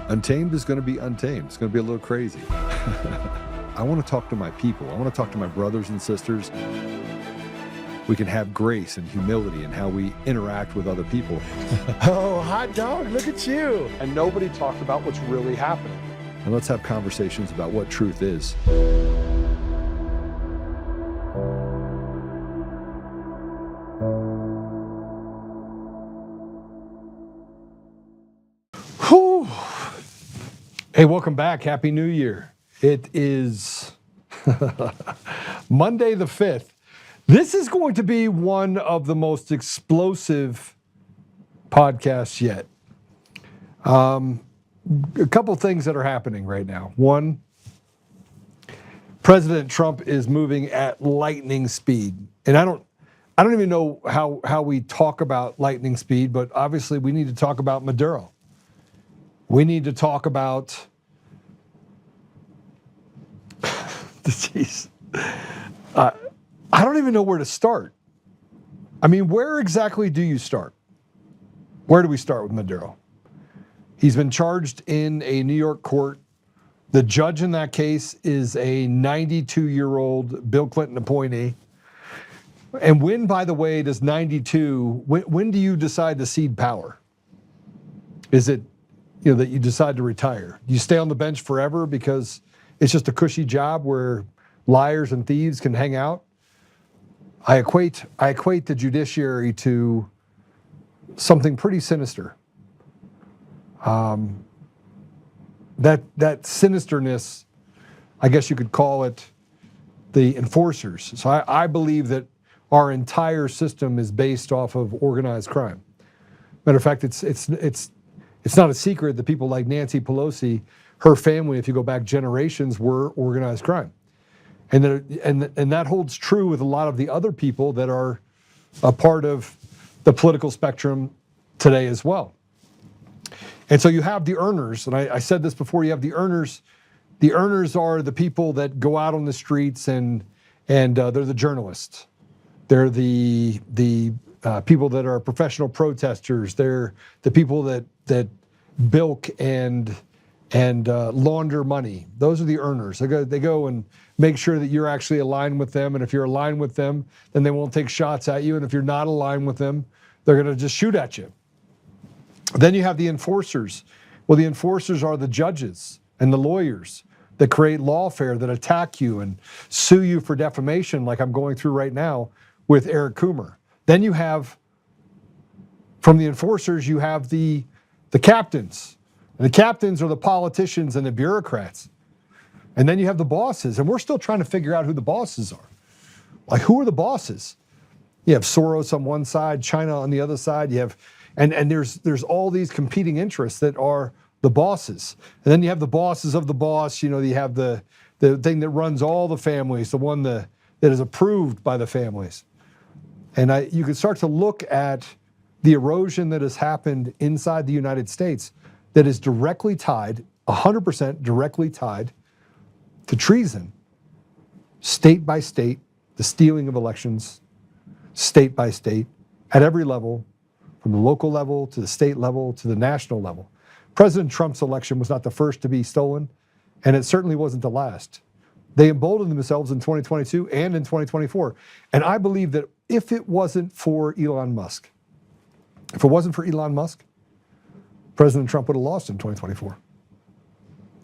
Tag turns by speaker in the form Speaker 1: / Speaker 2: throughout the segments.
Speaker 1: Untamed is going to be untamed. It's going to be a little crazy. I want to talk to my people. I want to talk to my brothers and sisters. We can have grace and humility in how we interact with other people.
Speaker 2: Oh, hot dog, look at you.
Speaker 3: And nobody talked about what's really happening.
Speaker 1: And let's have conversations about what truth is.
Speaker 2: Whew. Hey, welcome back. Happy New Year. It is Monday the 5th. This is going to be one of the most explosive podcasts yet. A couple things that are happening right now. One, President Trump is moving at lightning speed. And I don't even know how we talk about lightning speed, but obviously we need to talk about Maduro. We need to talk about, jeez, I don't even know where to start. I mean, where exactly do you start? Where do we start with Maduro? He's been charged in a New York court. The judge in that case is a 92-year-old Bill Clinton appointee. And when, by the way, does 92, when do you decide to cede power? Is it, that you decide to retire? You stay on the bench forever because it's just a cushy job where liars and thieves can hang out? I equate the judiciary to something pretty sinister. That sinisterness, I guess you could call it the enforcers. So I believe that our entire system is based off of organized crime. Matter of fact, it's not a secret that people like Nancy Pelosi, her family, if you go back generations, were organized crime. And that holds true with a lot of the other people that are a part of the political spectrum today as well. And so you have the earners, and I said this before, you have the earners. The earners are the people that go out on the streets and they're the journalists. They're the people that are professional protesters. They're the people that bilk and launder money. Those are the earners. They go and make sure that you're actually aligned with them. And if you're aligned with them, then they won't take shots at you. And if you're not aligned with them, they're going to just shoot at you. Then you have the enforcers. Well, the enforcers are the judges and the lawyers that create lawfare, that attack you and sue you for defamation, like I'm going through right now with Eric Coomer. Then you have, from the enforcers, you have the captains. And the captains are the politicians and the bureaucrats. And then you have the bosses. And we're still trying to figure out who the bosses are. Like, who are the bosses? You have Soros on one side, China on the other side. You have, and there's all these competing interests that are the bosses. And then you have the bosses of the boss. You have the thing that runs all the families, the one that is approved by the families. And you can start to look at the erosion that has happened inside the United States that is directly tied, 100% directly tied to treason, state by state, the stealing of elections, state by state, at every level, from the local level to the state level to the national level. President Trump's election was not the first to be stolen, and it certainly wasn't the last. They emboldened themselves in 2022 and in 2024. And I believe that if it wasn't for Elon Musk, President Trump would have lost in 2024.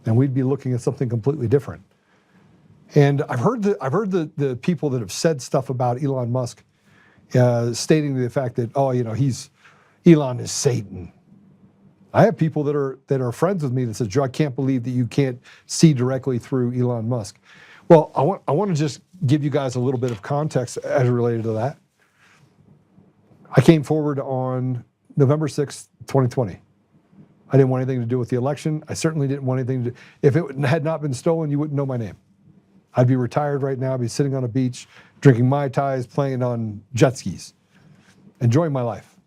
Speaker 2: And we'd be looking at something completely different. And I've heard the people that have said stuff about Elon Musk stating the fact that, Elon is Satan. I have people that are friends with me that says, Joe, I can't believe that you can't see directly through Elon Musk. Well, I want to just give you guys a little bit of context as related to that. I came forward on November 6th, 2020. I didn't want anything to do with the election. I certainly didn't want anything to do. If it had not been stolen, you wouldn't know my name. I'd be retired right now. I'd be sitting on a beach, drinking Mai Tais, playing on jet skis, enjoying my life.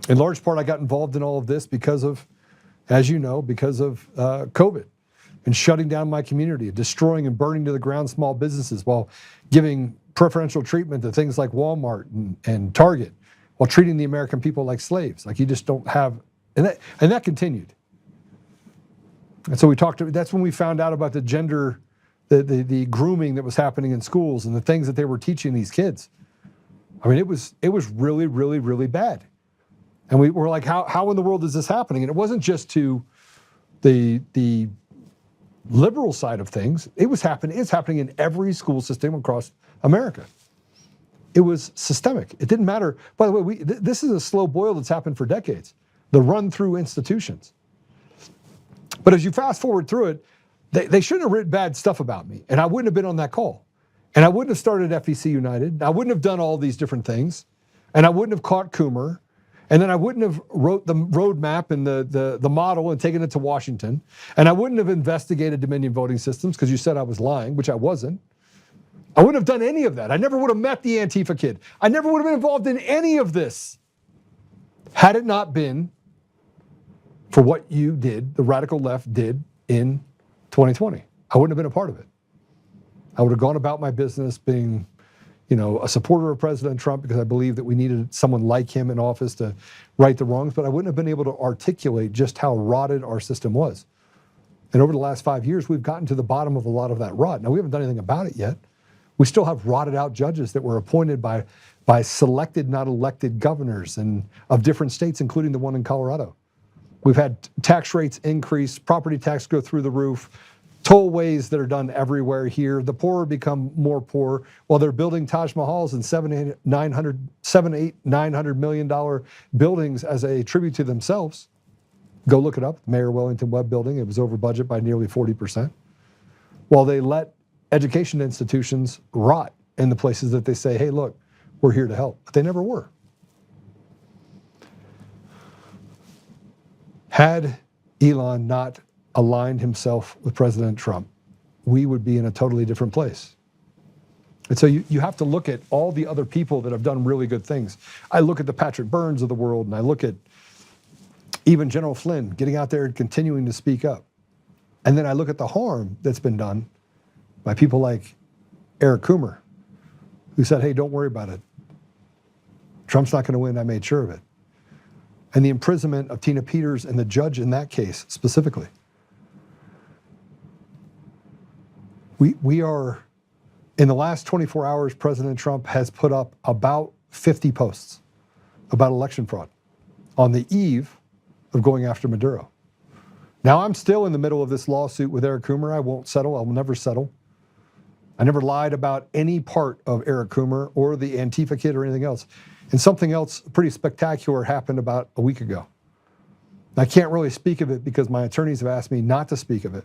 Speaker 2: In large part, I got involved in all of this because of, as you know, COVID and shutting down my community, destroying and burning to the ground small businesses while giving preferential treatment to things like Walmart and Target, while treating the American people like slaves. Like, you just don't have, and that continued. And so that's when we found out about the gender, the grooming that was happening in schools and the things that they were teaching these kids. I mean, it was really, really, really bad. And we were like, how in the world is this happening? And it wasn't just to the liberal side of things. It's happening in every school system across America. It was systemic. It didn't matter. By the way, this is a slow boil that's happened for decades. The run-through institutions. But as you fast forward through it, they shouldn't have written bad stuff about me, and I wouldn't have been on that call. And I wouldn't have started FEC United. I wouldn't have done all these different things. And I wouldn't have caught Coomer. And then I wouldn't have wrote the roadmap and the model and taken it to Washington. And I wouldn't have investigated Dominion voting systems because you said I was lying, which I wasn't. I wouldn't have done any of that. I never would have met the Antifa kid. I never would have been involved in any of this had it not been for what you did, the radical left did in 2020. I wouldn't have been a part of it. I would have gone about my business being, a supporter of President Trump because I believed that we needed someone like him in office to right the wrongs, but I wouldn't have been able to articulate just how rotted our system was. And over the last 5 years, we've gotten to the bottom of a lot of that rot. Now, we haven't done anything about it yet. We still have rotted out judges that were appointed by selected, not elected governors and of different states, including the one in Colorado. We've had tax rates increase, property tax go through the roof, tollways that are done everywhere here. The poor become more poor while they're building Taj Mahals and $700, $900 million buildings as a tribute to themselves. Go look it up, Mayor Wellington Webb building. It was over budget by nearly 40%. While they let education institutions rot in the places that they say, hey, look, we're here to help. But they never were. Had Elon not aligned himself with President Trump, we would be in a totally different place. And so you have to look at all the other people that have done really good things. I look at the Patrick Burns of the world, and I look at even General Flynn getting out there and continuing to speak up. And then I look at the harm that's been done by people like Eric Coomer, who said, hey, don't worry about it. Trump's not going to win. I made sure of it. And the imprisonment of Tina Peters and the judge in that case specifically. We are, in the last 24 hours, President Trump has put up about 50 posts about election fraud on the eve of going after Maduro. Now, I'm still in the middle of this lawsuit with Eric Coomer. I won't settle. I will never settle. I never lied about any part of Eric Coomer or the Antifa kid or anything else. And something else pretty spectacular happened about a week ago. I can't really speak of it because my attorneys have asked me not to speak of it.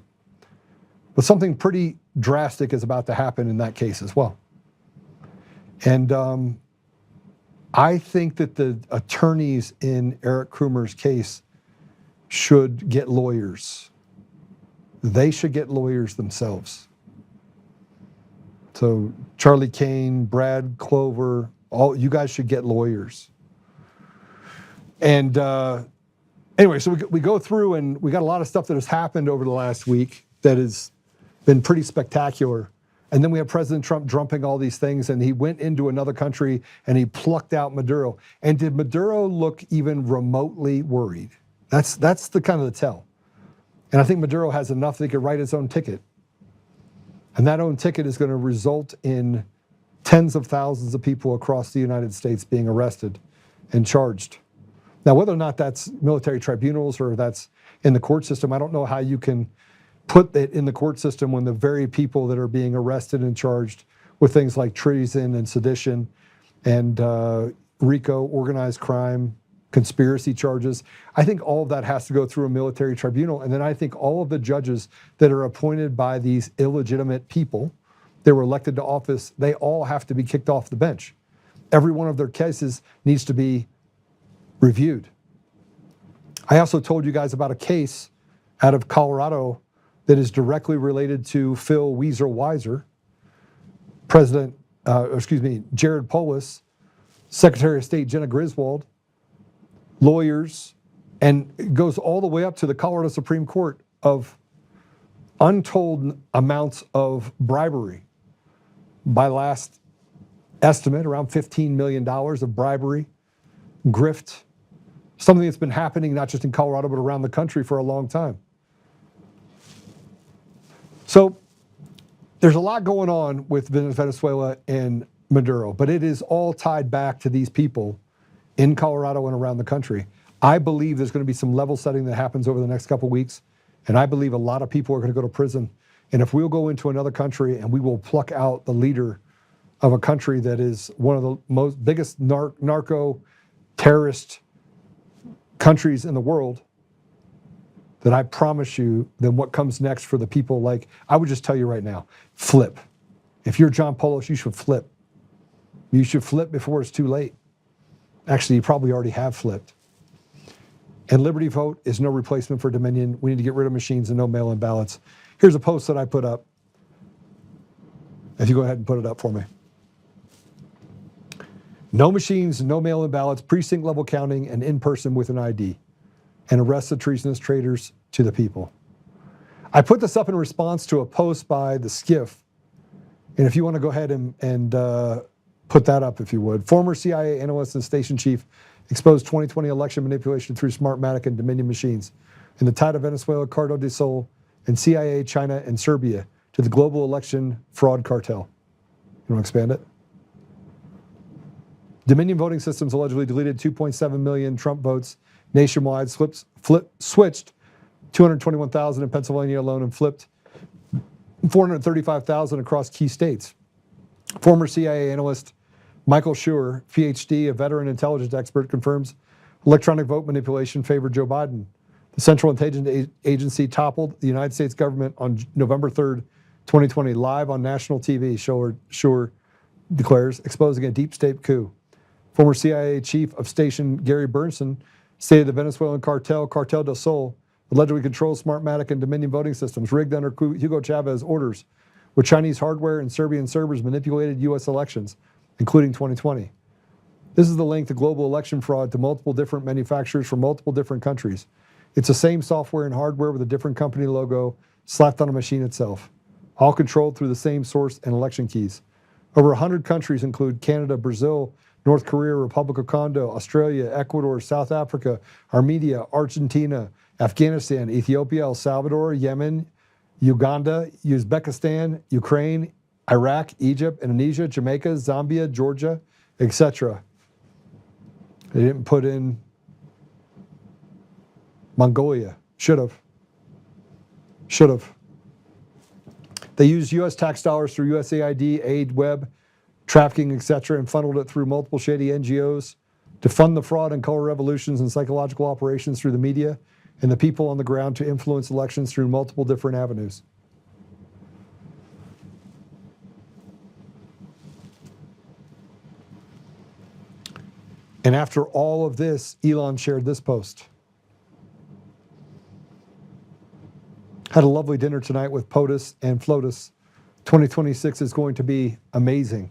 Speaker 2: But something pretty drastic is about to happen in that case as well. And I think that the attorneys in Eric Coomer's case should get lawyers. They should get lawyers themselves. So Charlie Kane, Brad Clover, all you guys should get lawyers. And anyway, so we go through and we got a lot of stuff that has happened over the last week that has been pretty spectacular. And then we have President Trump dumping all these things, and he went into another country and he plucked out Maduro. And did Maduro look even remotely worried? That's the kind of the tell. And I think Maduro has enough that he could write his own ticket. And that own ticket is going to result in tens of thousands of people across the United States being arrested and charged. Now, whether or not that's military tribunals or that's in the court system, I don't know how you can put it in the court system when the very people that are being arrested and charged with things like treason and sedition and RICO, organized crime, conspiracy charges. I think all of that has to go through a military tribunal. And then I think all of the judges that are appointed by these illegitimate people that were elected to office, they all have to be kicked off the bench. Every one of their cases needs to be reviewed. I also told you guys about a case out of Colorado that is directly related to Phil Weezer Weiser, Jared Polis, Secretary of State Jenna Griswold, lawyers, and it goes all the way up to the Colorado Supreme Court of untold amounts of bribery. By last estimate, around $15 million of bribery, grift, something that's been happening not just in Colorado but around the country for a long time. So there's a lot going on with Venezuela and Maduro, but it is all tied back to these people in Colorado and around the country. I believe there's going to be some level setting that happens over the next couple of weeks, and I believe a lot of people are going to go to prison. And if we'll go into another country and we will pluck out the leader of a country that is one of the biggest narco-terrorist countries in the world, then I promise you, then what comes next for the people, like, I would just tell you right now, flip. If you're John Polos, you should flip. You should flip before it's too late. Actually, you probably already have flipped. And Liberty Vote is no replacement for Dominion. We need to get rid of machines and no mail-in ballots. Here's a post that I put up. If you go ahead and put it up for me. No machines, no mail-in ballots, precinct-level counting, and in-person with an ID. And arrest the treasonous traitors to the people. I put this up in response to a post by the Skiff. And if you want to go ahead and put that up, if you would. Former CIA analyst and station chief exposed 2020 election manipulation through Smartmatic and Dominion machines. In the tide of Venezuela, Cartel del Sol, and CIA, China, and Serbia to the global election fraud cartel. You want to expand it? Dominion voting systems allegedly deleted 2.7 million Trump votes nationwide, switched 221,000 in Pennsylvania alone, and flipped 435,000 across key states. Former CIA analyst Michael Schur, PhD, a veteran intelligence expert, confirms electronic vote manipulation favored Joe Biden. The Central Intelligence Agency toppled the United States government on November 3rd, 2020, live on national TV, Schur declares, exposing a deep state coup. Former CIA chief of station Gary Burnson stated the Venezuelan cartel, Cartel del Sol, allegedly controls Smartmatic and Dominion voting systems rigged under Hugo Chavez's orders, with Chinese hardware and Serbian servers manipulated U.S. elections, including 2020. This is the link to global election fraud to multiple different manufacturers from multiple different countries. It's the same software and hardware with a different company logo slapped on a machine itself, all controlled through the same source and election keys. Over 100 countries include Canada, Brazil, North Korea, Republic of Congo, Australia, Ecuador, South Africa, Armenia, Argentina, Afghanistan, Ethiopia, El Salvador, Yemen, Uganda, Uzbekistan, Ukraine, Iraq, Egypt, Indonesia, Jamaica, Zambia, Georgia, etc. They didn't put in Mongolia. Should have. They used U.S. tax dollars through USAID, aid, web, trafficking, etc., and funneled it through multiple shady NGOs to fund the fraud and color revolutions and psychological operations through the media and the people on the ground to influence elections through multiple different avenues. And after all of this, Elon shared this post. Had a lovely dinner tonight with POTUS and FLOTUS. 2026 is going to be amazing.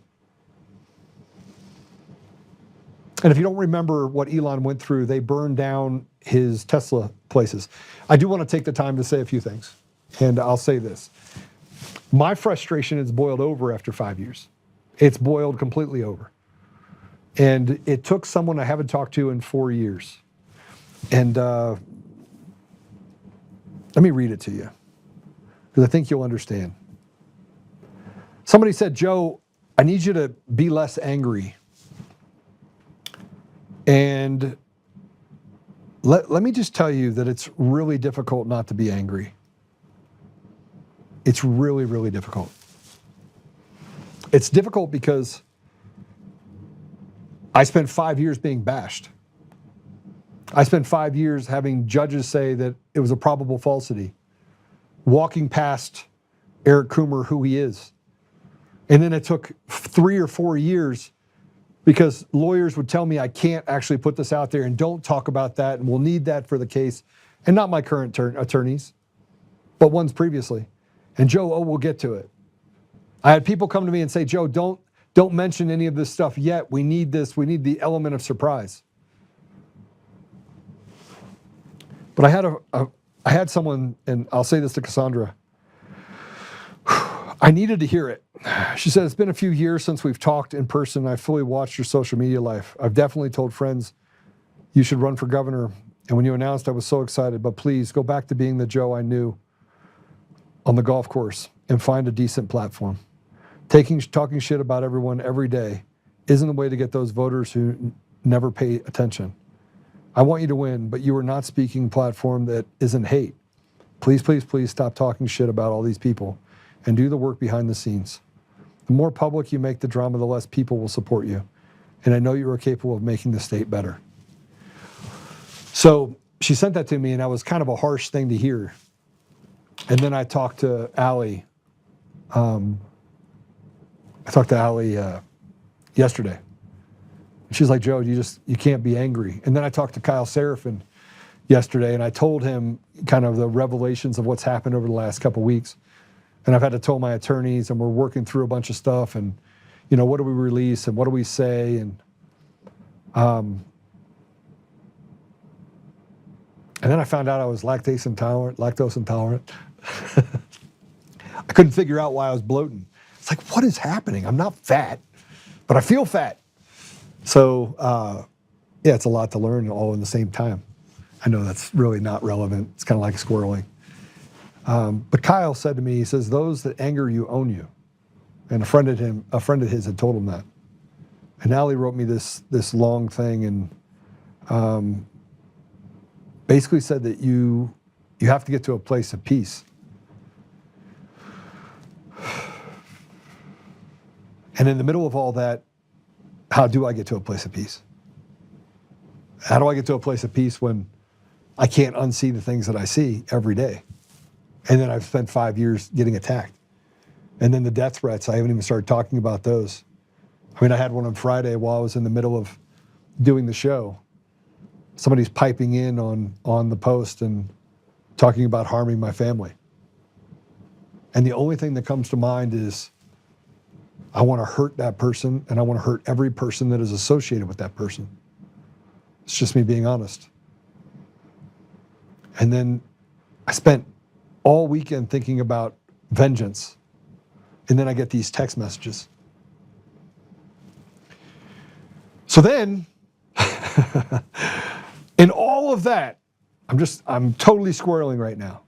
Speaker 2: And if you don't remember what Elon went through, they burned down his Tesla places. I do want to take the time to say a few things. And I'll say this. My frustration is boiled over after 5 years. It's boiled completely over. And it took someone I haven't talked to in 4 years. And let me read it to you, because I think you'll understand. Somebody said, Joe, I need you to be less angry. And let me just tell you that it's really difficult not to be angry. It's really, really difficult. It's difficult because I spent 5 years being bashed. I spent 5 years having judges say that it was a probable falsity, walking past Eric Coomer, who he is. And then it took 3 or 4 years because lawyers would tell me I can't actually put this out there and don't talk about that and we'll need that for the case. And not my current attorneys, but ones previously. And Joe, we'll get to it. I had people come to me and say, Joe, don't mention any of this stuff yet. We need this. We need the element of surprise. But I had someone, and I'll say this to Cassandra, I needed to hear it. She said, it's been a few years since we've talked in person. I fully watched your social media life. I've definitely told friends you should run for governor. And when you announced, I was so excited. But please go back to being the Joe I knew on the golf course and find a decent platform. Talking shit about everyone every day isn't the way to get those voters who never pay attention. I want you to win, but you are not speaking a platform that isn't hate. Please, please, please stop talking shit about all these people and do the work behind the scenes. The more public you make the drama, the less people will support you. And I know you are capable of making the state better. So she sent that to me, and that was kind of a harsh thing to hear. And then I talked to Allie. Yesterday. She's like, Joe, you can't be angry. And then I talked to Kyle Seraphin yesterday, and I told him kind of the revelations of what's happened over the last couple of weeks. And I've had to tell my attorneys, and we're working through a bunch of stuff, and what do we release and what do we say, and then I found out I was lactose intolerant. I couldn't figure out why I was bloating. It's like, what is happening? I'm not fat, but I feel fat. So, yeah, it's a lot to learn all in the same time. I know that's really not relevant. It's kind of like squirreling. But Kyle said to me, he says, those that anger you own you. And a friend of his had told him that. And Allie wrote me this long thing and basically said that you have to get to a place of peace. And in the middle of all that, how do I get to a place of peace? How do I get to a place of peace when I can't unsee the things that I see every day? And then I've spent 5 years getting attacked. And then the death threats, I haven't even started talking about those. I mean, I had one on Friday while I was in the middle of doing the show. Somebody's piping in on the post and talking about harming my family. And the only thing that comes to mind is I want to hurt that person, and I want to hurt every person that is associated with that person. It's just me being honest. And then I spent all weekend thinking about vengeance. And then I get these text messages. So then, in all of that, I'm totally squirreling right now.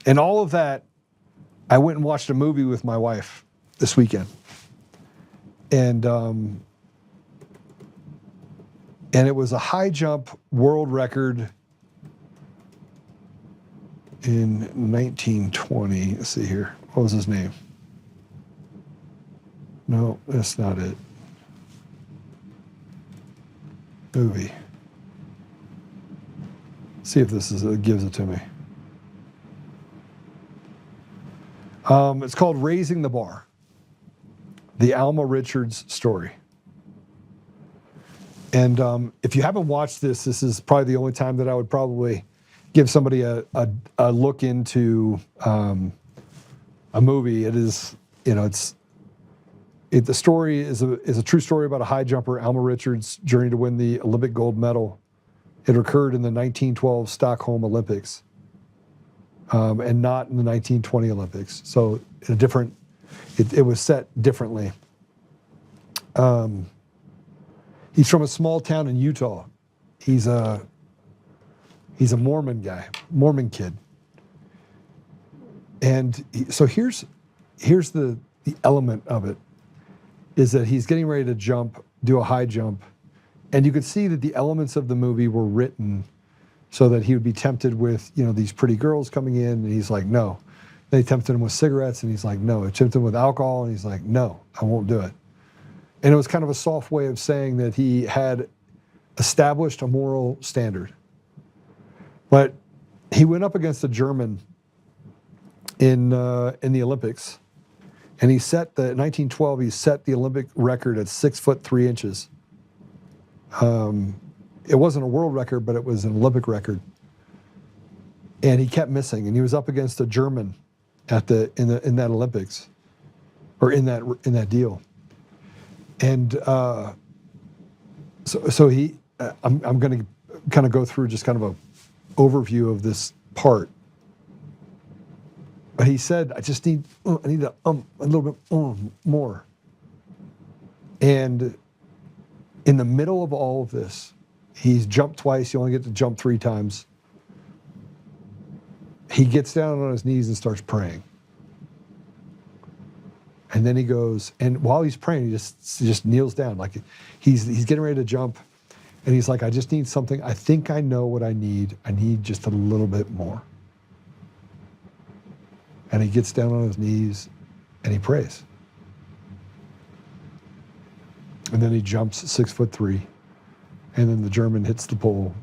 Speaker 2: In all of that, I went and watched a movie with my wife this weekend. And it was a high jump world record in 1920. Let's see here. What was his name? No, that's not it. Movie. See if this gives it to me. It's called Raising the Bar. The Alma Richards story. And if you haven't watched this is probably the only time that I would probably give somebody a look into a movie. It is, the story is a true story about a high jumper, Alma Richards' journey to win the Olympic gold medal. It occurred in the 1912 Stockholm Olympics, and not in the 1920 Olympics. So it was set differently. He's from a small town in Utah. He's a Mormon guy, Mormon kid. And so here's the element of it, is that he's getting ready to do a high jump. And you could see that the elements of the movie were written so that he would be tempted with, these pretty girls coming in, and he's like, no. They tempted him with cigarettes, and he's like, no. They tempted him with alcohol, and he's like, no, I won't do it. And it was kind of a soft way of saying that he had established a moral standard. But he went up against a German in the Olympics, and in 1912, he set the Olympic record at 6 foot 3 inches. It wasn't a world record, but it was an Olympic record. And he kept missing, and he was up against a German in that Olympics, or in that deal. And so I'm going to kind of go through just kind of a overview of this part. But he said, I need a little bit more. And in the middle of all of this, he's jumped twice. You only get to jump 3 times. He gets down on his knees and starts praying. And then he goes, and while he's praying, he just kneels down, like he's getting ready to jump, and he's like, I just need something. I think I know what I need. I need just a little bit more. And he gets down on his knees and he prays. And then he jumps 6'3", and then the German hits the pole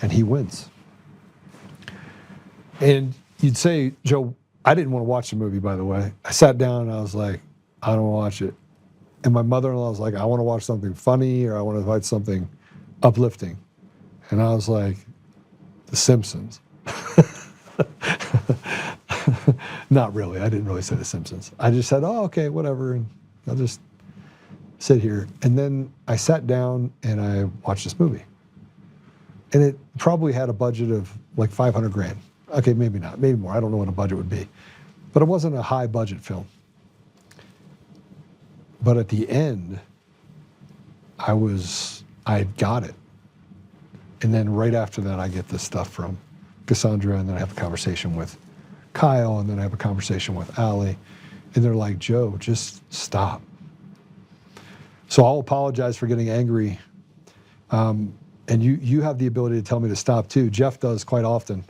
Speaker 2: and he wins. And you'd say, Joe, I didn't want to watch the movie, by the way. I sat down and I was like, I don't want to watch it. And my mother-in-law was like, I want to watch something funny, or I want to watch something uplifting. And I was like, The Simpsons. Not really. I didn't really say The Simpsons. I just said, oh, okay, whatever. And I'll just sit here. And then I sat down and I watched this movie. And it probably had a budget of like 500 grand. Okay, maybe not, maybe more. I don't know what a budget would be. But it wasn't a high budget film. But at the end, I got it. And then right after that, I get this stuff from Cassandra, and then I have a conversation with Kyle, and then I have a conversation with Allie. And they're like, Joe, just stop. So I'll apologize for getting angry. And you have the ability to tell me to stop too. Jeff does quite often.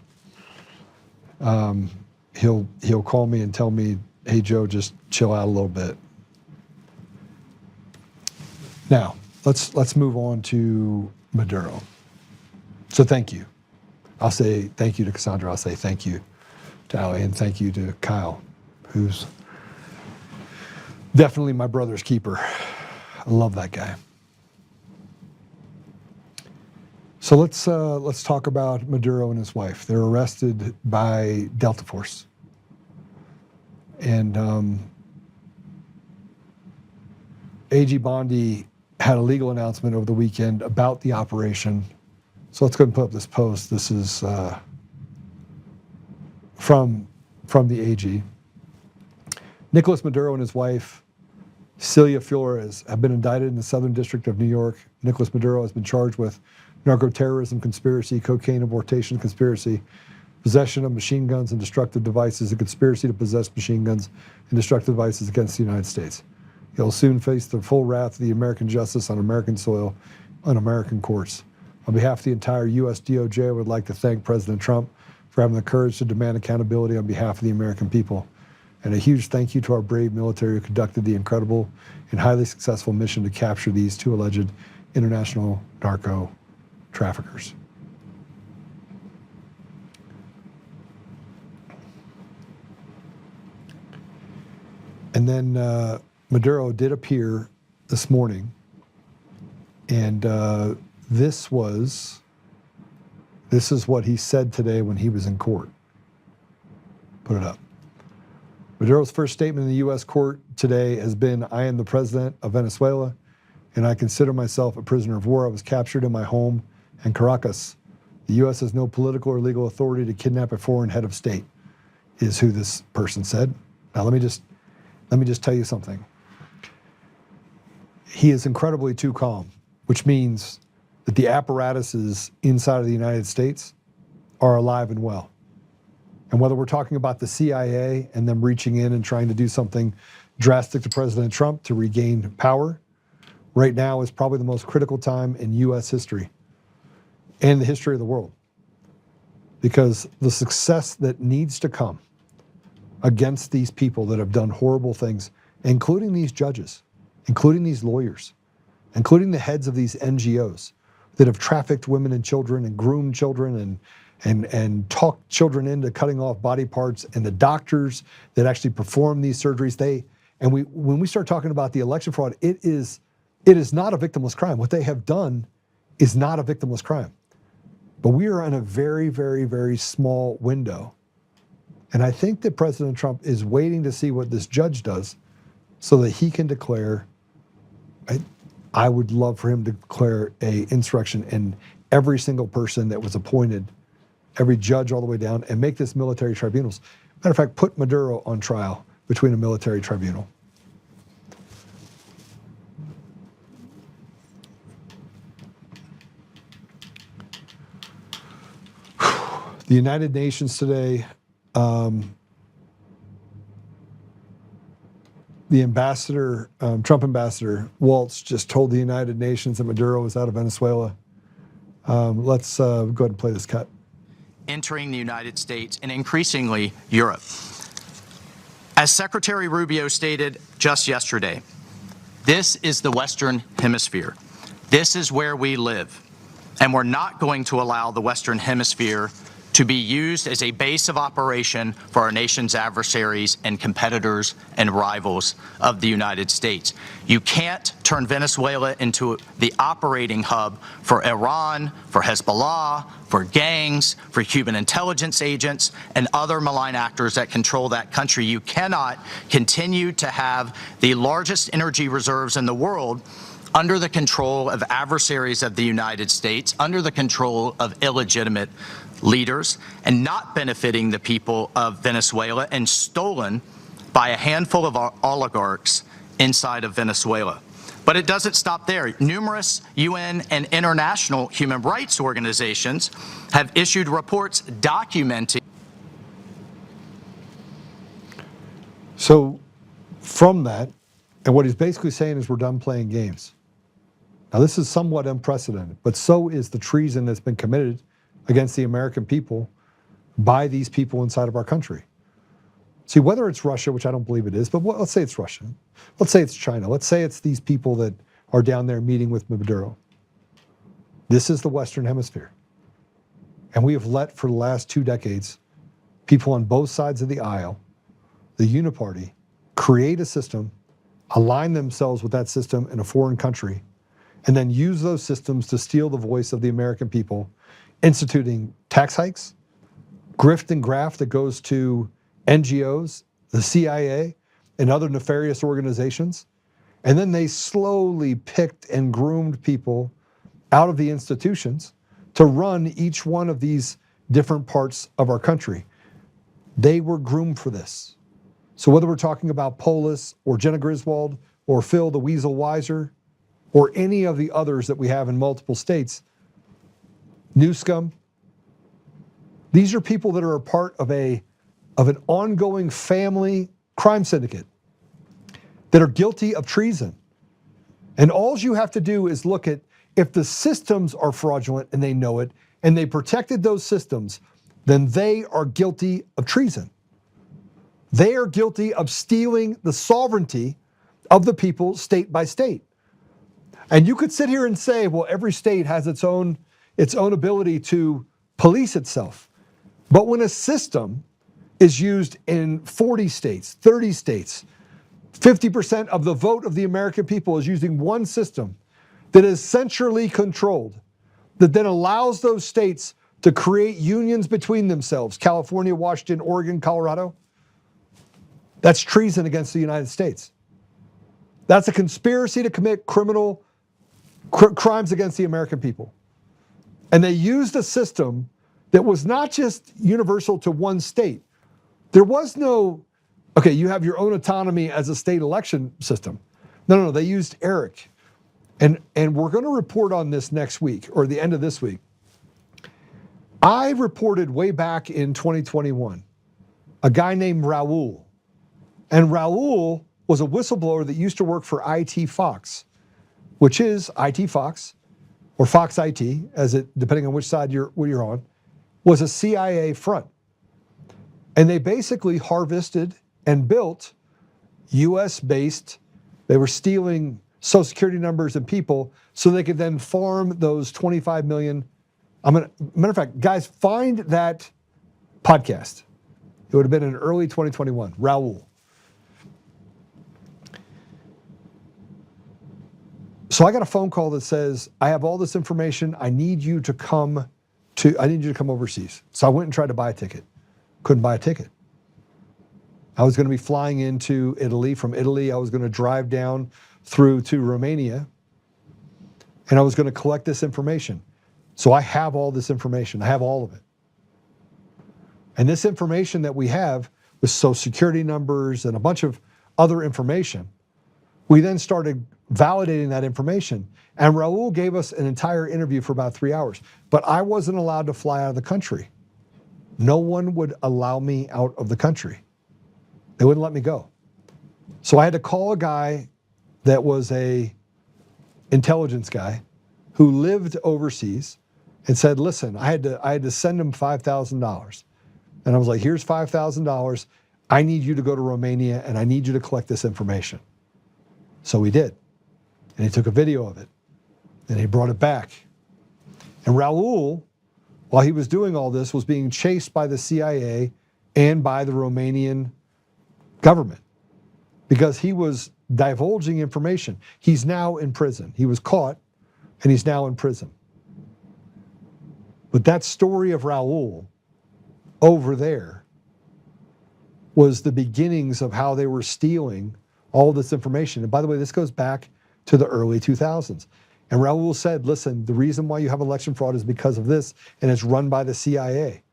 Speaker 2: He'll call me and tell me, hey Joe, just chill out a little bit. Now, let's move on to Maduro. So thank you. I'll say thank you to Cassandra. I'll say thank you to Allie, and thank you to Kyle, who's definitely my brother's keeper. I love that guy. So let's talk about Maduro and his wife. They're arrested by Delta Force. And AG Bondi had a legal announcement over the weekend about the operation. So let's go and put up this post. This is from the AG. Nicolás Maduro and his wife, Cilia Flores, have been indicted in the Southern District of New York. Nicolás Maduro has been charged with narco-terrorism conspiracy, cocaine importation conspiracy, possession of machine guns and destructive devices, a conspiracy to possess machine guns and destructive devices against the United States. He'll soon face the full wrath of the American justice on American soil, on American courts. On behalf of the entire U.S. DOJ, I would like to thank President Trump for having the courage to demand accountability on behalf of the American people. And a huge thank you to our brave military who conducted the incredible and highly successful mission to capture these two alleged international narco traffickers. And then Maduro did appear this morning, and this is what he said today when he was in court. Put it up. Maduro's first statement in the U.S. court today has been, I am the president of Venezuela, and I consider myself a prisoner of war. I was captured in my home in Caracas. The U.S. has no political or legal authority to kidnap a foreign head of state, is who this person said. Now let me just tell you something. He is incredibly too calm, which means that the apparatuses inside of the United States are alive and well. And whether we're talking about the CIA and them reaching in and trying to do something drastic to President Trump to regain power, right now is probably the most critical time in U.S. history and the history of the world. Because the success that needs to come against these people that have done horrible things, including these judges, including these lawyers, including the heads of these NGOs that have trafficked women and children and groomed children and talked children into cutting off body parts, and the doctors that actually perform these surgeries. When we start talking about the election fraud, it is not a victimless crime. What they have done is not a victimless crime. But we are in a very, very, very small window. And I think that President Trump is waiting to see what this judge does so that he can declare, I would love for him to declare an insurrection in every single person that was appointed, every judge all the way down, and make this military tribunals. Matter of fact, put Maduro on trial between a military tribunal. The United Nations today the ambassador, Trump ambassador Waltz, just told the United Nations that Maduro is out of Venezuela. Let's go ahead and play this cut.
Speaker 4: Entering the United States and increasingly Europe. As Secretary Rubio stated just yesterday, this is the Western Hemisphere. This is where we live. And we're not going to allow the Western Hemisphere to be used as a base of operation for our nation's adversaries and competitors and rivals of the United States. You can't turn Venezuela into the operating hub for Iran, for Hezbollah, for gangs, for Cuban intelligence agents, and other malign actors that control that country. You cannot continue to have the largest energy reserves in the world under the control of adversaries of the United States, under the control of illegitimate leaders, and not benefiting the people of Venezuela, and stolen by a handful of oligarchs inside of Venezuela. But it doesn't stop there. Numerous UN and international human rights organizations have issued reports documenting.
Speaker 2: So from that, and what he's basically saying is we're done playing games. Now this is somewhat unprecedented, but so is the treason that's been committed against the American people by these people inside of our country. See, whether it's Russia, which I don't believe it is, but let's say it's Russia. Let's say it's China. Let's say it's these people that are down there meeting with Maduro. This is the Western Hemisphere. And we have let, for the last 2 decades, people on both sides of the aisle, the uniparty, create a system, align themselves with that system in a foreign country, and then use those systems to steal the voice of the American people, instituting tax hikes, grift and graft that goes to NGOs, the CIA, and other nefarious organizations. And then they slowly picked and groomed people out of the institutions to run each one of these different parts of our country. They were groomed for this. So whether we're talking about Polis or Jenna Griswold or Phil the Weasel Weiser or any of the others that we have in multiple states, Newscomb, these are people that are a part of an ongoing family crime syndicate that are guilty of treason. And all you have to do is look at if the systems are fraudulent and they know it, and they protected those systems, then they are guilty of treason. They are guilty of stealing the sovereignty of the people state by state. And you could sit here and say, well, every state has its own ability to police itself. But when a system is used in 40 states, 30 states, 50% of the vote of the American people is using one system that is centrally controlled, that then allows those states to create unions between themselves, California, Washington, Oregon, Colorado, that's treason against the United States. That's a conspiracy to commit criminal crimes against the American people. And they used a system that was not just universal to one state. There was no, okay, you have your own autonomy as a state election system. No, they used ERIC. And we're going to report on this next week, or the end of this week. I reported way back in 2021, a guy named Raul. And Raul was a whistleblower that used to work for IT Fox, which is IT Fox, or Fox IT, depending on which side you're on, was a CIA front. And they basically harvested and built US-based, they were stealing Social Security numbers and people so they could then farm those 25 million. Matter of fact, guys, find that podcast. It would have been in early 2021, Raul. So I got a phone call that says, I have all this information. I need you to come overseas. So I went and tried to buy a ticket. Couldn't buy a ticket. I was going to be flying into Italy. From Italy, I was going to drive down through to Romania, and I was going to collect this information. So I have all this information. I have all of it. And this information that we have with Social Security numbers and a bunch of other information, we then started validating that information. And Raul gave us an entire interview for about 3 hours. But I wasn't allowed to fly out of the country. No one would allow me out of the country. They wouldn't let me go. So I had to call a guy that was a intelligence guy who lived overseas and said, listen, I had to send him $5,000. And I was like, here's $5,000. I need you to go to Romania and I need you to collect this information. So he did. And he took a video of it and he brought it back. And Raul, while he was doing all this, was being chased by the CIA and by the Romanian government because he was divulging information. He's now in prison. He was caught and he's now in prison. But that story of Raul over there was the beginnings of how they were stealing all this information. And by the way, this goes back to the early 2000s. And Raul said, listen, the reason why you have election fraud is because of this, and it's run by the CIA.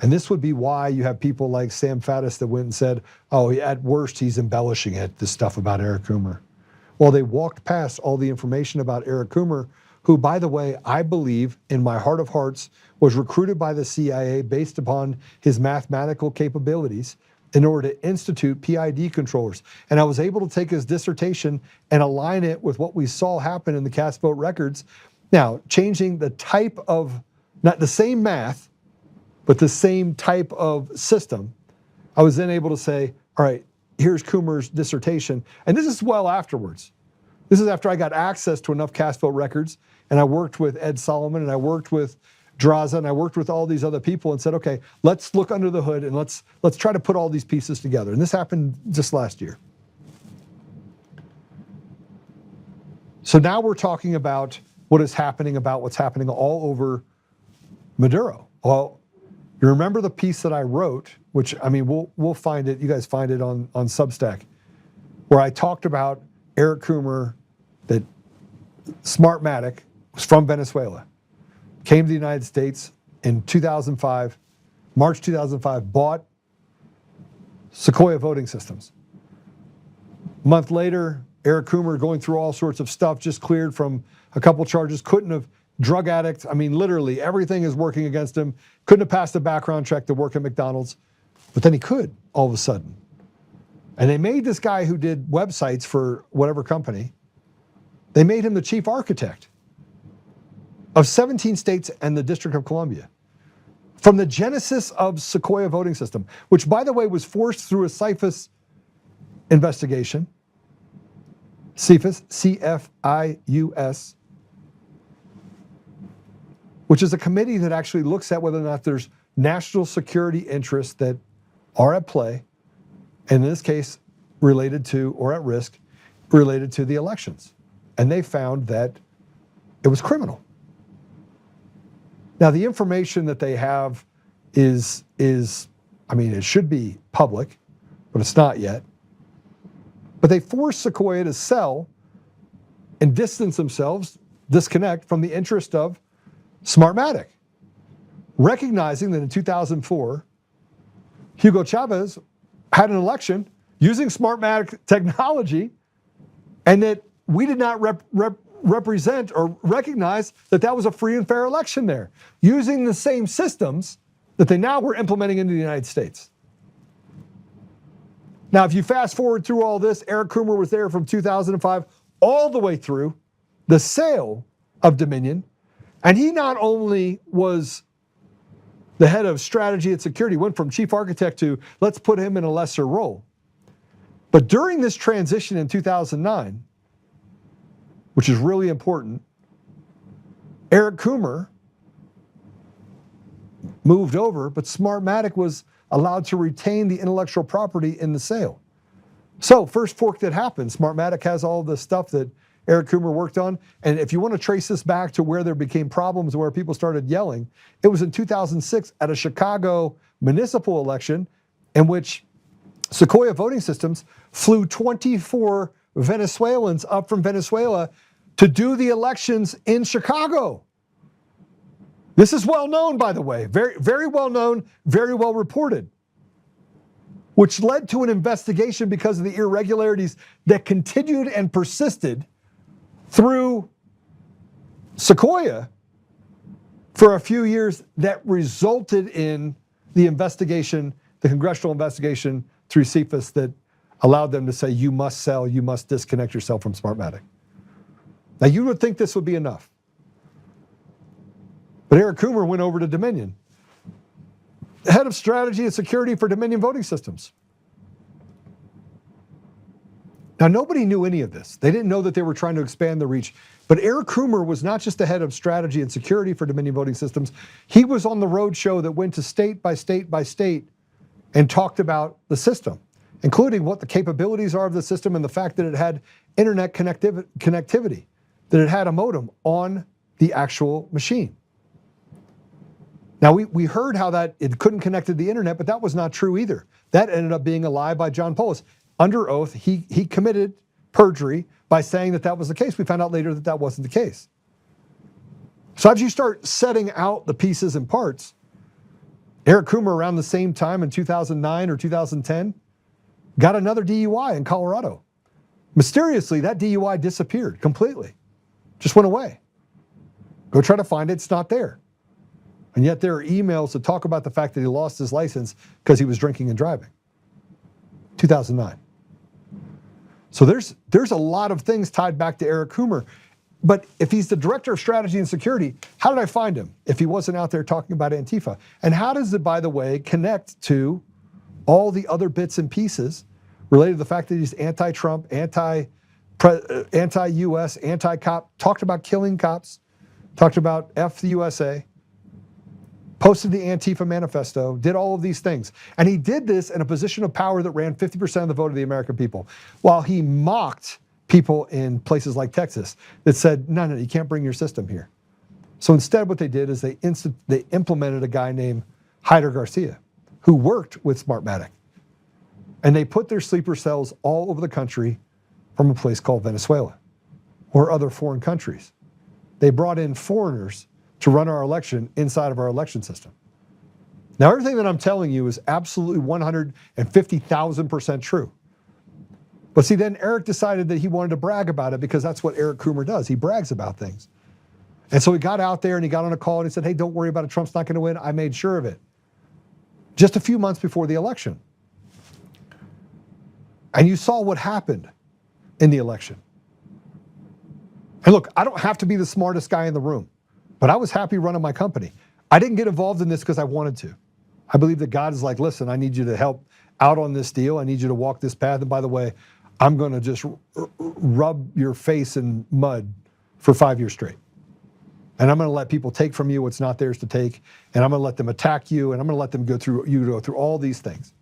Speaker 2: And this would be why you have people like Sam Faddis that went and said, oh, at worst, he's embellishing it, this stuff about Eric Coomer. Well, they walked past all the information about Eric Coomer, who, by the way, I believe in my heart of hearts was recruited by the CIA based upon his mathematical capabilities in order to institute PID controllers. And I was able to take his dissertation and align it with what we saw happen in the cast vote records. Now, changing the type of, not the same math, but the same type of system, I was then able to say, all right, here's Coomer's dissertation. And this is well afterwards. This is after I got access to enough cast vote records, and I worked with Ed Solomon, and I worked with Draza, and I worked with all these other people and said, okay, let's look under the hood and let's try to put all these pieces together. And this happened just last year. So now we're talking about what's happening all over Maduro. Well, you remember the piece that I wrote, which, I mean, we'll find it, you guys find it on Substack, where I talked about Eric Coomer, that Smartmatic was from Venezuela, came to the United States in 2005, March 2005, bought Sequoia voting systems. A month later, Eric Coomer, going through all sorts of stuff, just cleared from a couple charges, couldn't have, drug addict, I mean, literally everything is working against him, couldn't have passed a background check to work at McDonald's, but then he could all of a sudden. And they made this guy who did websites for whatever company, they made him the chief architect of 17 states and the District of Columbia. From the genesis of Sequoia voting system, which, by the way, was forced through a CFIUS investigation, CFIUS, C-F-I-U-S, which is a committee that actually looks at whether or not there's national security interests that are at play, and in this case, related to, or at risk, related to the elections. And they found that it was criminal. Now, the information that they have is, I mean, it should be public, but it's not yet. But they forced Sequoia to sell and distance themselves, disconnect from the interest of Smartmatic, recognizing that in 2004, Hugo Chavez had an election using Smartmatic technology, and that we did not represent or recognize that that was a free and fair election there, using the same systems that they now were implementing into the United States. Now, if you fast forward through all this, Eric Coomer was there from 2005 all the way through the sale of Dominion. And he not only was the head of strategy and security, went from chief architect to let's put him in a lesser role. But during this transition in 2009, which is really important, Eric Coomer moved over, but Smartmatic was allowed to retain the intellectual property in the sale. So first fork that happened, Smartmatic has all the stuff that Eric Coomer worked on. And if you want to trace this back to where there became problems, where people started yelling, it was in 2006 at a Chicago municipal election in which Sequoia voting systems flew 24 Venezuelans up from Venezuela to do the elections in Chicago. This is well known, by the way, very, very well known, very well reported, which led to an investigation because of the irregularities that continued and persisted through Sequoia for a few years that resulted in the investigation, the congressional investigation through CFIUS that allowed them to say, you must sell, you must disconnect yourself from Smartmatic. Now, you would think this would be enough. But Eric Coomer went over to Dominion, head of strategy and security for Dominion voting systems. Now, nobody knew any of this. They didn't know that they were trying to expand the reach. But Eric Coomer was not just the head of strategy and security for Dominion voting systems. He was on the road show that went to state by state by state and talked about the system, including what the capabilities are of the system and the fact that it had internet connectivity, that it had a modem on the actual machine. Now, we heard how that it couldn't connect to the internet, but that was not true either. That ended up being a lie by John Polis. Under oath, he committed perjury by saying that that was the case. We found out later that that wasn't the case. So as you start setting out the pieces and parts, Eric Coomer around the same time in 2009 or 2010 got another DUI in Colorado. Mysteriously, that DUI disappeared completely. Just went away. Go try to find it, it's not there. And yet there are emails that talk about the fact that he lost his license because he was drinking and driving. 2009. So there's a lot of things tied back to Eric Coomer. But if he's the director of strategy and security, how did I find him if he wasn't out there talking about Antifa? And how does it, by the way, connect to all the other bits and pieces related to the fact that he's anti-Trump, anti-US, anti-cop, talked about killing cops, talked about F the USA, posted the Antifa manifesto, did all of these things. And he did this in a position of power that ran 50% of the vote of the American people, while he mocked people in places like Texas that said, no, you can't bring your system here. So instead what they did is they implemented a guy named Hyder Garcia, who worked with Smartmatic. And they put their sleeper cells all over the country from a place called Venezuela or other foreign countries. They brought in foreigners to run our election inside of our election system. Now, everything that I'm telling you is absolutely 150,000% true. But see, then Eric decided that he wanted to brag about it because that's what Eric Coomer does. He brags about things. And so he got out there and he got on a call and he said, hey, don't worry about it. Trump's not going to win. I made sure of it. Just a few months before the election. And you saw what happened in the election. And look, I don't have to be the smartest guy in the room, but I was happy running my company. I didn't get involved in this because I wanted to. I believe that God is like, listen, I need you to help out on this deal. I need you to walk this path. And by the way, I'm going to just rub your face in mud for 5 years straight. And I'm going to let people take from you what's not theirs to take. And I'm going to let them attack you. And I'm going to let them go through all these things.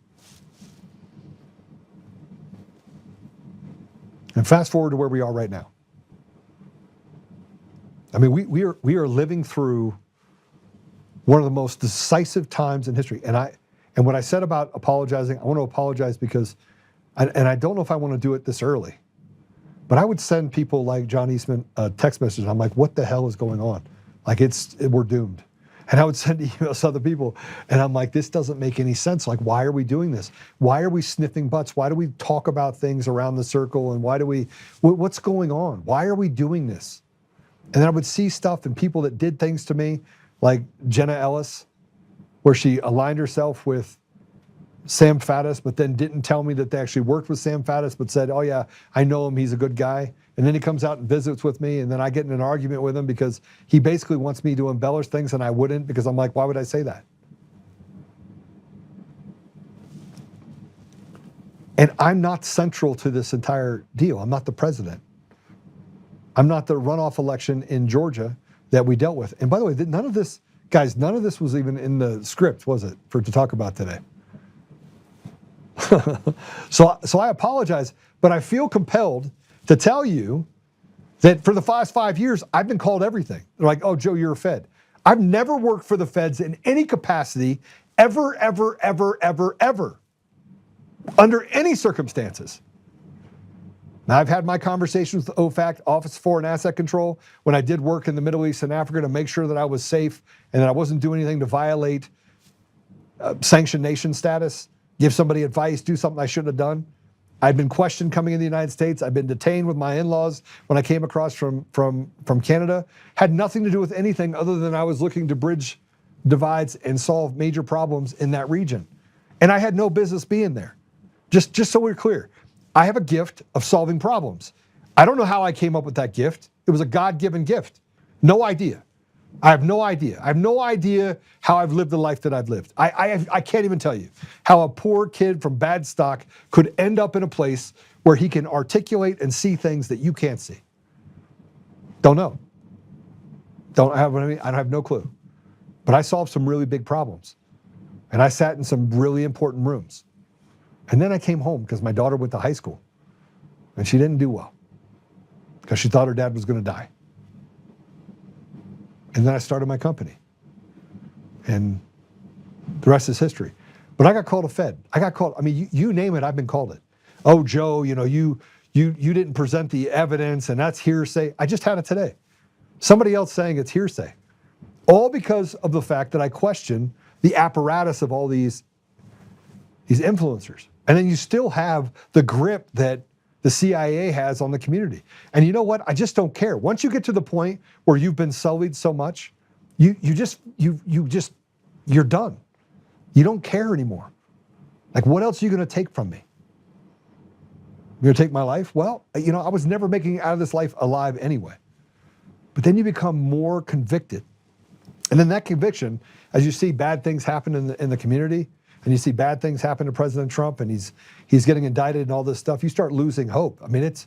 Speaker 2: And fast forward to where we are right now. I mean, we are living through one of the most decisive times in history. And what I said about apologizing, I want to apologize because, and I don't know if I want to do it this early, but I would send people like John Eastman a text message. I'm like, what the hell is going on? Like we're doomed. And I would send emails to other people, and I'm like, this doesn't make any sense. Like, why are we doing this? Why are we sniffing butts? Why do we talk about things around the circle? And what's going on? Why are we doing this? And then I would see stuff and people that did things to me, like Jenna Ellis, where she aligned herself with Sam Faddis, but then didn't tell me that they actually worked with Sam Faddis, but said, oh yeah, I know him, he's a good guy. And then he comes out and visits with me, and then I get in an argument with him because he basically wants me to embellish things and I wouldn't, because I'm like, why would I say that? And I'm not central to this entire deal. I'm not the president. I'm not the runoff election in Georgia that we dealt with. And by the way, none of this, guys, none of this was even in the script, was it, to talk about today? So I apologize, but I feel compelled to tell you that for the past 5 years, I've been called everything. They're like, oh, Joe, you're a Fed. I've never worked for the Feds in any capacity, ever, under any circumstances. Now, I've had my conversations with OFAC, Office of Foreign Asset Control, when I did work in the Middle East and Africa to make sure that I was safe and that I wasn't doing anything to violate sanctioned nation status, give somebody advice, do something I shouldn't have done. I've been questioned coming in the United States. I've been detained with my in-laws when I came across from Canada. Had nothing to do with anything other than I was looking to bridge divides and solve major problems in that region. And I had no business being there. Just so we're clear. I have a gift of solving problems. I don't know how I came up with that gift. It was a God-given gift. No idea. I have no idea. I have no idea how I've lived the life that I've lived. I can't even tell you how a poor kid from bad stock could end up in a place where he can articulate and see things that you can't see. Don't know. I have no clue. But I solved some really big problems. And I sat in some really important rooms. And then I came home because my daughter went to high school. And she didn't do well. Because she thought her dad was going to die. And then I started my company. And the rest is history. But I got called a Fed. I got called, I mean, you name it, I've been called it. Oh, Joe, you know, you didn't present the evidence and that's hearsay. I just had it today. Somebody else saying it's hearsay. All because of the fact that I question the apparatus of all these influencers. And then you still have the grip that the CIA has on the community. And you know what? I just don't care. Once you get to the point where you've been sullied so much, you're done. You don't care anymore. Like, what else are you going to take from me? You're going to take my life? Well, you know, I was never making it out of this life alive anyway. But then you become more convicted. And then that conviction, as you see bad things happen in the community, and you see bad things happen to President Trump, and he's getting indicted and all this stuff, you start losing hope. I mean, it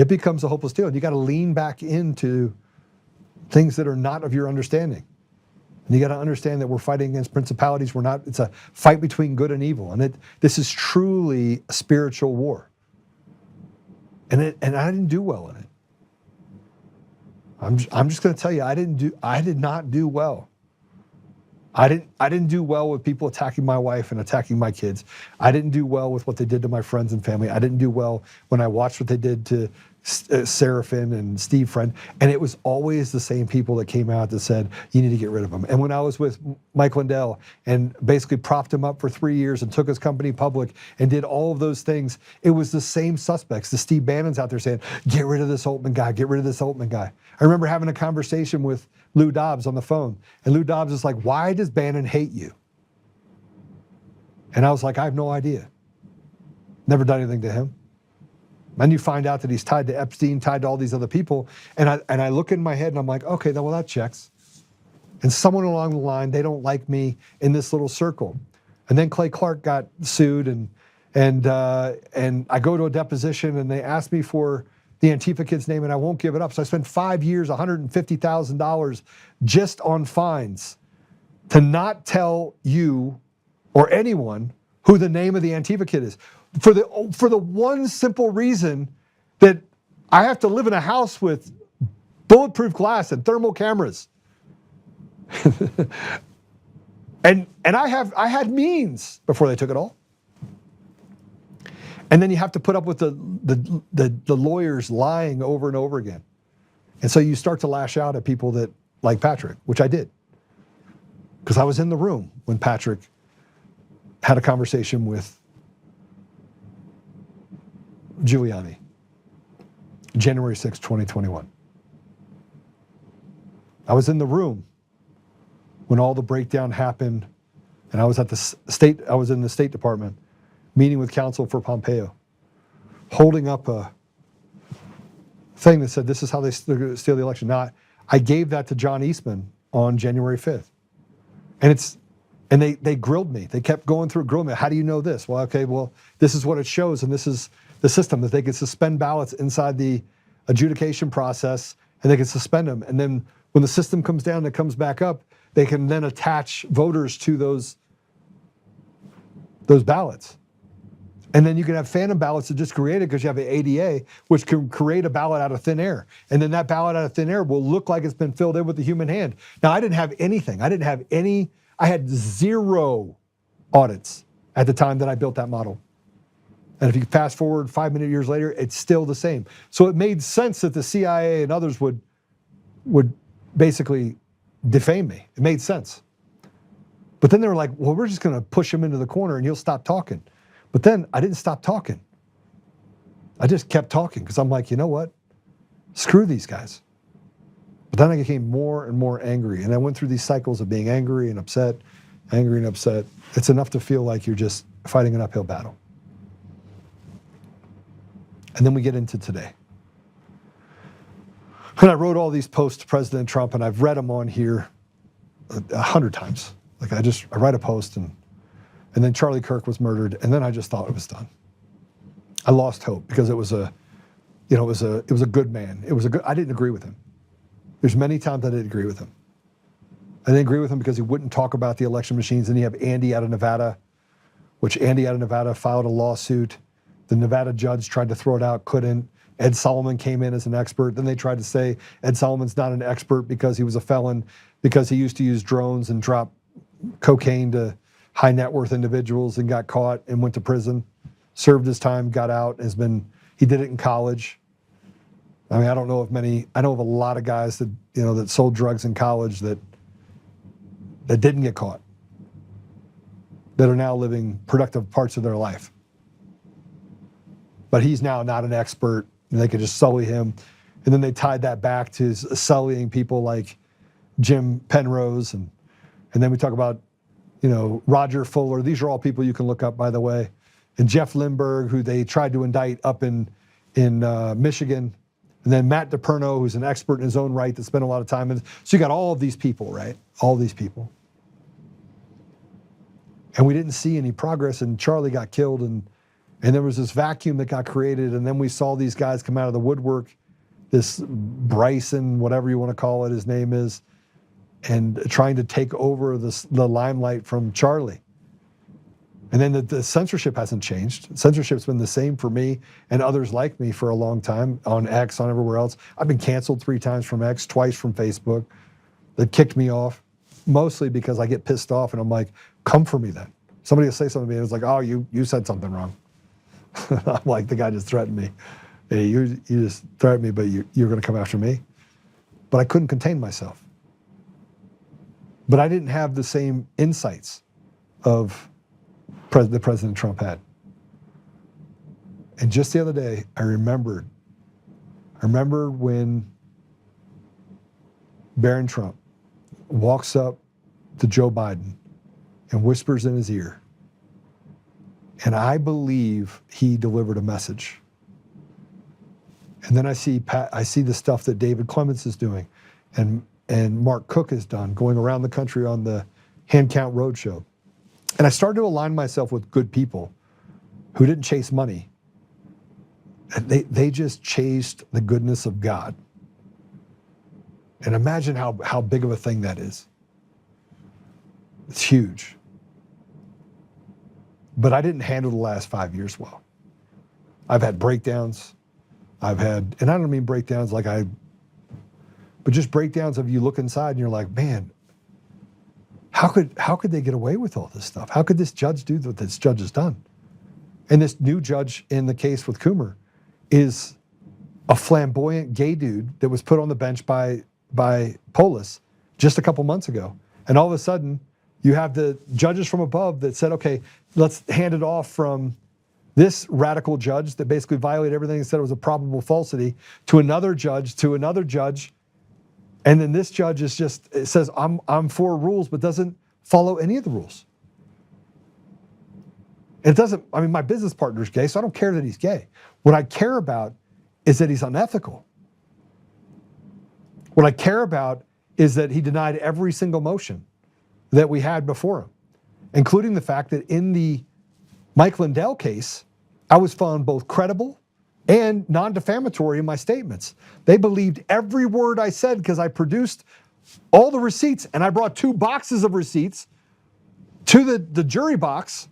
Speaker 2: becomes a hopeless deal. And you got to lean back into things that are not of your understanding. And you got to understand that we're fighting against principalities. It's a fight between good and evil. And this is truly a spiritual war. And I didn't do well in it. I'm just going to tell you, I did not do well. I didn't do well with people attacking my wife and attacking my kids. I didn't do well with what they did to my friends and family. I didn't do well when I watched what they did to Seraphin and Steve Friend. And it was always the same people that came out that said, you need to get rid of him. And when I was with Mike Lindell and basically propped him up for 3 years and took his company public and did all of those things, it was the same suspects. The Steve Bannon's out there saying, get rid of this Oltmann guy, get rid of this Oltmann guy. I remember having a conversation with Lou Dobbs on the phone. And Lou Dobbs is like, why does Bannon hate you? And I was like, I have no idea. Never done anything to him. Then you find out that he's tied to Epstein, tied to all these other people. And I look in my head and I'm like, okay, well, that checks. And someone along the line, they don't like me in this little circle. And then Clay Clark got sued and I go to a deposition and they ask me for the Antifa kid's name and I won't give it up. So I spent 5 years, $150,000 just on fines to not tell you or anyone who the name of the Antifa kid is. For the one simple reason that I have to live in a house with bulletproof glass and thermal cameras. and I had means before they took it all. And then you have to put up with the lawyers lying over and over again. And so you start to lash out at people that like Patrick, which I did. Because I was in the room when Patrick had a conversation with Giuliani, January 6, 2021. I was in the room when all the breakdown happened, and I was in the State Department meeting with counsel for Pompeo, holding up a thing that said, this is how they steal the election. Now, I gave that to John Eastman on January 5th. And they grilled me. They kept going through, grilling me. How do you know this? Well, okay, well, this is what it shows, and this is the system, that they could suspend ballots inside the adjudication process, and they can suspend them. And then when the system comes down and it comes back up, they can then attach voters to those ballots. And then you can have phantom ballots that just created because you have an ADA, which can create a ballot out of thin air. And then that ballot out of thin air will look like it's been filled in with the human hand. Now, I didn't have anything. I had 0 audits at the time that I built that model. And if you fast forward 5 years later, it's still the same. So it made sense that the CIA and others would basically defame me. It made sense. But then they were like, well, we're just going to push him into the corner and he'll stop talking. But then I didn't stop talking. I just kept talking because I'm like, you know what? Screw these guys. But then I became more and more angry. And I went through these cycles of being angry and upset, angry and upset. It's enough to feel like you're just fighting an uphill battle. And then we get into today. And I wrote all these posts to President Trump, and I've read them on here 100 times. Like I write a post, and then Charlie Kirk was murdered, and then I just thought it was done. I lost hope because it was a good man. I didn't agree with him. There's many times I didn't agree with him. I didn't agree with him because he wouldn't talk about the election machines. And you have Andy out of Nevada, which Andy out of Nevada filed a lawsuit. The Nevada judge tried to throw it out, couldn't. Ed Solomon came in as an expert. Then they tried to say Ed Solomon's not an expert because he was a felon, because he used to use drones and drop cocaine to high net worth individuals and got caught and went to prison, served his time, got out, he did it in college. I mean, I know of a lot of guys that, that sold drugs in college that didn't get caught, that are now living productive parts of their life. But he's now not an expert, and they could just sully him. And then they tied that back to sullying people like Jim Penrose, and then we talk about, Roger Fuller. These are all people you can look up, by the way. And Jeff Lindbergh, who they tried to indict up in Michigan. And then Matt DePerno, who's an expert in his own right that spent a lot of time in. So you got all of these people, right? All these people. And we didn't see any progress, and Charlie got killed, and there was this vacuum that got created, and then we saw these guys come out of the woodwork, this Bryson, whatever you want to call it, his name is, and trying to take over the limelight from Charlie. And then the censorship hasn't changed. Censorship's been the same for me and others like me for a long time, on X, on everywhere else. I've been canceled 3 times from X, twice from Facebook. They kicked me off, mostly because I get pissed off and I'm like, come for me then. Somebody will say something to me and it's like, oh, you said something wrong. I'm like, the guy just threatened me. Hey, you just threatened me, but you're gonna come after me? But I couldn't contain myself. But I didn't have the same insights of that President Trump had. And just the other day, I remember when Barron Trump walks up to Joe Biden and whispers in his ear. And I believe he delivered a message. And then I see the stuff that David Clements is doing and Mark Cook has done, going around the country on the Hand Count Roadshow. And I started to align myself with good people who didn't chase money. They just chased the goodness of God. And imagine how big of a thing that is. It's huge. But I didn't handle the last 5 years well. I've had breakdowns. And I don't mean breakdowns but just breakdowns of you look inside and you're like, man, how could they get away with all this stuff? How could this judge do what this judge has done? And this new judge in the case with Coomer is a flamboyant gay dude that was put on the bench by Polis just a couple months ago. And all of a sudden, you have the judges from above that said, okay, let's hand it off from this radical judge that basically violated everything and said it was a probable falsity to another judge, and then this judge says, I'm for rules, but doesn't follow any of the rules. My business partner's gay, so I don't care that he's gay. What I care about is that he's unethical. What I care about is that he denied every single motion that we had before him, including the fact that in the Mike Lindell case, I was found both credible and non-defamatory in my statements. They believed every word I said because I produced all the receipts, and I brought 2 boxes of receipts to the jury box,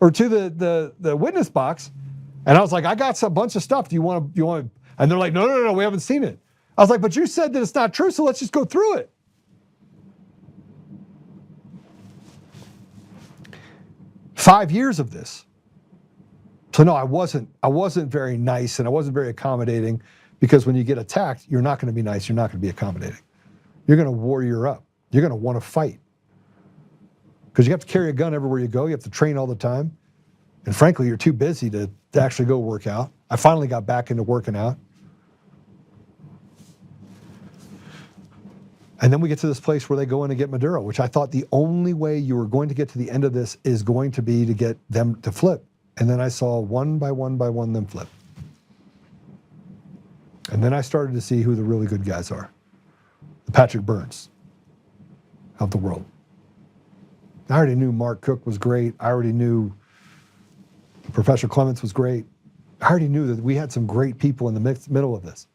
Speaker 2: or to the witness box, and I was like, I got a bunch of stuff. Do you want to? And they're like, no, we haven't seen it. I was like, but you said that it's not true, so let's just go through it. 5 years of this. So no, I wasn't very nice, and I wasn't very accommodating, because when you get attacked, you're not going to be nice, you're not going to be accommodating. You're going to warrior up. You're going to want to fight. Because you have to carry a gun everywhere you go, you have to train all the time. And frankly, you're too busy to actually go work out. I finally got back into working out. And then we get to this place where they go in and get Maduro, which I thought the only way you were going to get to the end of this is going to be to get them to flip. And then I saw one by one them flip. And then I started to see who the really good guys are. The Patrick Burns of the world. I already knew Mark Cook was great. I already knew Professor Clements was great. I already knew that we had some great people in the middle of this.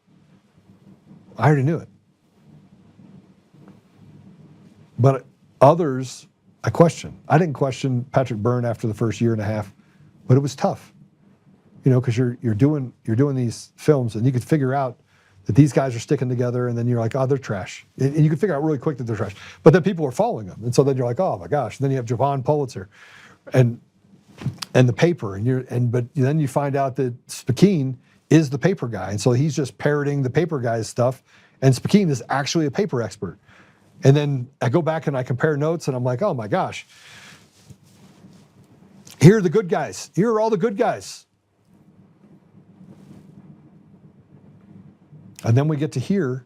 Speaker 2: I already knew it. But others, I questioned. I didn't question Patrick Byrne after the first year and a half, but it was tough. You know, because you're doing these films and you could figure out that these guys are sticking together, and then you're like, oh, they're trash. And you can figure out really quick that they're trash. But then people are following them. And so then you're like, oh my gosh. And then you have Javon Pulitzer and the paper, but then you find out that Spokane is the paper guy. And so he's just parroting the paper guy's stuff, and Spokane is actually a paper expert. And then I go back and I compare notes, and I'm like, oh my gosh. Here are the good guys. Here are all the good guys. And then we get to here,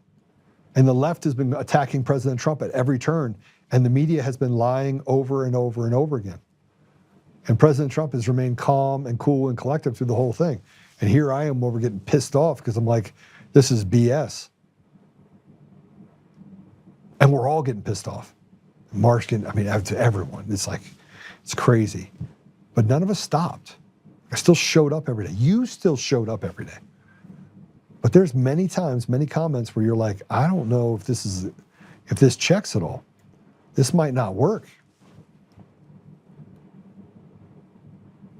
Speaker 2: and the left has been attacking President Trump at every turn, and the media has been lying over and over and over again. And President Trump has remained calm and cool and collected through the whole thing. And here I am over getting pissed off because I'm like, this is BS. And we're all getting pissed off. Mark's getting, to everyone. It's like, it's crazy. But none of us stopped. I still showed up every day. You still showed up every day. But there's many times, many comments where you're like, I don't know if this checks at all. This might not work.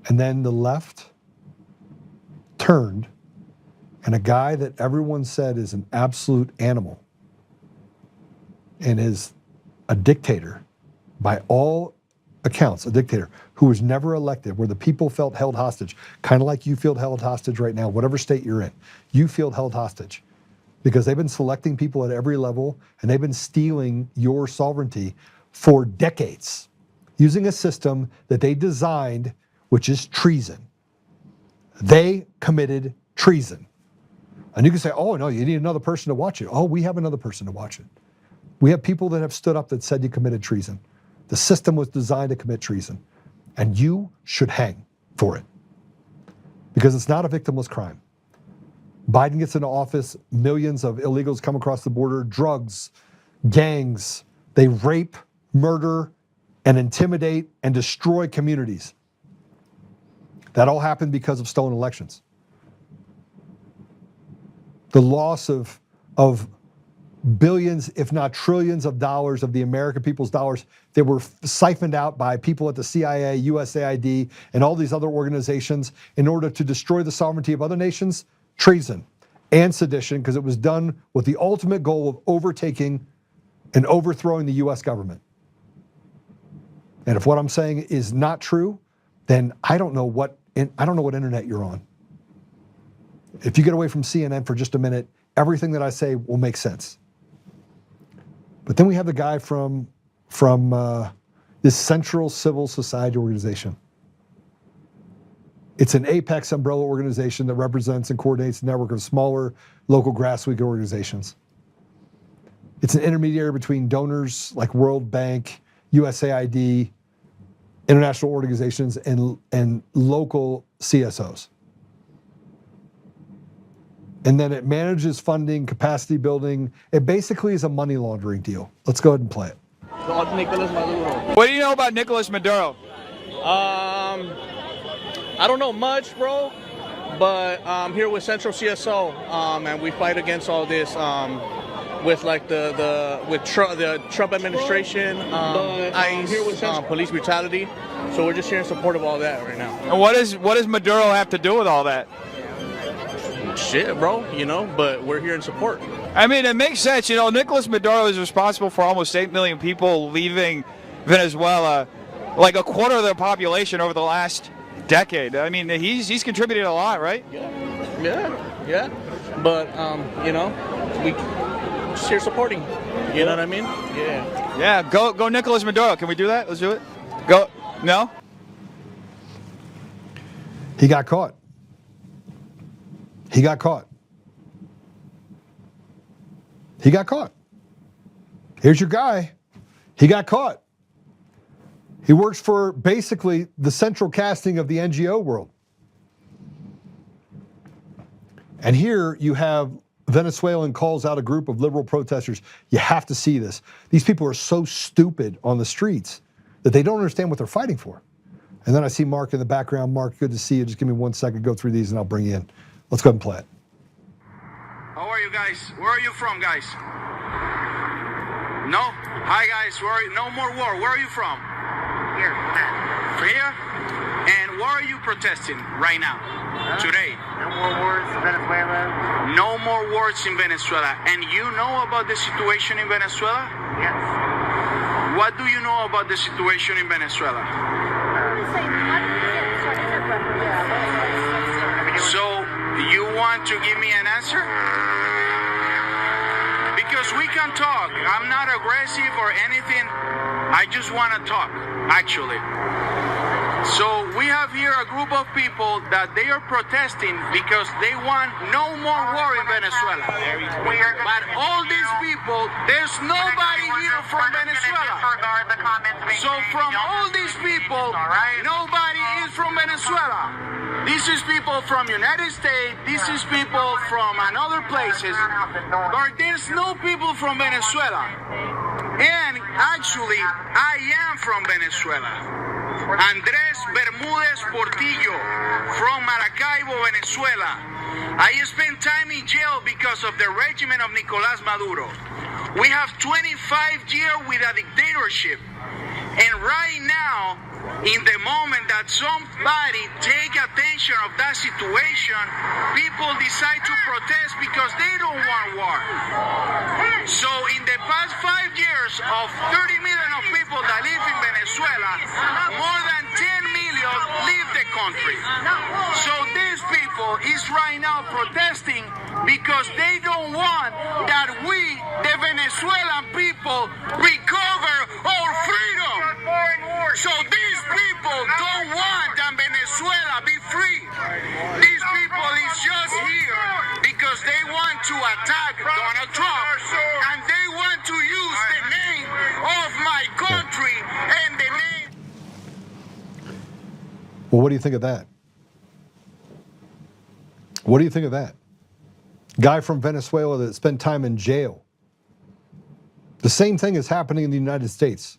Speaker 2: And then the left turned, and a guy that everyone said is an absolute animal and is a dictator by all accounts, a dictator who was never elected, where the people felt held hostage, kind of like you feel held hostage right now, whatever state you're in, you feel held hostage because they've been selecting people at every level, and they've been stealing your sovereignty for decades using a system that they designed, which is treason. They committed treason. And you can say, oh no, you need another person to watch it. Oh, we have another person to watch it. We have people that have stood up that said you committed treason. The system was designed to commit treason, and you should hang for it because it's not a victimless crime. Biden gets into office, millions of illegals come across the border, drugs, gangs, they rape, murder, and intimidate and destroy communities. That all happened because of stolen elections. The loss of billions, if not trillions of dollars of the American people's dollars that were siphoned out by people at the CIA, USAID, and all these other organizations in order to destroy the sovereignty of other nations, treason and sedition, because it was done with the ultimate goal of overtaking and overthrowing the US government. And if what I'm saying is not true, then I don't know what internet you're on. If you get away from CNN for just a minute, everything that I say will make sense. But then we have the guy from this Central Civil Society organization. It's an apex umbrella organization that represents and coordinates a network of smaller local grassroots organizations. It's an intermediary between donors like World Bank, USAID, international organizations, and local CSOs. And then it manages funding, capacity building. It basically is a money laundering deal. Let's go ahead and play it.
Speaker 5: Nicolás Maduro.
Speaker 6: What do you know about Nicolás Maduro?
Speaker 5: I don't know much, bro, but I'm here with Central CSO, and we fight against all this with like the Trump administration, ICE, police brutality. So we're just here in support of all that right now.
Speaker 6: And what does Maduro have to do with all that?
Speaker 5: Shit, bro, but we're here in support.
Speaker 6: I mean, it makes sense. Nicolás Maduro is responsible for almost 8 million people leaving Venezuela, like a quarter of their population over the last decade. I mean, he's contributed a lot, right?
Speaker 5: Yeah. But, we just here supporting. You know what I mean? Yeah.
Speaker 6: Yeah, go Nicolás Maduro. Can we do that? Let's do it. Go. No?
Speaker 2: He got caught. He got caught. He got caught. Here's your guy. He got caught. He works for basically the central casting of the NGO world. And here you have Venezuelan calls out a group of liberal protesters. You have to see this. These people are so stupid on the streets that they don't understand what they're fighting for. And then I see Mark in the background. Mark, good to see you. Just give me 1 second, go through these, and I'll bring you in. Let's go ahead and play it.
Speaker 7: How are you guys? Where are you from, guys? No? Hi, guys. Where are you? No more war. Where are you from?
Speaker 8: Here.
Speaker 7: Here? And why are you protesting right now? Today?
Speaker 8: No more wars in Venezuela.
Speaker 7: No more wars in Venezuela. And you know about the situation in Venezuela?
Speaker 8: Yes.
Speaker 7: What do you know about the situation in Venezuela? So, you want to give me an answer? Because we can talk. I'm not aggressive or anything. I just want to talk, actually. So we have here a group of people that they are protesting because they want no more war in Venezuela. But all these people, there's nobody here from Venezuela. So from all these people, nobody is from Venezuela. This is people from United States, this is people from another places, but there's no people from Venezuela. And actually, I am from Venezuela. Andrés Bermúdez Portillo from Maracaibo, Venezuela. I spent time in jail because of the regime of Nicolás Maduro. We have 25 years with a dictatorship. And right now, in the moment that somebody take attention of that situation, people decide to protest because they don't want war. So in the past 5 years of 30 million of people that live in Venezuela, more than 10 million leave the country. So these people is right now protesting because they don't want that we, the Venezuelan people, recover our freedom. So these people don't want that Venezuela be free. These people is just here because they want to attack Donald Trump and they want to use the name of my country and the name.
Speaker 2: Well, what do you think of that? What do you think of that? Guy from Venezuela that spent time in jail. The same thing is happening in the United States.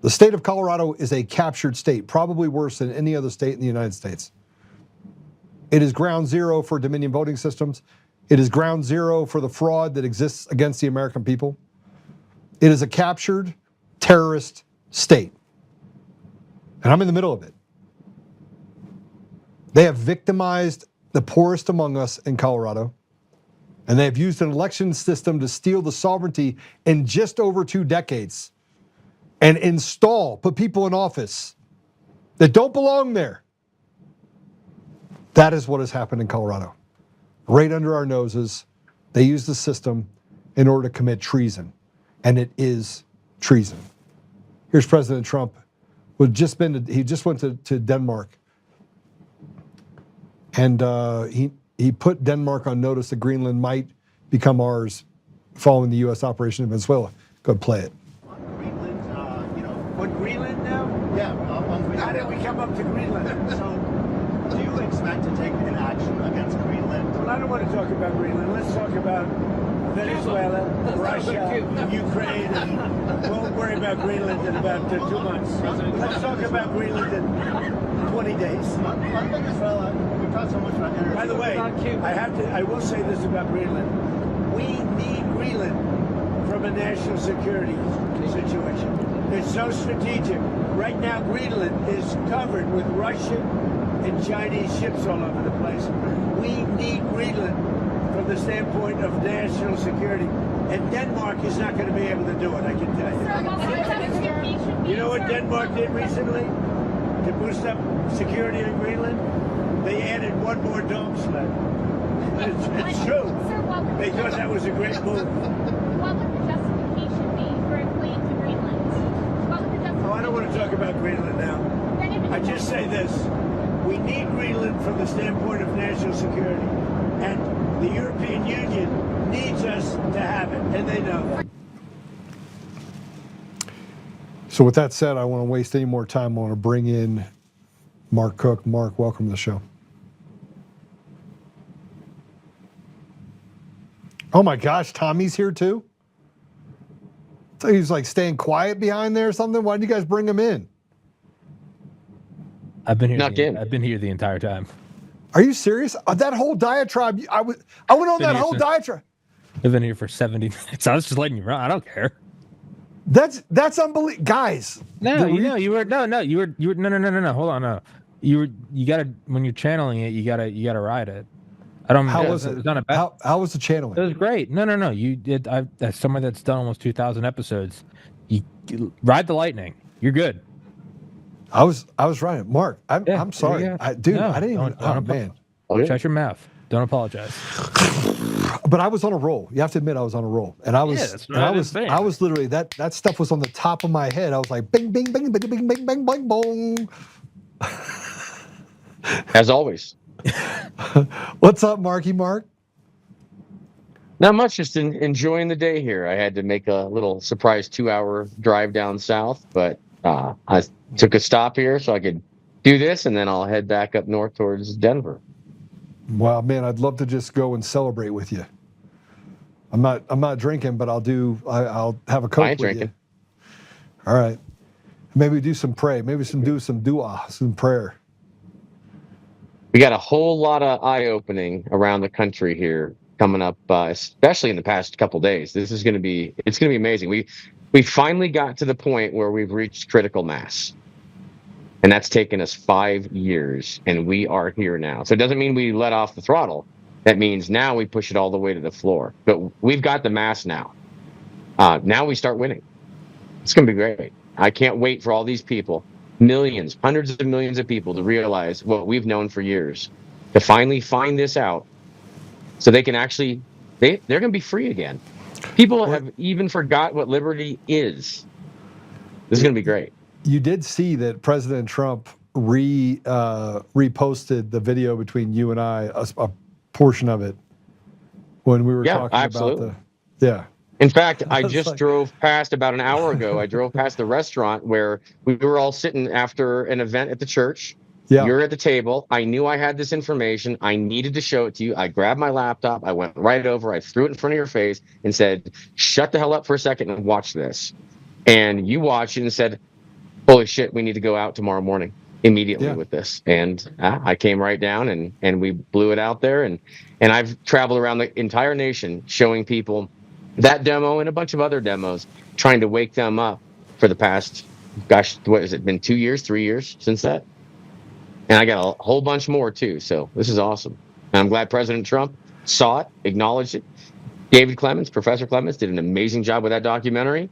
Speaker 2: The state of Colorado is a captured state, probably worse than any other state in the United States. It is ground zero for Dominion voting systems. It is ground zero for the fraud that exists against the American people. It is a captured terrorist state. And I'm in the middle of it. They have victimized the poorest among us in Colorado, and they have used an election system to steal the sovereignty in just over 2 decades and put people in office that don't belong there. That is what has happened in Colorado. Right under our noses, they use the system in order to commit treason, and it is treason. Here's President Trump. He just went to Denmark, and he put Denmark on notice that Greenland might become ours following the U.S. operation in Venezuela. Go play it.
Speaker 9: On Greenland now?
Speaker 8: Yeah, on Greenland.
Speaker 9: How did we come up to Greenland?
Speaker 8: So, do you expect to take an action against Greenland?
Speaker 9: Well, I don't want to talk about Greenland. Let's talk about Venezuela, Russia, Ukraine, and we'll worry about Greenland in about 2 months. Let's talk about Greenland in 20 days.
Speaker 8: On Venezuela, we talked so much about energy.
Speaker 9: By the way, I will say this about Greenland. We need Greenland from a national security situation. It's so strategic. Right now, Greenland is covered with Russian and Chinese ships all over the place. We need Greenland from the standpoint of national security. And Denmark is not going to be able to do it, I can tell you. You know what Denmark did recently to boost up security in Greenland? They added one more dome sled. It's true. They thought that was a great move.
Speaker 10: What would the justification be for a claim to Greenland? What would the justification?
Speaker 9: Oh, I don't want to talk about Greenland now. I just say this. We need Greenland from the standpoint of national security. And the European Union needs us to have it, and they know that.
Speaker 2: So with that said, I want to waste any more time. I want to bring in Mark Cook. Mark, welcome to the show. Oh my gosh, Tommy's here too? So he's like staying quiet behind there or something? Why did you guys bring him in?
Speaker 11: I've been here.
Speaker 12: Snuck in.
Speaker 11: I've been here the entire time.
Speaker 2: Are you serious? That whole diatribe, I went on that whole diatribe.
Speaker 11: I've been here for 70 minutes. I was just letting you run. I don't care.
Speaker 2: That's unbelievable, guys.
Speaker 11: No. Hold on, no. You gotta, when you're channeling it, you gotta ride it. I don't.
Speaker 2: How was it? How was the channeling?
Speaker 11: It was great. No. You did. As somebody that's done almost 2,000 episodes, you ride the lightning. You're good.
Speaker 2: I was right, Mark. I'm sorry, I didn't even. Oh man,
Speaker 11: shut your mouth. Don't apologize.
Speaker 2: But I was on a roll. You have to admit, I was on a roll, and I was.
Speaker 11: Yeah,
Speaker 2: I was literally that stuff was on the top of my head. I was like, bing, bing, bing, bing, bing, bing, bing, bing, bong.
Speaker 12: As always.
Speaker 2: What's up, Marky Mark?
Speaker 12: Not much, just enjoying the day here. I had to make a little surprise 2-hour drive down south, but I took a stop here so I could do this, and then I'll head back up north towards Denver.
Speaker 2: Wow, man, I'd love to just go and celebrate with you. I'm not drinking, but I'll have a Coke with
Speaker 12: drinking.
Speaker 2: You. All right. Maybe do some pray. Maybe do some dua, some prayer.
Speaker 12: We got a whole lot of eye-opening around the country here coming up, especially in the past couple days. It's going to be amazing. We finally got to the point where we've reached critical mass, and that's taken us 5 years, and we are here now. So it doesn't mean we let off the throttle. That means now we push it all the way to the floor. But we've got the mass now. Now we start winning. It's going to be great. I can't wait for all these people, millions, hundreds of millions of people, to realize what we've known for years, to finally find this out, so they can actually, they're going to be free again. People have even forgot what liberty is. This is going to be great.
Speaker 2: You did see that President Trump reposted the video between you and I, a portion of it, when we were talking
Speaker 12: absolutely.
Speaker 2: about the. Yeah.
Speaker 12: In fact, I just drove past about an hour ago. I drove past the restaurant where we were all sitting after an event at the church. Yeah. You're at the table. I knew I had this information. I needed to show it to you. I grabbed my laptop. I went right over. I threw it in front of your face and said, shut the hell up for a second and watch this. And you watched it and said, holy shit, we need to go out tomorrow morning immediately with this. And I came right down and we blew it out there. And I've traveled around the entire nation showing people that demo and a bunch of other demos, trying to wake them up for the past, gosh, what has it been, 2 years, 3 years since that? And I got a whole bunch more too. So this is awesome. And I'm glad President Trump saw it, acknowledged it. David Clements, Professor Clements, did an amazing job with that documentary.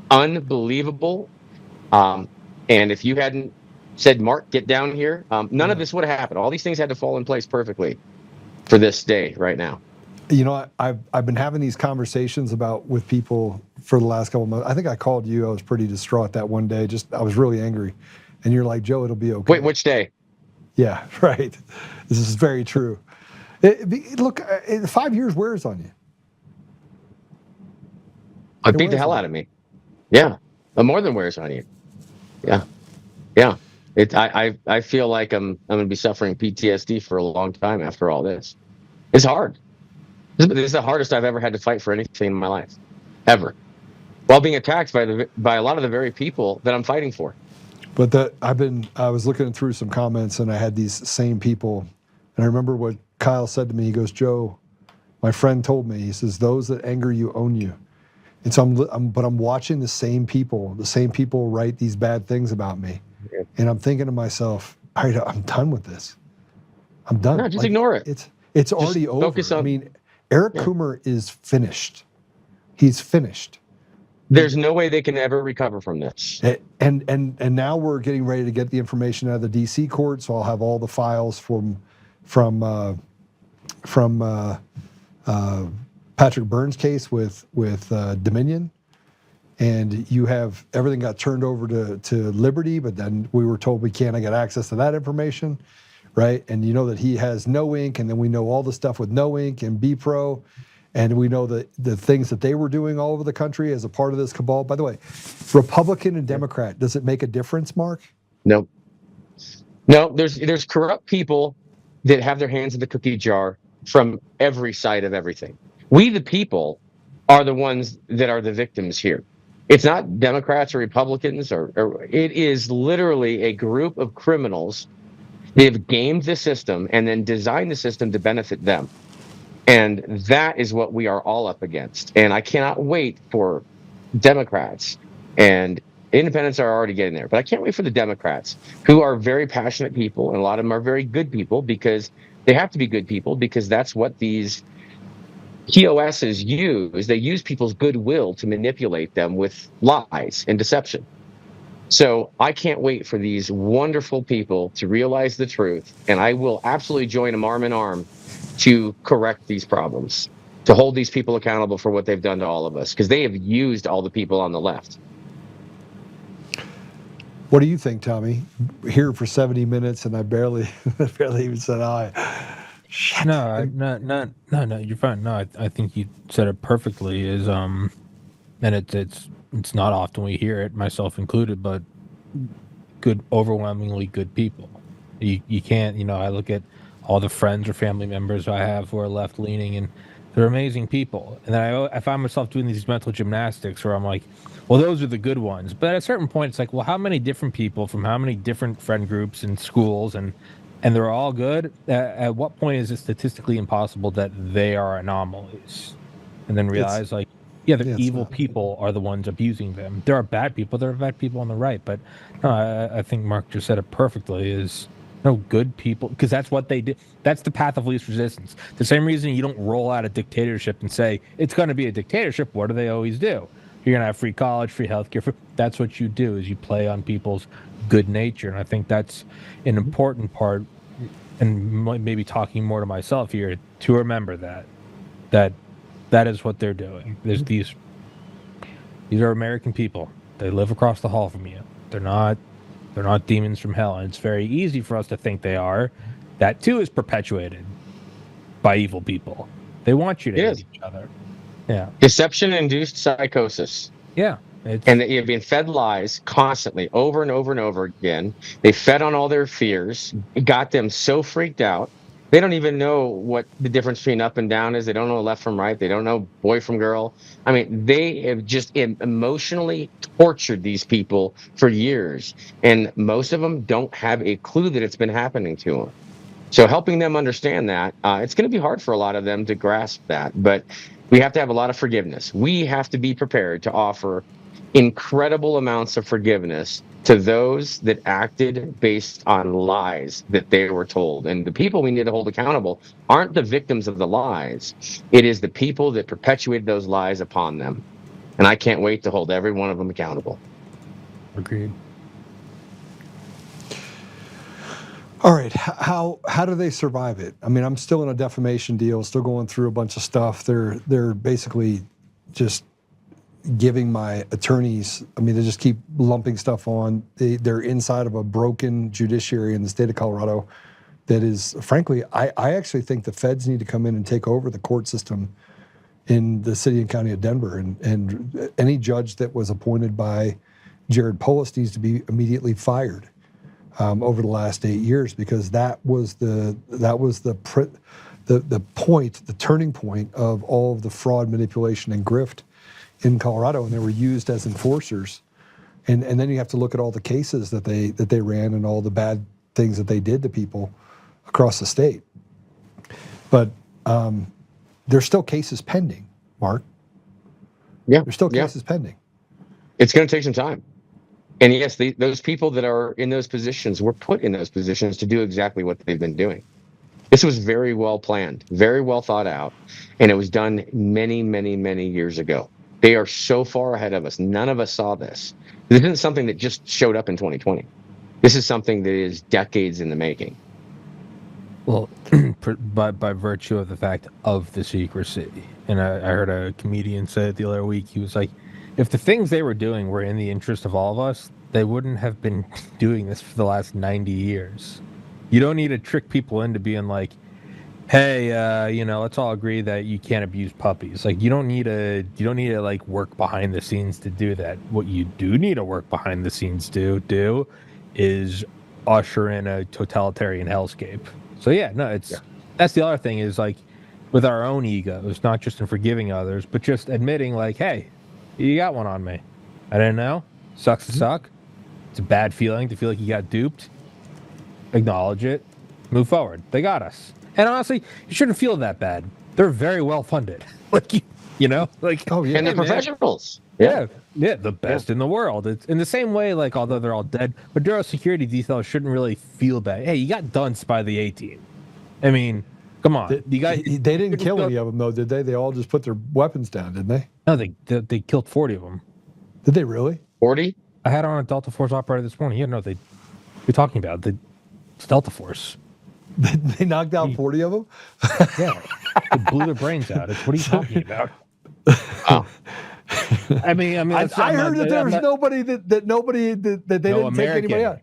Speaker 12: Unbelievable. And if you hadn't said, Mark, get down here, none of this would have happened. All these things had to fall in place perfectly for this day right now.
Speaker 2: You know, I've been having these conversations with people for the last couple of months. I think I called you. I was pretty distraught that one day. I was really angry. And you're like, Joe, it'll be okay.
Speaker 12: Wait, which day?
Speaker 2: Yeah, right. This is very true. Look, 5 years wears on you.
Speaker 12: It beat the hell out of me. Yeah, more than wears on you. Yeah. I feel like I'm going to be suffering PTSD for a long time after all this. It's hard. This is the hardest I've ever had to fight for anything in my life, ever, while being attacked by a lot of the very people that I'm fighting for.
Speaker 2: But I was looking through some comments, and I had these same people, and I remember what Kyle said to me. He goes, Joe, my friend told me, he says, those that anger you own you. And so I'm watching the same people write these bad things about me. Yeah. And I'm thinking to myself, all right, I'm done with this. I'm done.
Speaker 12: No, just ignore it.
Speaker 2: It's already over. I mean, Eric Coomer is finished. He's finished.
Speaker 12: There's no way they can ever recover from this.
Speaker 2: And now we're getting ready to get the information out of the D.C. court, so I'll have all the files from Patrick Burns' case with Dominion, and you have everything got turned over to Liberty, but then we were told we can't get access to that information, right? And you know that he has No Ink, and then we know all the stuff with No Ink and B-Pro. And we know the things that they were doing all over the country as a part of this cabal. By the way, Republican and Democrat, does it make a difference, Mark?
Speaker 12: No, there's corrupt people that have their hands in the cookie jar from every side of everything. We, the people, are the ones that are the victims here. It's not Democrats or Republicans, or it is literally a group of criminals. They've gamed the system and then designed the system to benefit them. And that is what we are all up against. And I cannot wait for Democrats, and independents are already getting there, but I can't wait for the Democrats, who are very passionate people, and a lot of them are very good people, because they have to be good people, because that's what these POSs use. They use people's goodwill to manipulate them with lies and deception. So I can't wait for these wonderful people to realize the truth, and I will absolutely join them arm in arm to correct these problems, to hold these people accountable for what they've done to all of us, because they have used all the people on the left.
Speaker 2: What do you think, Tommy? Here for 70 minutes, and I barely even said hi. Shit.
Speaker 11: No, you're fine. No, I think you said it perfectly. And it's not often we hear it, myself included, but overwhelmingly good people. You can't, I look at all the friends or family members I have who are left leaning, and they're amazing people. And then I find myself doing these mental gymnastics where I'm like, well, those are the good ones. But at a certain point, it's like, well, how many different people from how many different friend groups and schools, and they're all good? At what point is it statistically impossible that they are anomalies? And then realize, the evil people are the ones abusing them. There are bad people. There are bad people on the right. But no, I think Mark just said it perfectly, is good people, because that's what they do. That's the path of least resistance. The same reason you don't roll out a dictatorship and say, it's going to be a dictatorship. What do they always do? You're going to have free college, free healthcare. That's what you do, is you play on people's good nature. And I think that's an important part, and maybe talking more to myself here, to remember that is what they're doing. There's these are American people. They live across the hall from you. They're not demons from hell, and it's very easy for us to think they are. That too is perpetuated by evil people. They want you to hate each other. Yeah.
Speaker 12: Deception-induced psychosis.
Speaker 11: Yeah.
Speaker 12: And they have been fed lies constantly, over and over and over again. They fed on all their fears. It got them so freaked out. They don't even know what the difference between up and down is. They don't know left from right. They don't know boy from girl. I mean, they have just emotionally tortured these people for years. And most of them don't have a clue that it's been happening to them. So helping them understand that, it's going to be hard for a lot of them to grasp that. But we have to have a lot of forgiveness. We have to be prepared to offer incredible amounts of forgiveness to those that acted based on lies that they were told. And the people we need to hold accountable aren't the victims of the lies. It is the people that perpetuated those lies upon them. And I can't wait to hold every one of them accountable.
Speaker 11: Agreed.
Speaker 2: All right, how do they survive it? I mean, I'm still in a defamation deal, still going through a bunch of stuff. They're basically just giving my attorneys, they just keep lumping stuff on. They're inside of a broken judiciary in the state of Colorado that is, frankly, I actually think the feds need to come in and take over the court system in the city and county of Denver. And any judge that was appointed by Jared Polis needs to be immediately fired over the last 8 years, because that was the point, the turning point of all of the fraud, manipulation, and grift in Colorado, and they were used as enforcers. And then you have to look at all the cases that they ran and all the bad things that they did to people across the state. But there's still cases pending, Mark.
Speaker 12: Yeah,
Speaker 2: there's still cases pending.
Speaker 12: It's going to take some time. And yes, those people that are in those positions were put in those positions to do exactly what they've been doing. This was very well planned, very well thought out, and it was done many, many, many years ago. They are so far ahead of us. None of us saw this. This isn't something that just showed up in 2020. This is something that is decades in the making.
Speaker 11: Well, by virtue of the fact of the secrecy. And I heard a comedian say it the other week. He was like, if the things they were doing were in the interest of all of us, they wouldn't have been doing this for the last 90 years. You don't need to trick people into being like, hey, let's all agree that you can't abuse puppies. Like, you don't need to like work behind the scenes to do that. What you do need to work behind the scenes to do is usher in a totalitarian hellscape. So that's the other thing, is like, with our own egos, not just in forgiving others, but just admitting like, hey, you got one on me. I didn't know. Sucks to suck. It's a bad feeling to feel like you got duped. Acknowledge it. Move forward. They got us. And honestly, you shouldn't feel that bad. They're very well funded. Like, you know, like,
Speaker 12: oh yeah, and they're professionals.
Speaker 11: Yeah, the best in the world. It's in the same way, like, although they're all dead, Maduro's security detail shouldn't really feel bad. Hey, you got dunced by the A-team. I mean, come on.
Speaker 2: They didn't kill any of them, though, did they? They all just put their weapons down, didn't they?
Speaker 11: No, they killed 40 of them.
Speaker 2: Did they really?
Speaker 12: 40?
Speaker 11: I had on a Delta Force operator this morning. Yeah, no, you're talking about it's Delta Force.
Speaker 2: They knocked out 40 of them?
Speaker 11: Yeah. They blew their brains out. What are you talking about?
Speaker 12: Oh.
Speaker 11: I mean,
Speaker 2: I heard that there was nobody that they didn't take anybody out.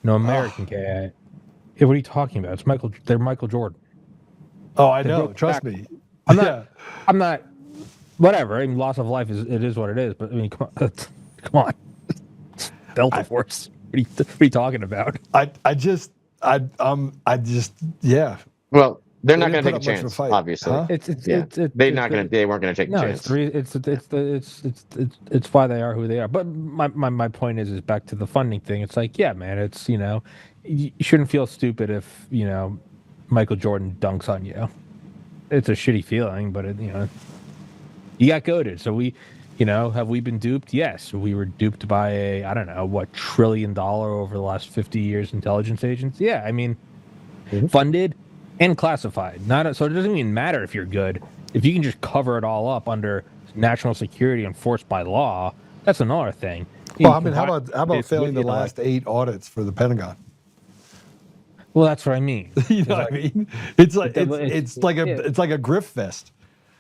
Speaker 11: No American KI. Hey, what are you talking about? It's Michael. They're Michael Jordan.
Speaker 2: Oh, I know. Trust me.
Speaker 11: I'm not. Whatever. I mean, loss of life is what it is. But I mean, come on. It's Delta Force. What are you talking about?
Speaker 2: Yeah.
Speaker 12: Well, they're not going to take a chance. Obviously,
Speaker 2: huh?
Speaker 12: They weren't going to take a chance.
Speaker 11: It's why they are who they are. But my point is back to the funding thing. It's like, yeah, man. It's you shouldn't feel stupid if Michael Jordan dunks on you. It's a shitty feeling, but you got goaded. So have we been duped? Yes, we were duped by a $1 trillion over the last 50 years intelligence agency. Yeah, I mean, funded and classified. So it doesn't even matter if you're good. If you can just cover it all up under national security enforced by law, that's another thing.
Speaker 2: Well, I mean, how about failing the last 8 audits for the Pentagon?
Speaker 11: Well, that's what I mean.
Speaker 2: You know what I mean? It's like it's like a grift fest.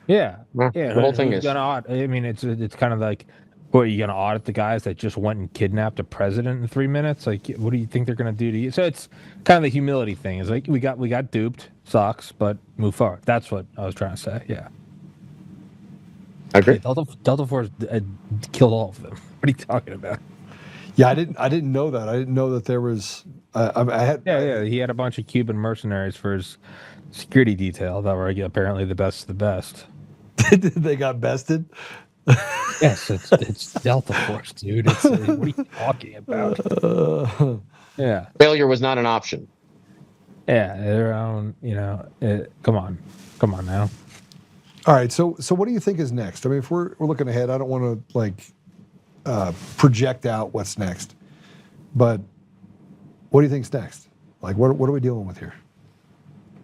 Speaker 11: Yeah,
Speaker 12: the whole thing is.
Speaker 11: I mean, it's kind of like, what, are you going to audit the guys that just went and kidnapped a president in 3 minutes? Like, what do you think they're going to do to you? So it's kind of the humility thing. It's like we got duped, sucks, but move forward. That's what I was trying to say. Yeah,
Speaker 12: I agree.
Speaker 11: Delta Force killed all of them. What are you talking about?
Speaker 2: Yeah, I didn't know that. I didn't know that there was.
Speaker 11: He had a bunch of Cuban mercenaries for his security detail that were apparently the best of the best.
Speaker 2: They got bested.
Speaker 11: Yes, it's Delta Force, dude. What are you talking about? Yeah,
Speaker 12: failure was not an option.
Speaker 11: Yeah, their own. Come on now.
Speaker 2: All right, so what do you think is next? I mean, if we're looking ahead, I don't want to project out what's next, but what do you think's next? Like, what are we dealing with here?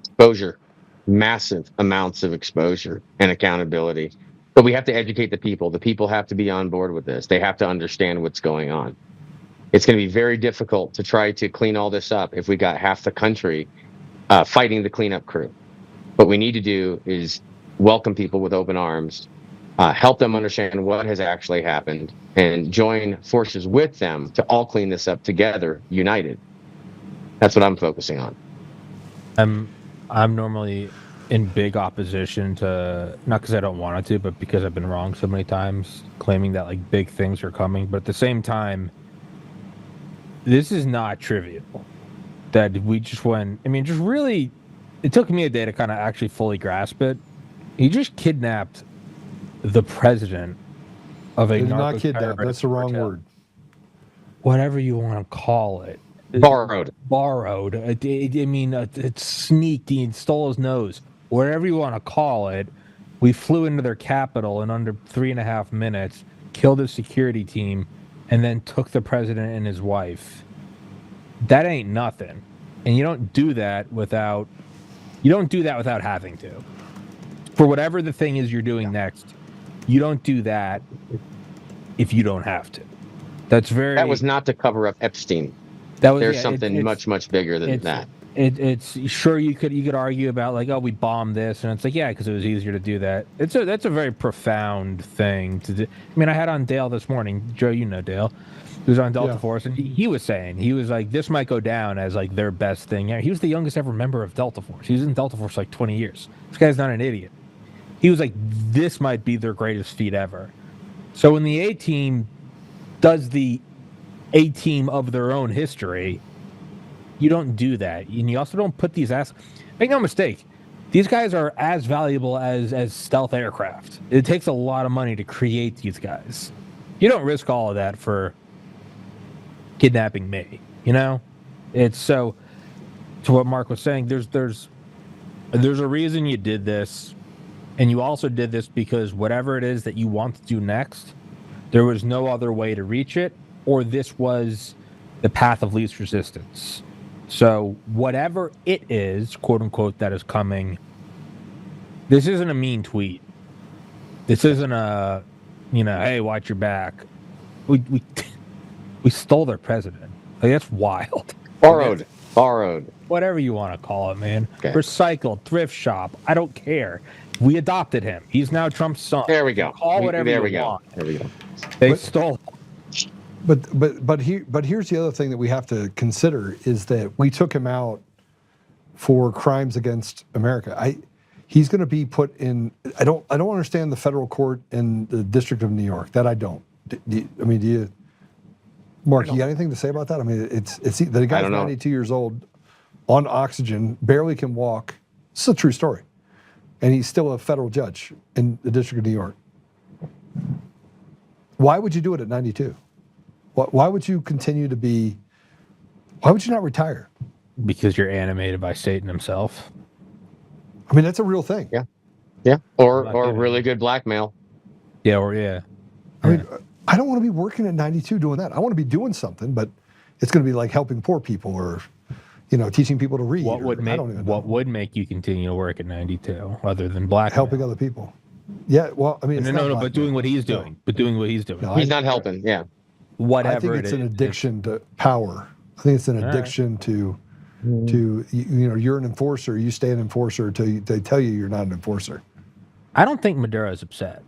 Speaker 12: Exposure, massive amounts of exposure and accountability. But we have to educate the people. The people have to be on board with this. They have to understand what's going on. It's going to be very difficult to try to clean all this up if we got half the country fighting the cleanup crew. What we need to do is welcome people with open arms, help them understand what has actually happened, and join forces with them to all clean this up together, united. That's what I'm focusing on.
Speaker 11: I'm normally in big opposition to, not because I don't want it to, but because I've been wrong so many times, claiming that like big things are coming. But at the same time, this is not trivial. That we just went. I mean, just really, it took me a day to kind of actually fully grasp it. He just kidnapped the president of a.
Speaker 2: They did not kidnap. That's the wrong word.
Speaker 11: Whatever you want to call it.
Speaker 12: Borrowed.
Speaker 11: I mean, it sneaked. He stole his nose. Whatever you want to call it. We flew into their capital in under 3.5 minutes, killed his security team, and then took the president and his wife. That ain't nothing. And you don't do that without having to. For whatever the thing is you're doing next, you don't do that if you don't have to. That
Speaker 12: was not to cover up Epstein. There's something much bigger than that.
Speaker 11: It's sure you could argue about like, oh, we bombed this, and it's like, yeah, because it was easier to do that. That's a very profound thing to do. I mean, I had on Dale this morning. Joe, you know Dale. He was on Delta Force, and he was like, this might go down as like their best thing. He was the youngest ever member of Delta Force. He was in Delta Force like 20 years. This guy's not an idiot. He was like, this might be their greatest feat ever. So when the A-team does the A-team of their own history, you don't do that. And you also don't put these make no mistake, These guys are as valuable as stealth aircraft. It takes a lot of money to create these guys. You don't risk all of that for kidnapping me, you know? It's so, to what Mark was saying, there's a reason you did this, and you also did this because whatever it is that you want to do next, there was no other way to reach it, or this was the path of least resistance. So whatever it is, quote unquote, that is coming, this isn't a mean tweet. This isn't a, hey, watch your back. We stole their president. Like, that's wild.
Speaker 12: Borrowed.
Speaker 11: Whatever you want to call it, man.
Speaker 12: Okay.
Speaker 11: Recycled, thrift shop. I don't care. We adopted him. He's now Trump's son.
Speaker 12: There we go.
Speaker 11: Call whatever you want.
Speaker 12: There we go.
Speaker 11: They stole.
Speaker 2: But here's the other thing that we have to consider is that we took him out for crimes against America. He's going to be put in. I don't understand the federal court in the District of New York. That I don't. Do you, Mark? You got anything to say about that? I mean, it's the guy's 92 years old, on oxygen, barely can walk. It's a true story, and he's still a federal judge in the District of New York. Why would you do it at 92? Why would you continue to be? Why would you not retire?
Speaker 11: Because you're animated by Satan himself.
Speaker 2: I mean, that's a real thing.
Speaker 12: Yeah. Or really good blackmail.
Speaker 11: Yeah.
Speaker 2: I mean, I don't want to be working at 92 doing that. I want to be doing something, but it's going to be like helping poor people or, teaching people to read.
Speaker 11: What would make you continue to work at 92 other than blackmail?
Speaker 2: Helping other people. Yeah. Well, I mean,
Speaker 11: but doing what he's doing. But doing what he's doing.
Speaker 12: No, he's not helping. Yeah.
Speaker 11: Whatever.
Speaker 2: I think it's an addiction to power. I think it's an addiction to you're an enforcer. You stay an enforcer until they tell you you're not an enforcer.
Speaker 11: I don't think Maduro's upset.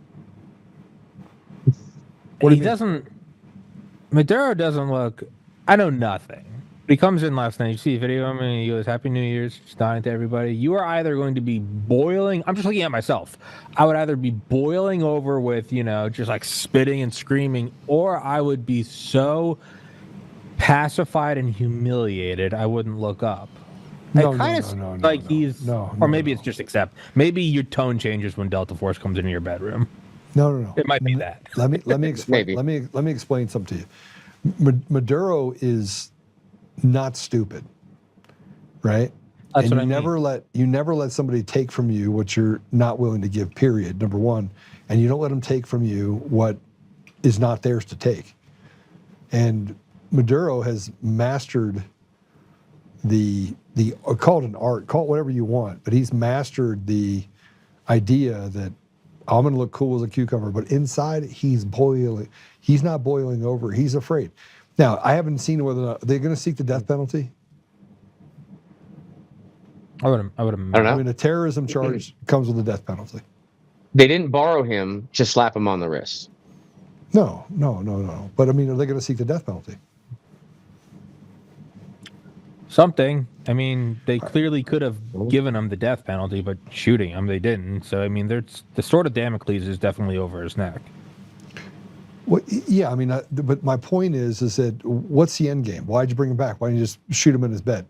Speaker 11: Maduro doesn't look. I know nothing. But he comes in last night. You see a video of him and he goes, "Happy New Year's," just nodding to everybody. You are either going to be boiling. I'm just looking at myself. I would either be boiling over with, just like spitting and screaming, or I would be so pacified and humiliated I wouldn't look up. Or maybe it's just accept. Maybe your tone changes when Delta Force comes into your bedroom.
Speaker 2: No.
Speaker 11: It might be that.
Speaker 2: Let me explain. Let me explain something to you. Maduro is not stupid, right?
Speaker 11: That's
Speaker 2: and
Speaker 11: what
Speaker 2: you never let somebody take from you what you're not willing to give. Period. Number one, and you don't let them take from you what is not theirs to take. And Maduro has mastered call it an art, call it whatever you want, but he's mastered the idea that I'm going to look cool as a cucumber, but inside he's boiling. He's not boiling over. He's afraid. Now, I haven't seen whether or not they're going to seek the death penalty.
Speaker 11: I would imagine.
Speaker 12: I
Speaker 2: mean, a terrorism charge comes with a death penalty.
Speaker 12: They didn't borrow him to slap him on the wrist.
Speaker 2: No. But I mean, are they going to seek the death penalty?
Speaker 11: Something. I mean, they clearly could have given him the death penalty, but shooting him, they didn't. So, I mean, the sword of Damocles is definitely over his neck.
Speaker 2: Well, yeah, I mean, but my point is that what's the end game? Why'd you bring him back? Why didn't you just shoot him in his bed?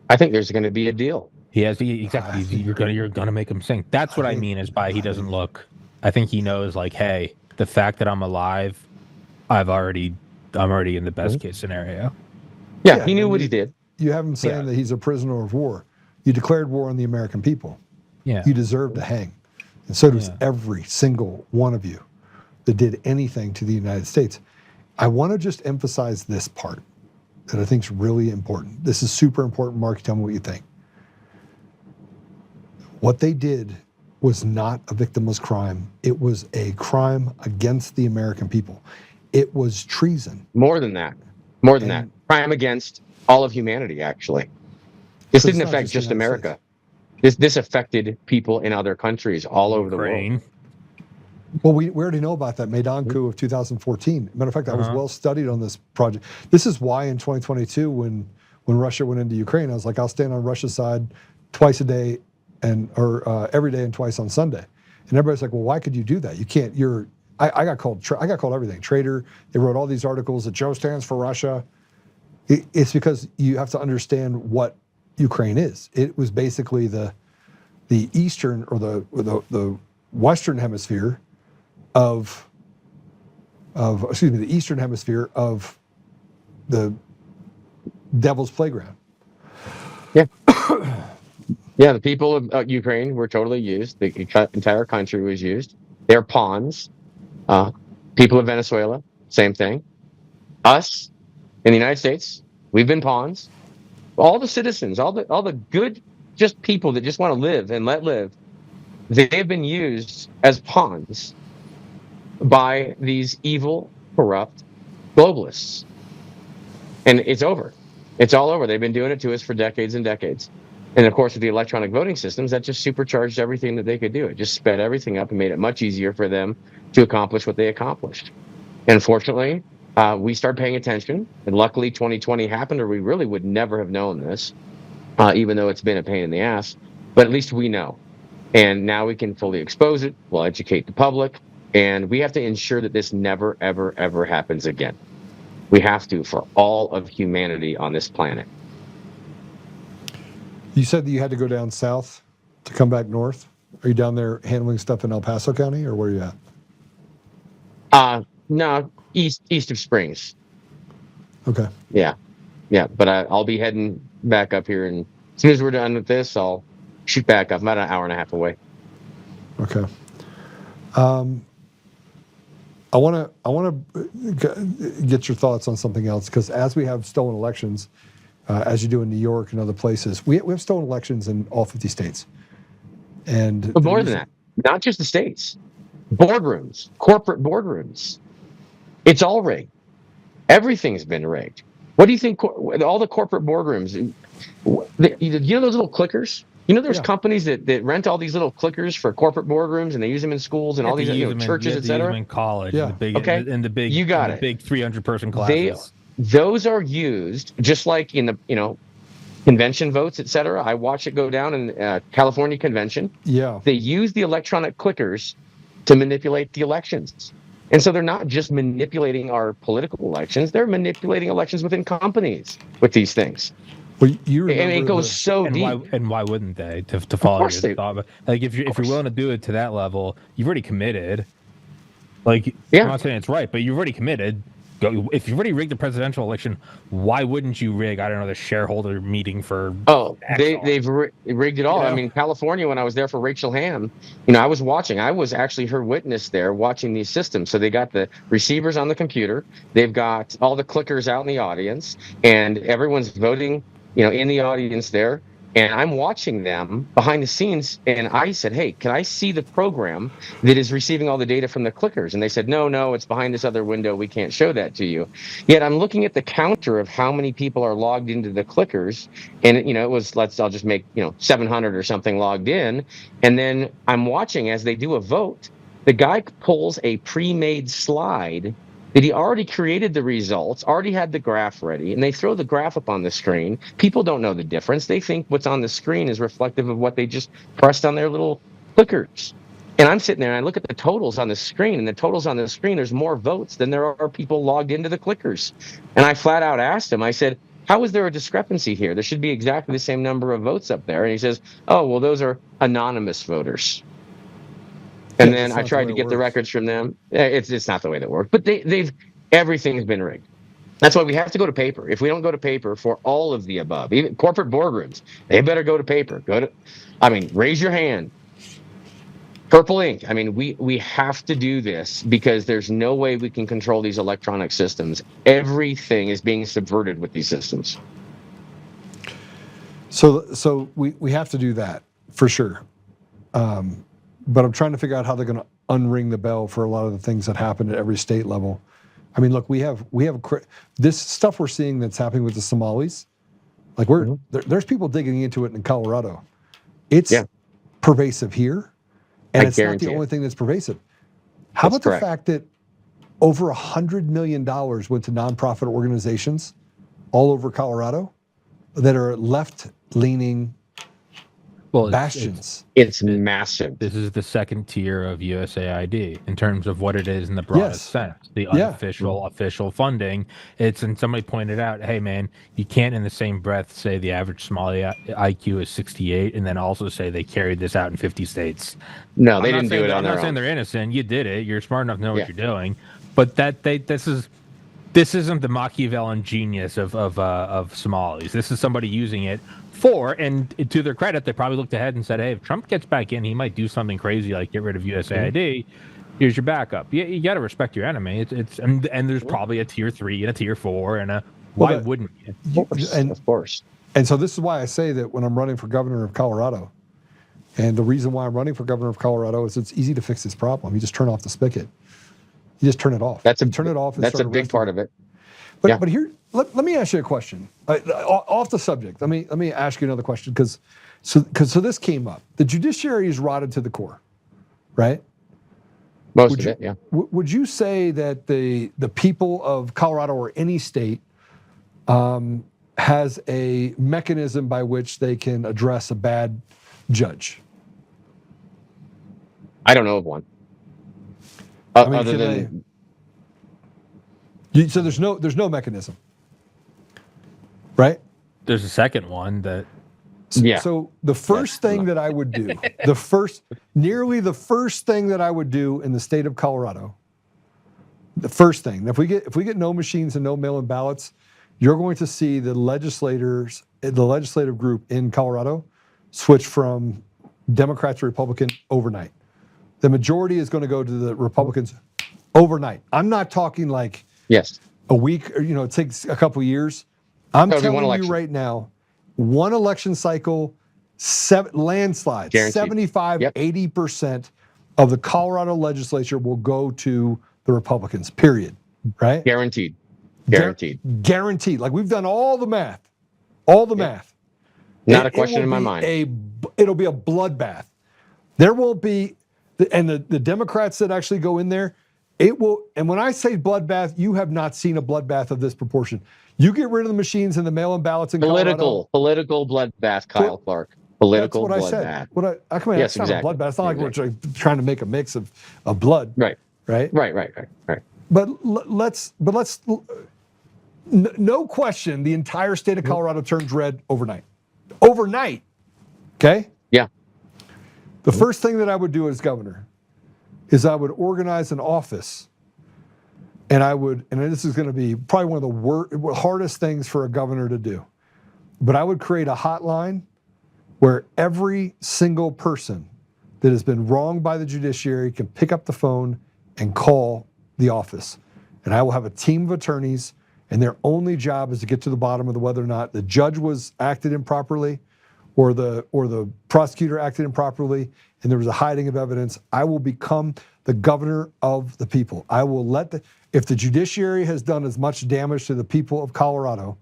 Speaker 12: I think there's going to be a deal.
Speaker 11: Exactly. You're gonna make him sink. That's what I mean is by he doesn't look. I think he knows, like, hey, the fact that I'm alive, I'm already in the best case scenario.
Speaker 12: Yeah, he knew what he did.
Speaker 2: You have him saying that he's a prisoner of war. You declared war on the American people.
Speaker 11: Yeah.
Speaker 2: You deserve to hang. And so does every single one of you that did anything to the United States. I want to just emphasize this part that I think is really important. This is super important. Mark, tell me what you think. What they did was not a victimless crime. It was a crime against the American people. It was treason.
Speaker 12: More than that. Crime against all of humanity, actually. This didn't affect just America. This affected people in other countries all over the world.
Speaker 2: Well, we already know about that Maidan coup of 2014. Matter of fact, I was well studied on this project. This is why in 2022, when Russia went into Ukraine, I was like, I'll stand on Russia's side twice a day or every day and twice on Sunday. And everybody's like, well, why could you do that? You can't. I got called everything. Traitor. They wrote all these articles that Joe stands for Russia. It's because you have to understand what Ukraine is. It was basically the the eastern or the Western Hemisphere of the Eastern Hemisphere of the devil's playground.
Speaker 12: Yeah. Yeah, the people of Ukraine were totally used. The entire country was used. They're pawns. People of Venezuela, same thing. Us in the United States, we've been pawns. All the citizens, all the good, just people that just want to live and let live, they've been used as pawns by these evil, corrupt globalists. And it's over. It's all over. They've been doing it to us for decades and decades. And of course, with the electronic voting systems, that just supercharged everything that they could do. It just sped everything up and made it much easier for them to accomplish what they accomplished. And fortunately, we started paying attention. And luckily, 2020 happened, or we really would never have known this, even though it's been a pain in the ass. But at least we know. And now we can fully expose it. We'll educate the public. And we have to ensure that this never, ever, ever happens again. We have to, for all of humanity on this planet.
Speaker 2: You said that you had to go down south to come back north. Are you down there handling stuff in El Paso County, or where are you at?
Speaker 12: No, east of Springs.
Speaker 2: Okay.
Speaker 12: Yeah. But I'll be heading back up here, and as soon as we're done with this, I'll shoot back up. I'm about an hour and a half away.
Speaker 2: Okay. I want to get your thoughts on something else, because as we have stolen elections, as you do in New York and other places, we have stolen elections in all 50 states. But
Speaker 12: more than that, not just the states, boardrooms, corporate boardrooms. It's all rigged. Everything's been rigged. What do you think? All the corporate boardrooms, you know those little clickers? You know, there's companies that rent all these little clickers for corporate boardrooms, and they use them in schools and all these churches, etc.
Speaker 11: In college,
Speaker 2: yeah.
Speaker 11: in the big,
Speaker 12: you got
Speaker 11: in
Speaker 12: it.
Speaker 11: The big 300-person classes.
Speaker 12: Those are used just like in the convention votes, etc. I watch it go down in California convention.
Speaker 2: Yeah,
Speaker 12: they use the electronic clickers to manipulate the elections, and so they're not just manipulating our political elections; they're manipulating elections within companies with these things.
Speaker 2: Well, you remember,
Speaker 12: and it goes so deep.
Speaker 11: Why wouldn't they? To follow your thought, like if you're willing to do it to that level, you've already committed. Like, I'm not saying it's right, but you've already committed. If you've already rigged the presidential election, why wouldn't you rig, I don't know, the shareholder meeting for...
Speaker 12: They've rigged it all. I mean, California, when I was there for Rachel Hamm, I was watching. I was actually her witness there watching these systems. So they got the receivers on the computer. They've got all the clickers out in the audience, and everyone's voting, in the audience there. And I'm watching them behind the scenes, and I said, hey, can I see the program that is receiving all the data from the clickers? And they said, no, it's behind this other window. We can't show that to you. Yet I'm looking at the counter of how many people are logged into the clickers, and it was, I'll just make 700 or something logged in. And then I'm watching as they do a vote. The guy pulls a pre-made slide that he already created the results, already had the graph ready, and they throw the graph up on the screen. People don't know the difference. They think what's on the screen is reflective of what they just pressed on their little clickers. And I'm sitting there and I look at the totals on the screen, and the totals on the screen, there's more votes than there are people logged into the clickers. And I flat out asked him, I said, how is there a discrepancy here? There should be exactly the same number of votes up there. And he says, oh, well, those are anonymous voters. And then I tried to get the records from them. It's not the way that works. But everything's been rigged. That's why we have to go to paper. If we don't go to paper for all of the above, even corporate boardrooms, they better go to paper. Raise your hand. Purple ink. We have to do this because there's no way we can control these electronic systems. Everything is being subverted with these systems.
Speaker 2: So we have to do that for sure. But I'm trying to figure out how they're going to unring the bell for a lot of the things that happen at every state level. Look, we have this stuff we're seeing that's happening with the Somalis. Like there's people digging into it in Colorado. It's pervasive here, and it's not the only thing that's pervasive. How about the fact that over $100 million went to nonprofit organizations all over Colorado that are left-leaning
Speaker 11: Well,
Speaker 2: bastions.
Speaker 12: It's massive.
Speaker 11: This is the second tier of USAID in terms of what it is in the broadest sense. The unofficial, official funding. And somebody pointed out, hey man, you can't in the same breath say the average Somali IQ is 68 and then also say they carried this out in 50 states.
Speaker 12: No, they didn't do it on their own.
Speaker 11: I'm not saying they're innocent. You did it. You're smart enough to know what you're doing. But this isn't the Machiavellian genius of Somalis. This is somebody using it and to their credit, they probably looked ahead and said, hey, if Trump gets back in, he might do something crazy like get rid of USAID. Here's your backup. You got to respect your enemy. And there's probably a tier 3 and a tier 4 and why wouldn't you?
Speaker 12: Of course.
Speaker 2: And so this is why I say that when I'm running for governor of Colorado, and the reason why I'm running for governor of Colorado is it's easy to fix this problem. You just turn off the spigot. You just turn it off.
Speaker 12: Turn it off. That's a big part of it.
Speaker 2: But here, let me ask you a question. Off the subject, let me ask you another question because this came up. The judiciary is rotted to the core, right?
Speaker 12: Most of it, yeah.
Speaker 2: Would you say that the people of Colorado or any state has a mechanism by which they can address a bad judge?
Speaker 12: I don't know of one. Other than.
Speaker 2: So there's no mechanism, right?
Speaker 11: There's a second one that.
Speaker 12: Yeah.
Speaker 2: So the first thing that I would do, the first thing that I would do in the state of Colorado, the first thing, if we get no machines and no mail-in ballots, you're going to see the legislative group in Colorado switch from Democrat to Republican overnight. The majority is going to go to the Republicans overnight. I'm not talking like a week or it takes a couple years. I'm telling you right now, one election cycle, landslides,
Speaker 12: guaranteed.
Speaker 2: 75, 80% of the Colorado legislature will go to the Republicans, period. Right?
Speaker 12: Guaranteed.
Speaker 2: Guaranteed. Like we've done all the math. Math.
Speaker 12: Not a question in my mind.
Speaker 2: It'll be a bloodbath. There won't be, and the Democrats that actually go in there, it will, and when I say bloodbath, you have not seen a bloodbath of this proportion. You get rid of the machines and the mail-in ballots in Colorado.
Speaker 12: Political bloodbath, Kyle Clark. Political
Speaker 2: bloodbath.
Speaker 12: That's
Speaker 2: what I said. It's not a bloodbath. It's not like we're trying to make a mix of blood.
Speaker 12: Right.
Speaker 2: But let's no question, the entire state of Colorado turns red overnight. Overnight. Okay?
Speaker 12: Yeah.
Speaker 2: The first thing that I would do as governor is I would organize an office, and this is going to be probably one of the hardest things for a governor to do, but I would create a hotline where every single person that has been wronged by the judiciary can pick up the phone and call the office. And I will have a team of attorneys, and their only job is to get to the bottom of whether or not the judge was acted improperly or the prosecutor acted improperly and there was a hiding of evidence. I will become the governor of the people. I will if the judiciary has done as much damage to the people of Colorado,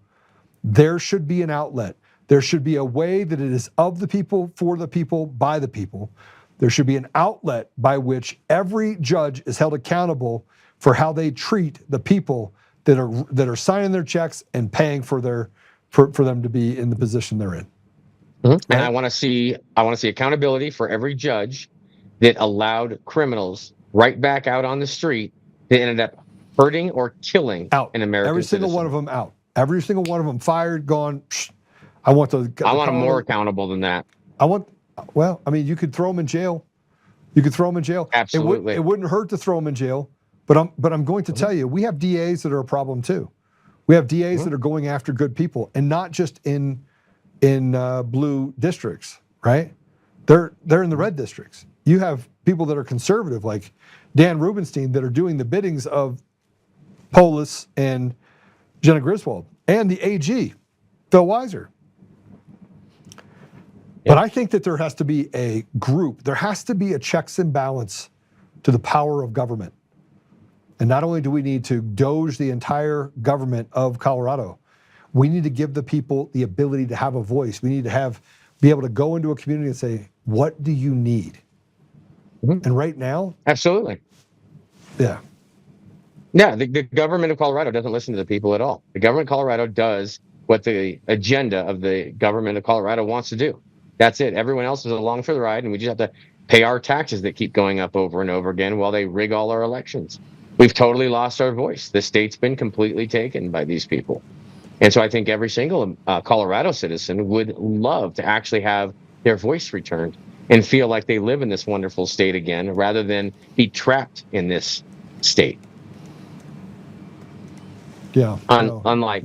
Speaker 2: there should be an outlet. There should be a way that it is of the people, for the people, by the people. There should be an outlet by which every judge is held accountable for how they treat the people that are signing their checks and paying for them to be in the position they're in.
Speaker 12: Mm-hmm. And I want to see accountability for every judge that allowed criminals right back out on the street that ended up hurting or killing an American
Speaker 2: Every single
Speaker 12: citizen.
Speaker 2: one of them out. Every single one of them fired, gone. I want them
Speaker 12: more accountable than that.
Speaker 2: You could throw them in jail.
Speaker 12: Absolutely.
Speaker 2: It wouldn't hurt to throw them in jail. But I'm going to tell you, we have DAs that are a problem too. We have DAs that are going after good people, and not just in blue districts, right? They're in the red districts. You have people that are conservative, like Dan Rubenstein, that are doing the biddings of Polis and Jenna Griswold and the AG, Phil Weiser. But I think that there has to be a group. There has to be a checks and balance to the power of government. And not only do we need to doge the entire government of Colorado, we need to give the people the ability to have a voice. We need to be able to go into a community and say, what do you need? Mm-hmm. And right now?
Speaker 12: Absolutely.
Speaker 2: Yeah.
Speaker 12: Yeah, the government of Colorado doesn't listen to the people at all. The government of Colorado does what the agenda of the government of Colorado wants to do. That's it. Everyone else is along for the ride, and we just have to pay our taxes that keep going up over and over again while they rig all our elections. We've totally lost our voice. The state's been completely taken by these people. And so I think every single Colorado citizen would love to actually have their voice returned and feel like they live in this wonderful state again, rather than be trapped in this state.
Speaker 2: Yeah.
Speaker 12: Unlike,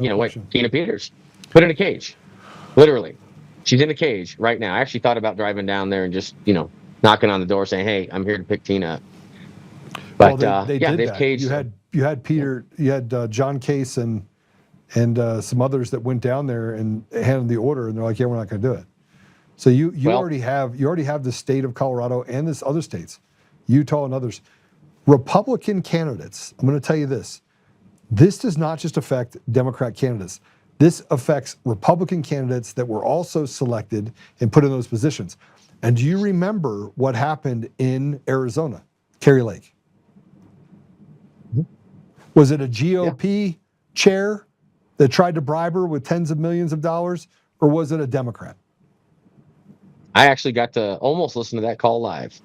Speaker 12: Tina Peters, put in a cage, literally. She's in a cage right now. I actually thought about driving down there and just, knocking on the door saying, "Hey, I'm here to pick Tina up." But
Speaker 2: they did
Speaker 12: they've
Speaker 2: that.
Speaker 12: caged.
Speaker 2: You had Peter, you had John Case and some others that went down there and handed the order, and they're like, "Yeah, we're not going to do it." So you already have the state of Colorado and this other states, Utah and others, Republican candidates. I'm going to tell you this. This does not just affect Democrat candidates. This affects Republican candidates that were also selected and put in those positions. And do you remember what happened in Arizona, Kerry Lake? Was it a GOP chair that tried to bribe her with tens of millions of dollars, or was it a Democrat?
Speaker 12: I actually got to almost listen to that call live.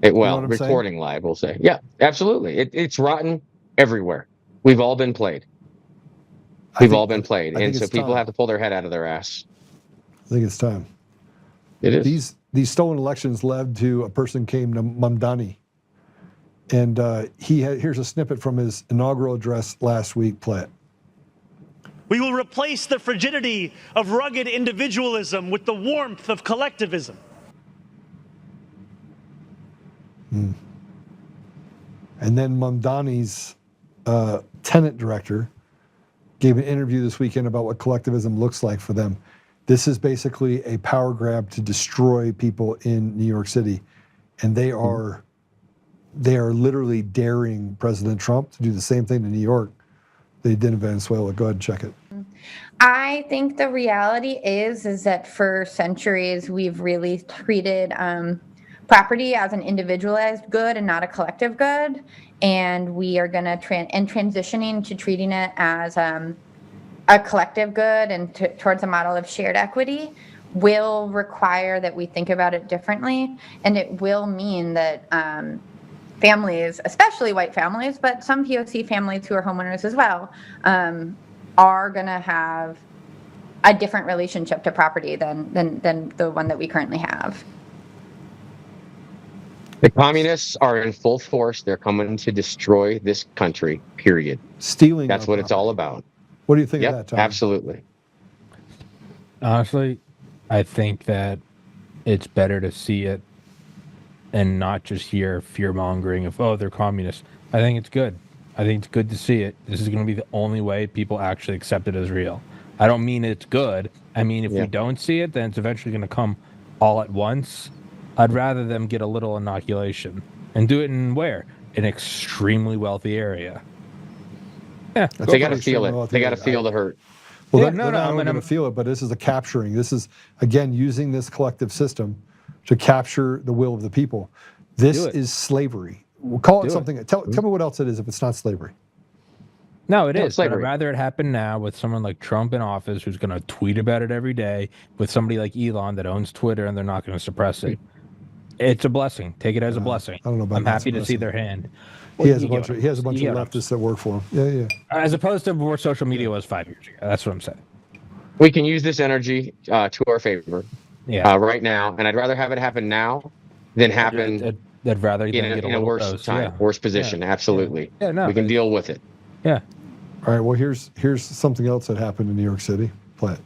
Speaker 12: Recording live, we'll say. Yeah, absolutely. It's rotten everywhere. We've all been played. And so people have to pull their head out of their ass.
Speaker 2: I think it's time.
Speaker 12: It is.
Speaker 2: These stolen elections led to a person named Mamdani. And here's a snippet from his inaugural address last week. Play it.
Speaker 13: We will replace the frigidity of rugged individualism with the warmth of collectivism.
Speaker 2: And then Mamdani's tenant director gave an interview this weekend about what collectivism looks like for them. This is basically a power grab to destroy people in New York City. And they are literally daring President Trump to do the same thing in New York they did in Venezuela. Go ahead and check it.
Speaker 14: I think the reality is that for centuries we've really treated property as an individualized good and not a collective good, and we are going to transitioning to treating it as a collective good and towards a model of shared equity will require that we think about it differently, and it will mean that families, especially white families, but some POC families who are homeowners as well, are going to have a different relationship to property than the one that we currently have.
Speaker 12: The communists are in full force. They're coming to destroy this country, period.
Speaker 2: Stealing.
Speaker 12: That's what it's all about.
Speaker 2: What do you think of that, Tom?
Speaker 12: Absolutely.
Speaker 11: Honestly, I think that it's better to see it and not just hear fear-mongering of, oh, they're communists. I think it's good. I think it's good to see it. This is going to be the only way people actually accept it as real. I don't mean it's good. I mean, if we don't see it, then it's eventually going to come all at once. I'd rather them get a little inoculation and do it in where? An extremely wealthy area. Yeah.
Speaker 12: They got to feel it. They got to feel the hurt.
Speaker 2: Well, I'm going to feel it, but this is a capturing. This is, again, using this collective system to capture the will of the people. This is slavery. We'll call it something. Tell me what else it is if it's not slavery.
Speaker 11: No, it is. But I'd rather it happen now with someone like Trump in office who's going to tweet about it every day, with somebody like Elon that owns Twitter and they're not going to suppress it. It's a blessing. Take it as a blessing.
Speaker 2: I don't know about
Speaker 11: I'm happy to see their hand.
Speaker 2: He has a bunch of leftists that work for him. Yeah.
Speaker 11: As opposed to where social media was 5 years ago. That's what I'm saying.
Speaker 12: We can use this energy to our favor right now, and I'd rather have it happen now than happen
Speaker 11: I'd rather
Speaker 12: in a worse time, worse position. Absolutely.
Speaker 11: Yeah, no.
Speaker 12: We can deal with it.
Speaker 11: Yeah.
Speaker 2: All right, well, here's something else that happened in New York City. Play it.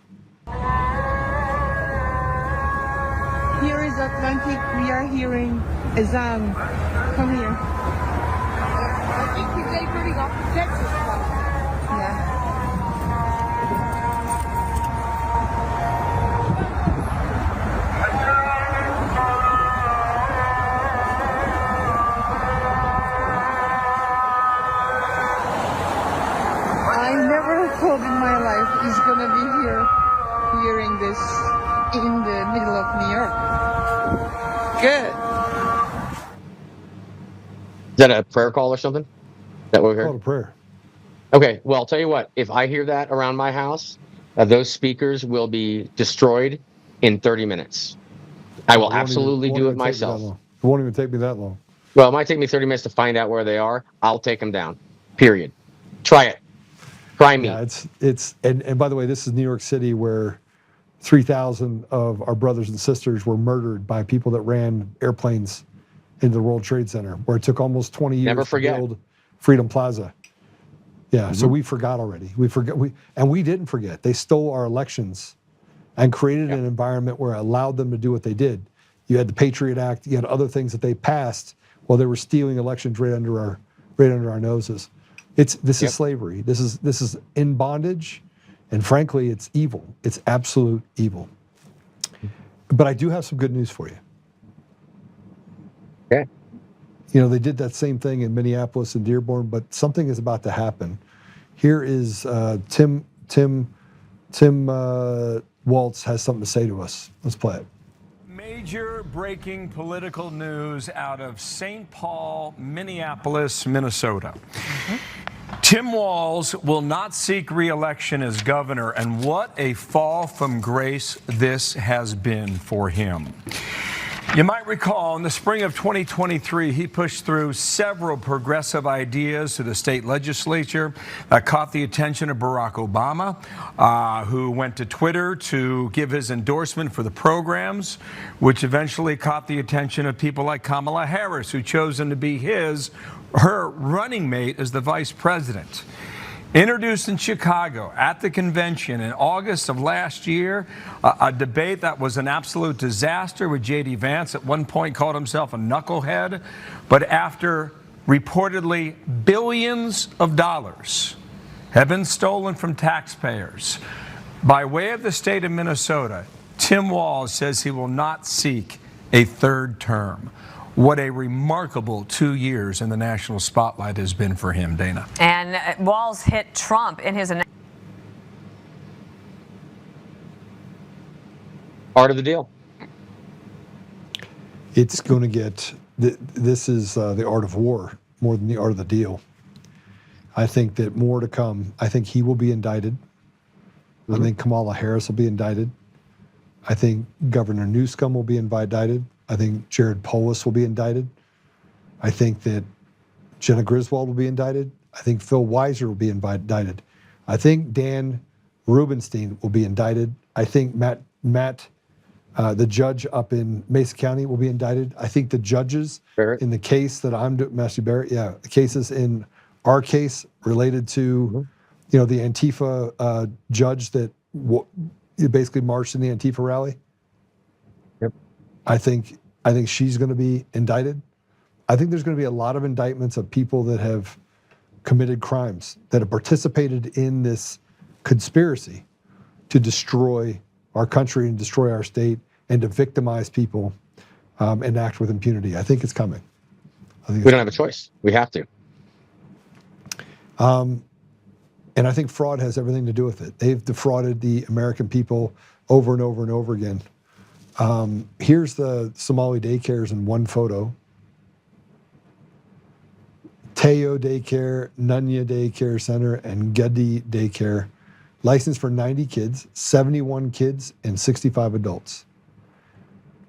Speaker 15: Here is Atlantic. We are hearing Azam. Come here. I think he's diverting off to Texas. Yeah. I never thought in my life he's gonna be here hearing this in the middle of New York. Good.
Speaker 12: Is that a prayer call or something? Is that what we heard?
Speaker 2: Call to prayer.
Speaker 12: Okay, well, I'll tell you what. If I hear that around my house, those speakers will be destroyed in 30 minutes. I will
Speaker 2: It won't
Speaker 12: absolutely
Speaker 2: even
Speaker 12: do it
Speaker 2: take me that
Speaker 12: myself.
Speaker 2: long. It won't even take me that long.
Speaker 12: Well, it might take me 30 minutes to find out where they are. I'll take them down. Period. Try it. Try me.
Speaker 2: Yeah, and by the way, this is New York City, where 3,000 of our brothers and sisters were murdered by people that ran airplanes into the World Trade Center, where it took almost 20 years to build Freedom Plaza. Yeah, so we forgot already. We didn't forget. They stole our elections and created an environment where it allowed them to do what they did. You had the Patriot Act. You had other things that they passed while they were stealing elections right under our noses. This is slavery. This is in bondage, and frankly, it's evil. It's absolute evil. But I do have some good news for you.
Speaker 12: Okay.
Speaker 2: You know, they did that same thing in Minneapolis and Dearborn, but something is about to happen. Here is Tim Waltz has something to say to us. Let's play it.
Speaker 16: Major breaking political news out of St. Paul, Minneapolis, Minnesota. Tim Walz will not seek re-election as governor, and what a fall from grace this has been for him. You might recall in the spring of 2023, he pushed through several progressive ideas to the state legislature that caught the attention of Barack Obama, who went to Twitter to give his endorsement for the programs, which eventually caught the attention of people like Kamala Harris, who chose him to be her running mate as the vice president. Introduced in Chicago at the convention in August of last year, a debate that was an absolute disaster, with J.D. Vance at one point called himself a knucklehead. But after reportedly billions of dollars have been stolen from taxpayers by way of the state of Minnesota, Tim Walz says he will not seek a third term. What a remarkable 2 years in the national spotlight has been for him, Dana.
Speaker 17: And Walz hit Trump in his announcement.
Speaker 12: Part of the deal.
Speaker 2: It's going to get, this is the art of war more than the art of the deal. I think that more to come. I think he will be indicted. I think Kamala Harris will be indicted. I think Governor Newsom will be indicted. I think Jared Polis will be indicted. I think that Jenna Griswold will be indicted. I think Phil Weiser will be indicted. I think Dan Rubenstein will be indicted. I think Matt, the judge up in Mesa County, will be indicted. I think the judges in the case that I'm doing, Matthew Barrett, the cases in our case related to, the Antifa judge that basically marched in the Antifa rally. I think she's going to be indicted. I think there's going to be a lot of indictments of people that have committed crimes, that have participated in this conspiracy to destroy our country and destroy our state and to victimize people and act with impunity. I think it's coming.
Speaker 12: We don't have a choice. We have to.
Speaker 2: And I think fraud has everything to do with it. They've defrauded the American people over and over and over again. Here's the Somali daycares in one photo. Teo Daycare, Nunya Daycare Center, and Gedi Daycare. Licensed for 90 kids, 71 kids, and 65 adults.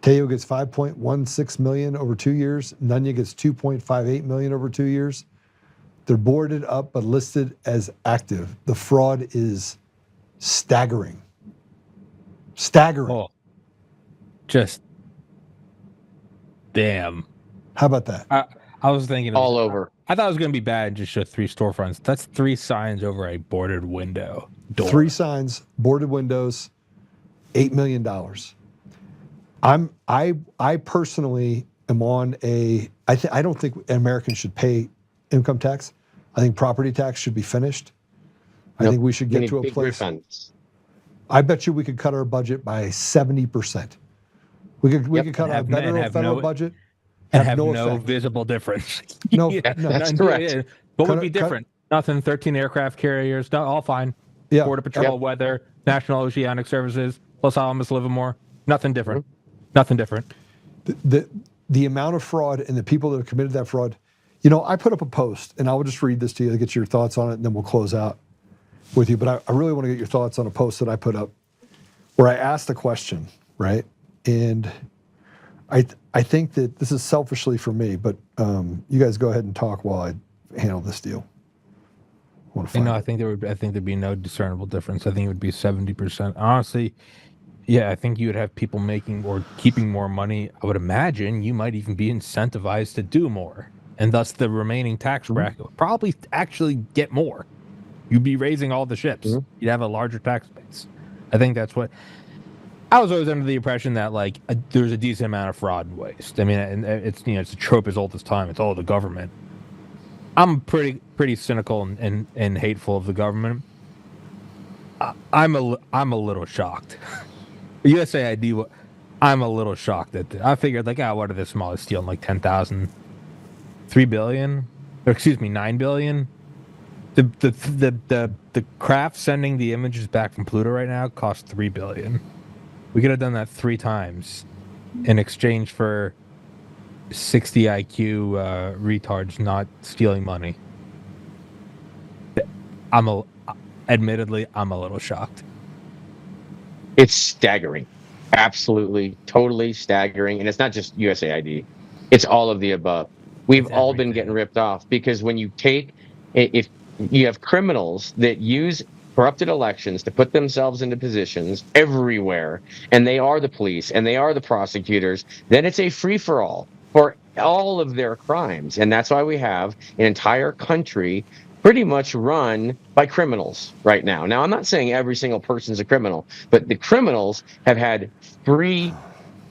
Speaker 2: Teo gets $5.16 million over 2 years. Nunya gets $2.58 million over 2 years. They're boarded up but listed as active. The fraud is staggering. Staggering.
Speaker 11: Oh. Just damn.
Speaker 2: How about that?
Speaker 11: I was thinking
Speaker 12: all over.
Speaker 11: I thought it was going to be bad and just show 3 storefronts. That's 3 signs over a boarded window door.
Speaker 2: 3 signs, boarded windows, $8 million. I personally am on I don't think Americans should pay income tax. I think property tax should be finished. I think we should get to a place. Refunds. I bet you we could cut our budget by 70%. We could cut our federal budget
Speaker 11: and have no visible difference.
Speaker 2: No,
Speaker 12: that's correct.
Speaker 11: What would be different? Nothing. 13 aircraft carriers, all fine.
Speaker 2: Yeah.
Speaker 11: Border Patrol, weather, National Oceanic Services, Los Alamos, Livermore. Nothing different. Nothing different.
Speaker 2: The amount of fraud and the people that have committed that fraud. I put up a post, and I will just read this to you to get your thoughts on it, and then we'll close out with you. But I really want to get your thoughts on a post that I put up where I asked the question. right? And I think that this is selfishly for me, but you guys go ahead and talk while I handle this deal.
Speaker 11: I think there'd be no discernible difference. I think it would be 70%. Honestly, yeah, I think you would have people making or keeping more money. I would imagine you might even be incentivized to do more, and thus the remaining tax bracket would probably actually get more. You'd be raising all the ships. You'd have a larger tax base. I think that's what. I was always under the impression that there's a decent amount of fraud and waste. I mean, and it's it's a trope as old as time. It's all the government. I'm pretty cynical and hateful of the government. I'm a little shocked. USAID, I'm a little shocked at that. I figured what are the smallest stealing 10,000, 3 billion, or excuse me, 9 billion. The craft sending the images back from Pluto right now costs 3 billion. We could have done that 3 times in exchange for 60 IQ retards not stealing money. Admittedly, I'm a little shocked.
Speaker 12: It's staggering. Absolutely, totally staggering. And it's not just USAID. It's all of the above. We've all been getting ripped off because when you if you have criminals that use corrupted elections to put themselves into positions everywhere, and they are the police and they are the prosecutors, then it's a free-for-all for all of their crimes. And that's why we have an entire country pretty much run by criminals right now. Now, I'm not saying every single person's a criminal, but the criminals have had free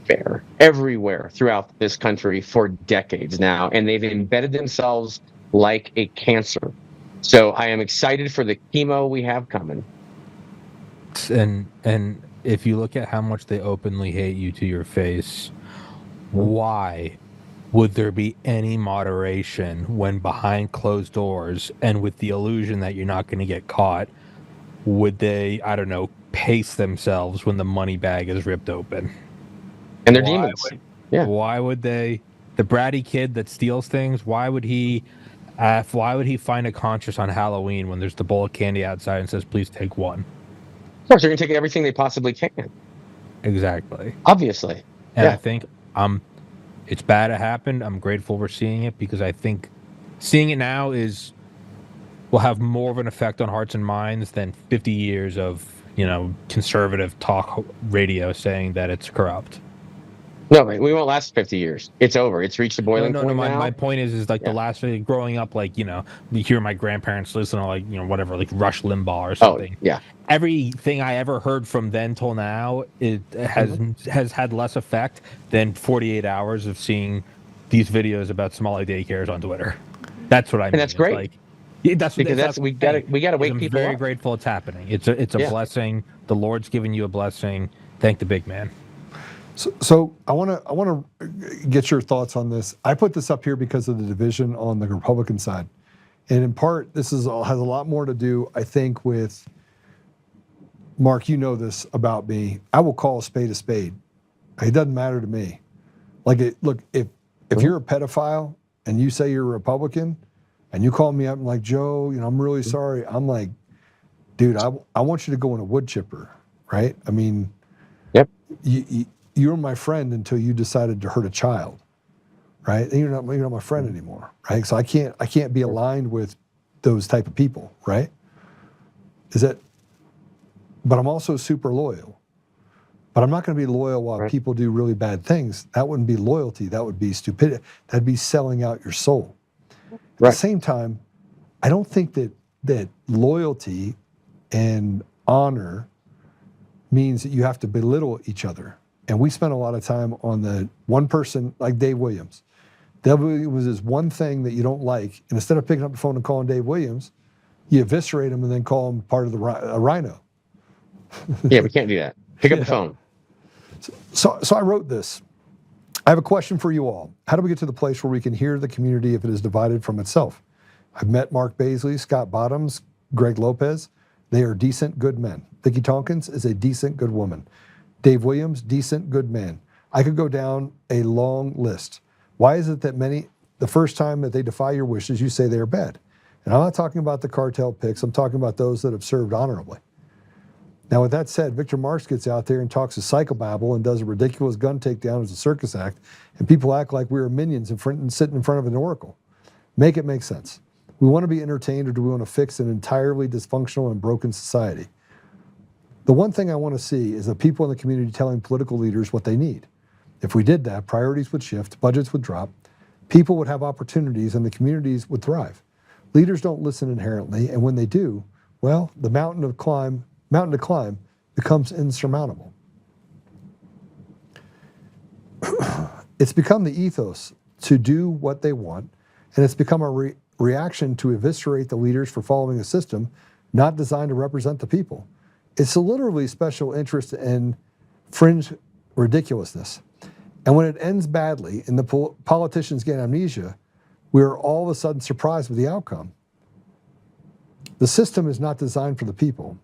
Speaker 12: fare everywhere throughout this country for decades now, and they've embedded themselves like a cancer. So I am excited for the chemo we have coming.
Speaker 11: And if you look at how much they openly hate you to your face, why would there be any moderation when behind closed doors and with the illusion that you're not going to get caught, would they, I don't know, pace themselves when the money bag is ripped open?
Speaker 12: And they're demons.
Speaker 11: Why would they? The bratty kid that steals things, why would he find a conscience on Halloween when there's the bowl of candy outside and says, please take one?
Speaker 12: Of course, they're going to take everything they possibly can.
Speaker 11: Exactly.
Speaker 12: Obviously.
Speaker 11: And I think it's bad it happened. I'm grateful we're seeing it because I think seeing it now will have more of an effect on hearts and minds than 50 years of, conservative talk radio saying that it's corrupt.
Speaker 12: No, we won't last 50 years. It's over. It's reached the boiling point now.
Speaker 11: My point is the last growing up, we hear my grandparents listen to whatever, Rush Limbaugh or something.
Speaker 12: Oh, yeah.
Speaker 11: Everything I ever heard from then till now, it has had less effect than 48 hours of seeing these videos about Somali daycares on Twitter. That's what I mean.
Speaker 12: And that's great.
Speaker 11: We
Speaker 12: gotta wake people up.
Speaker 11: I'm very grateful it's happening. It's a blessing. The Lord's given you a blessing. Thank the big man.
Speaker 2: So I want to get your thoughts on this. I put this up here because of the division on the Republican side, and in part this has a lot more to do, I think, with Mark. You know this about me. I will call a spade a spade. It doesn't matter to me. Look, if you're a pedophile and you say you're a Republican, and you call me up and Joe, I'm really sorry. I'm like, dude, I want you to go in a wood chipper, right? I mean,
Speaker 12: yep.
Speaker 2: You're my friend until you decided to hurt a child, right? And you're not my friend anymore, right? So I can't be aligned with those type of people, right? But I'm also super loyal. But I'm not going to be loyal while people do really bad things. That wouldn't be loyalty. That would be stupidity. That'd be selling out your soul. At the same time, I don't think that loyalty and honor means that you have to belittle each other. And we spent a lot of time on the one person like Dave Williams. Dave Williams is one thing that you don't like, and instead of picking up the phone and calling Dave Williams, you eviscerate him and then call him part of a rhino.
Speaker 12: Yeah, we can't do that. Pick up the phone.
Speaker 2: So I wrote this. I have a question for you all. How do we get to the place where we can hear the community if it is divided from itself? I've met Mark Baisley, Scott Bottoms, Greg Lopez. They are decent, good men. Vicki Tompkins is a decent, good woman. Dave Williams, decent, good man. I could go down a long list. Why is it that the first time that they defy your wishes, you say they are bad? And I'm not talking about the cartel picks. I'm talking about those that have served honorably. Now, with that said, Victor Marx gets out there and talks a psychobabble and does a ridiculous gun takedown as a circus act, and people act like we are minions and sitting in front of an oracle. Make it make sense. We want to be entertained, or do we want to fix an entirely dysfunctional and broken society? The one thing I want to see is the people in the community telling political leaders what they need. If we did that, priorities would shift, budgets would drop, people would have opportunities, and the communities would thrive. Leaders don't listen inherently, and when they do, well, the mountain to climb becomes insurmountable. It's become the ethos to do what they want, and it's become a reaction to eviscerate the leaders for following a system not designed to represent the people. It's literally special interest and fringe ridiculousness. And when it ends badly and the politicians get amnesia, we are all of a sudden surprised with the outcome. The system is not designed for the people.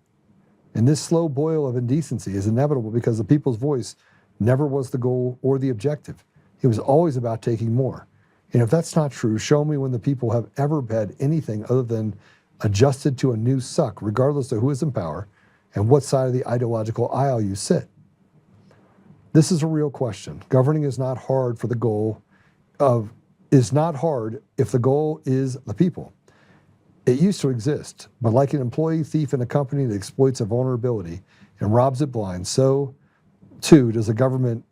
Speaker 2: And this slow boil of indecency is inevitable because the people's voice never was the goal or the objective. It was always about taking more. And if that's not true, show me when the people have ever had anything other than adjusted to a new suck, regardless of who is in power and what side of the ideological aisle you sit. This is a real question. Governing is not hard if the goal is the people. It used to exist, but like an employee thief in a company that exploits a vulnerability and robs it blind, so too does a government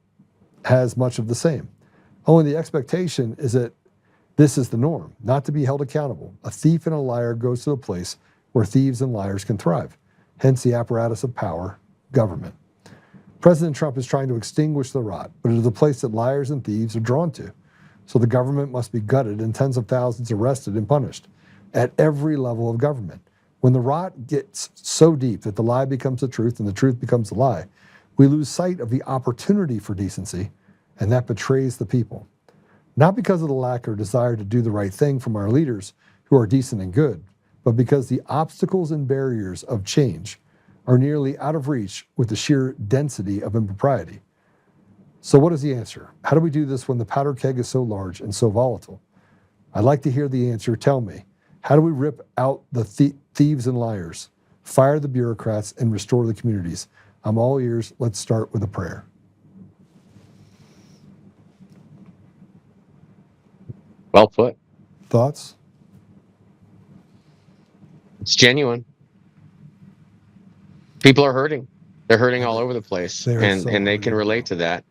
Speaker 2: has much of the same. Only the expectation is that this is the norm, not to be held accountable. A thief and a liar goes to a place where thieves and liars can thrive, hence the apparatus of power, government. President Trump is trying to extinguish the rot, but it is a place that liars and thieves are drawn to. So the government must be gutted and tens of thousands arrested and punished at every level of government. When the rot gets so deep that the lie becomes the truth and the truth becomes the lie, we lose sight of the opportunity for decency, and that betrays the people. Not because of the lack of desire to do the right thing from our leaders who are decent and good, but because the obstacles and barriers of change are nearly out of reach with the sheer density of impropriety. So what is the answer? How do we do this when the powder keg is so large and so volatile? I'd like to hear the answer. Tell me. How do we rip out the thieves and liars, fire the bureaucrats, and restore the communities? I'm all ears. Let's start with a prayer.
Speaker 12: Well put.
Speaker 2: Thoughts?
Speaker 12: It's genuine. People are hurting. They're hurting all over the place, and they can relate to that.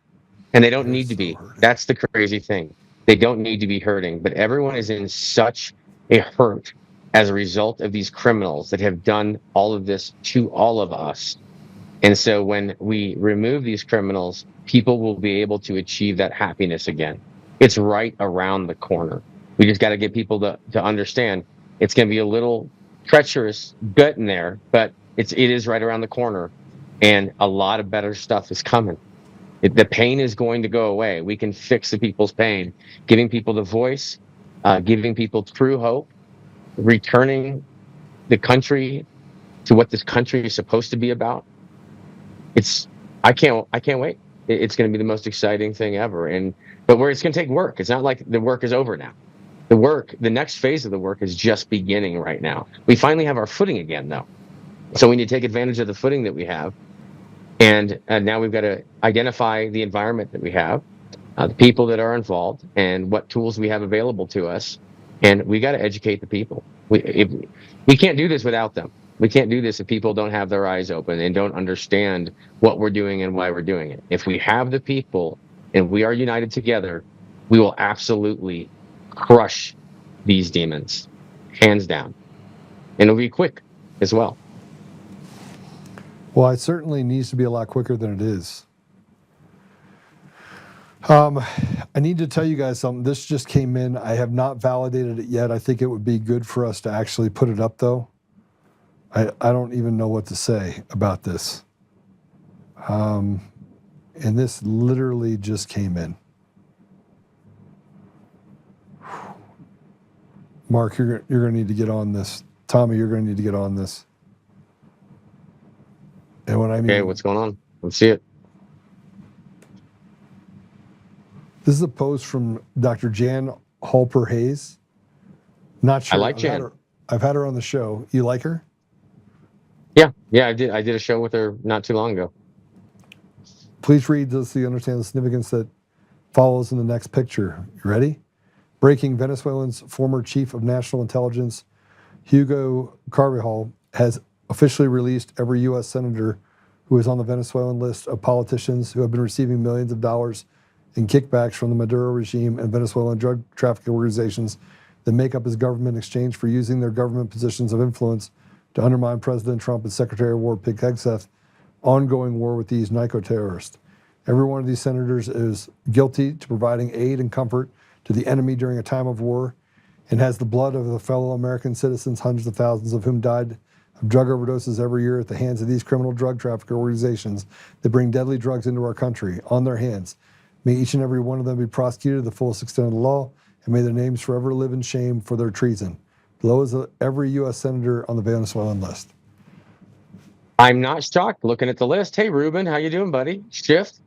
Speaker 12: And they don't need to be. That's the crazy thing. They don't need to be hurting, but everyone is in such a hurt as a result of these criminals that have done all of this to all of us. And so when we remove these criminals, people will be able to achieve that happiness again. It's right around the corner. We just got to get people to understand it's going to be a little treacherous gut in there, but it is right around the corner, and a lot of better stuff is coming. The pain is going to go away. We can fix the people's pain, giving people the voice, giving people true hope, returning the country to what this country is supposed to be about. I can't wait. It's going to be the most exciting thing ever. But where it's going to take work. It's not like the work is over now. The next phase of the work is just beginning right now. We finally have our footing again, though. So we need to take advantage of the footing that we have. And now we've got to identify the environment that we have, the people that are involved, and what tools we have available to us. And we got to educate the people. We can't do this without them. We can't do this if people don't have their eyes open and don't understand what we're doing and why we're doing it. If we have the people and we are united together, we will absolutely crush these demons, hands down. And it'll be quick as well.
Speaker 2: Well, it certainly needs to be a lot quicker than it is. I need to tell you guys something. This just came in. I have not validated it yet. I think it would be good for us to actually put it up, though. I don't even know what to say about this. And this literally just came in. Mark, you're going to need to get on this. Tommy, you're going to need to get on this. And what I mean.
Speaker 12: Okay, what's going on? Let's see it.
Speaker 2: This is a post from Dr. Jan Halper Hayes. Not sure.
Speaker 12: I like Jan.
Speaker 2: I've had her on the show. You like her?
Speaker 12: Yeah, I did a show with her not too long ago.
Speaker 2: Please read this so you understand the significance that follows in the next picture. You ready? Breaking: Venezuelans' former chief of national intelligence, Hugo Carvajal, has officially released every U.S. senator who is on the Venezuelan list of politicians who have been receiving millions of dollars in kickbacks from the Maduro regime and Venezuelan drug trafficking organizations that make up his government in exchange for using their government positions of influence to undermine President Trump and Secretary of War Pete Hegseth's ongoing war with these narco-terrorists. Every one of these senators is guilty to providing aid and comfort to the enemy during a time of war and has the blood of the fellow American citizens, hundreds of thousands of whom died of drug overdoses every year at the hands of these criminal drug trafficking organizations that bring deadly drugs into our country, on their hands. May each and every one of them be prosecuted to the fullest extent of the law, and may their names forever live in shame for their treason. Below is every U.S. senator on the Venezuelan list.
Speaker 12: I'm not shocked looking at the list. Hey, Ruben, how you doing, buddy? Shift,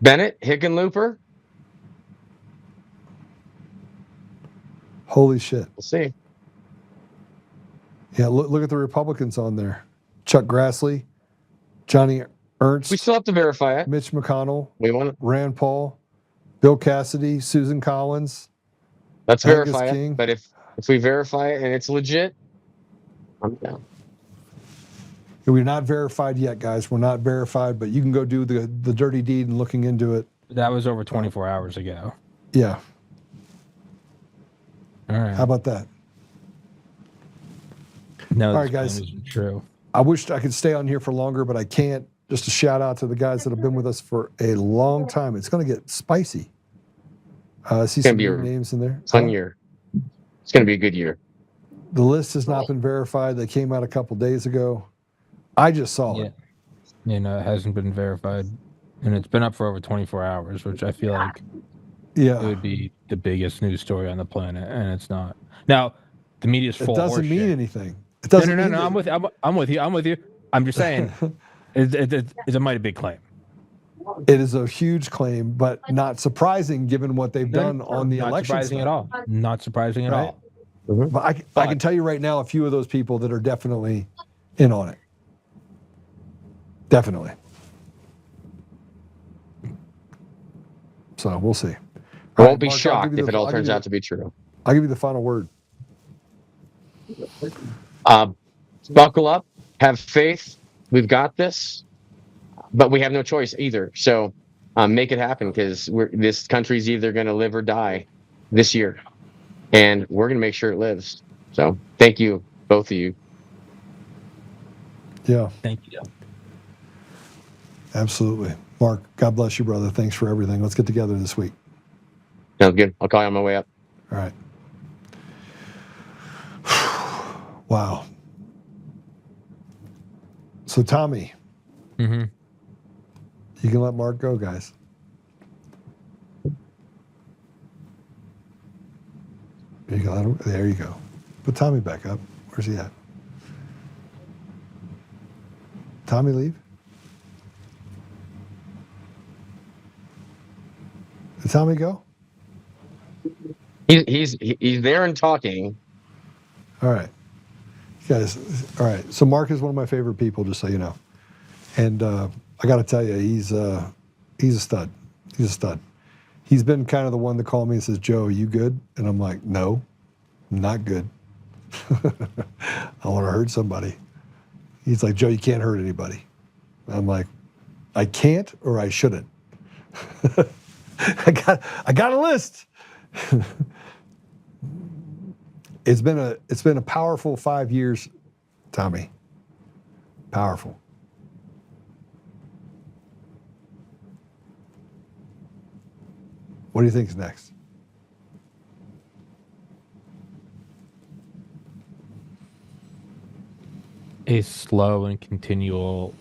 Speaker 12: Bennett, Hickenlooper.
Speaker 2: Holy shit.
Speaker 12: We'll see.
Speaker 2: Yeah, look at the Republicans on there. Chuck Grassley, Johnny Ernst.
Speaker 12: We still have to verify it.
Speaker 2: Mitch McConnell.
Speaker 12: We want
Speaker 2: Rand Paul, Bill Cassidy, Susan Collins.
Speaker 12: Let's
Speaker 2: Angus
Speaker 12: verify
Speaker 2: King.
Speaker 12: it. But if we verify it and it's legit, I'm down.
Speaker 2: We're not verified yet, guys. We're not verified, but you can go do the dirty deed and looking into it.
Speaker 11: That was over 24 hours ago.
Speaker 2: Yeah.
Speaker 11: All right.
Speaker 2: How about that?
Speaker 11: No,
Speaker 2: all right, guys.
Speaker 11: Isn't true.
Speaker 2: I wish I could stay on here for longer, but I can't. Just a shout out to the guys that have been with us for a long time. It's going to get spicy. I see some new names in there.
Speaker 12: Fun year. It's going to be a good year.
Speaker 2: The list has not been verified. They came out a couple days ago. I just saw it.
Speaker 11: You know, it hasn't been verified, and it's been up for over 24 hours, which I feel like
Speaker 2: it
Speaker 11: would be the biggest news story on the planet, and it's not. Now, the media's full.
Speaker 2: It doesn't
Speaker 11: horseshit.
Speaker 2: mean anything. It doesn't.
Speaker 11: No. I'm with you. I'm with you. I'm just saying, it's a mighty big claim.
Speaker 2: It is a huge claim, but not surprising given what they've done on the election.
Speaker 11: Not surprising at all. Not surprising at all.
Speaker 2: Mm-hmm. But I can tell you right now a few of those people that are definitely in on it. Definitely. So we'll see.
Speaker 12: I won't be shocked if it all turns out to be true.
Speaker 2: I'll give you the final word.
Speaker 12: Buckle up, have faith. We've got this, but we have no choice either. So make it happen, because this country's either going to live or die this year, and we're going to make sure it lives. So thank you, both of you.
Speaker 2: Yeah.
Speaker 11: Thank you.
Speaker 2: Absolutely. Mark, God bless you, brother. Thanks for everything. Let's get together this week.
Speaker 12: Sounds good. I'll call you on my way up.
Speaker 2: All right. Wow. So, Tommy,
Speaker 11: mm-hmm.
Speaker 2: You can let Mark go, guys. You can let him, there you go. Put Tommy back up. Where's he at? Tommy leave? Did Tommy go?
Speaker 12: He's there and talking.
Speaker 2: All right. Guys, all right. So Mark is one of my favorite people, just so you know. And I got to tell you, he's a stud. He's a stud. He's been kind of the one that called me and says, Joe, are you good? And I'm like, no, I'm not good. I want to hurt somebody. He's like, Joe, you can't hurt anybody. I'm like, I can't or I shouldn't. I got a list. It's been a powerful 5 years, Tommy. Powerful. What do you think is next?
Speaker 11: A slow and continual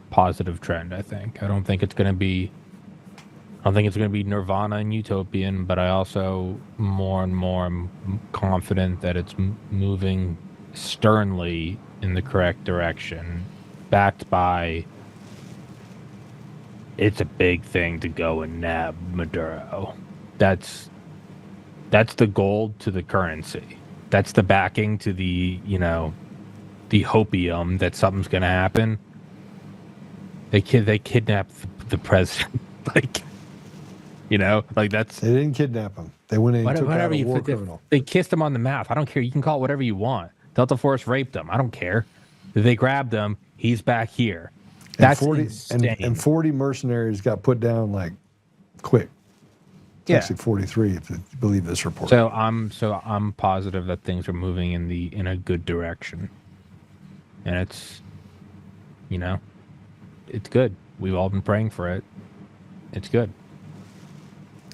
Speaker 11: positive trend, I think. I don't think it's going to be nirvana and utopian, but I also more and more am confident that it's moving sternly in the correct direction, backed by it's a big thing to go and nab Maduro. That's the gold to the currency. That's the backing to the, hopium that something's going to happen. They kidnapped the president. Like, you know, like that's.
Speaker 2: They didn't kidnap him. They went in and took out a war criminal.
Speaker 11: They kissed him on the mouth. I don't care. You can call it whatever you want. Delta Force raped him. I don't care. They grabbed him. He's back here. That's
Speaker 2: 40 and 40 mercenaries got put down like quick. It's actually 43 if you believe this report.
Speaker 11: So I'm positive that things are moving in a good direction. And it's, you know, it's good. We've all been praying for it. It's good.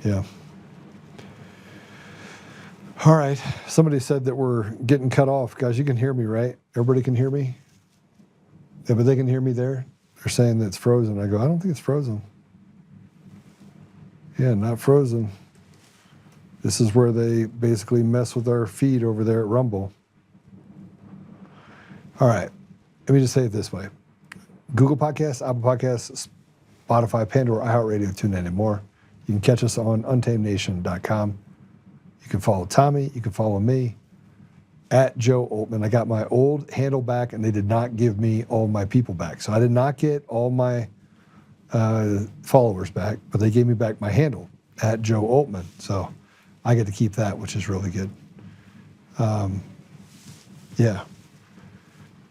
Speaker 2: Yeah. All right. Somebody said that we're getting cut off. Guys, you can hear me, right? Everybody can hear me? Yeah, but they can hear me there? They're saying that it's frozen. I go, I don't think it's frozen. Yeah, not frozen. This is where they basically mess with our feed over there at Rumble. All right. Let me just say it this way. Google Podcasts, Apple Podcasts, Spotify, Pandora, iHeartRadio, TuneIn, and more. You can catch us on untamednation.com. You can follow Tommy. You can follow me at Joe Oltmann. I got my old handle back, and they did not give me all my people back. So I did not get all my followers back, but they gave me back my handle at Joe Oltmann. So I get to keep that, which is really good. Yeah.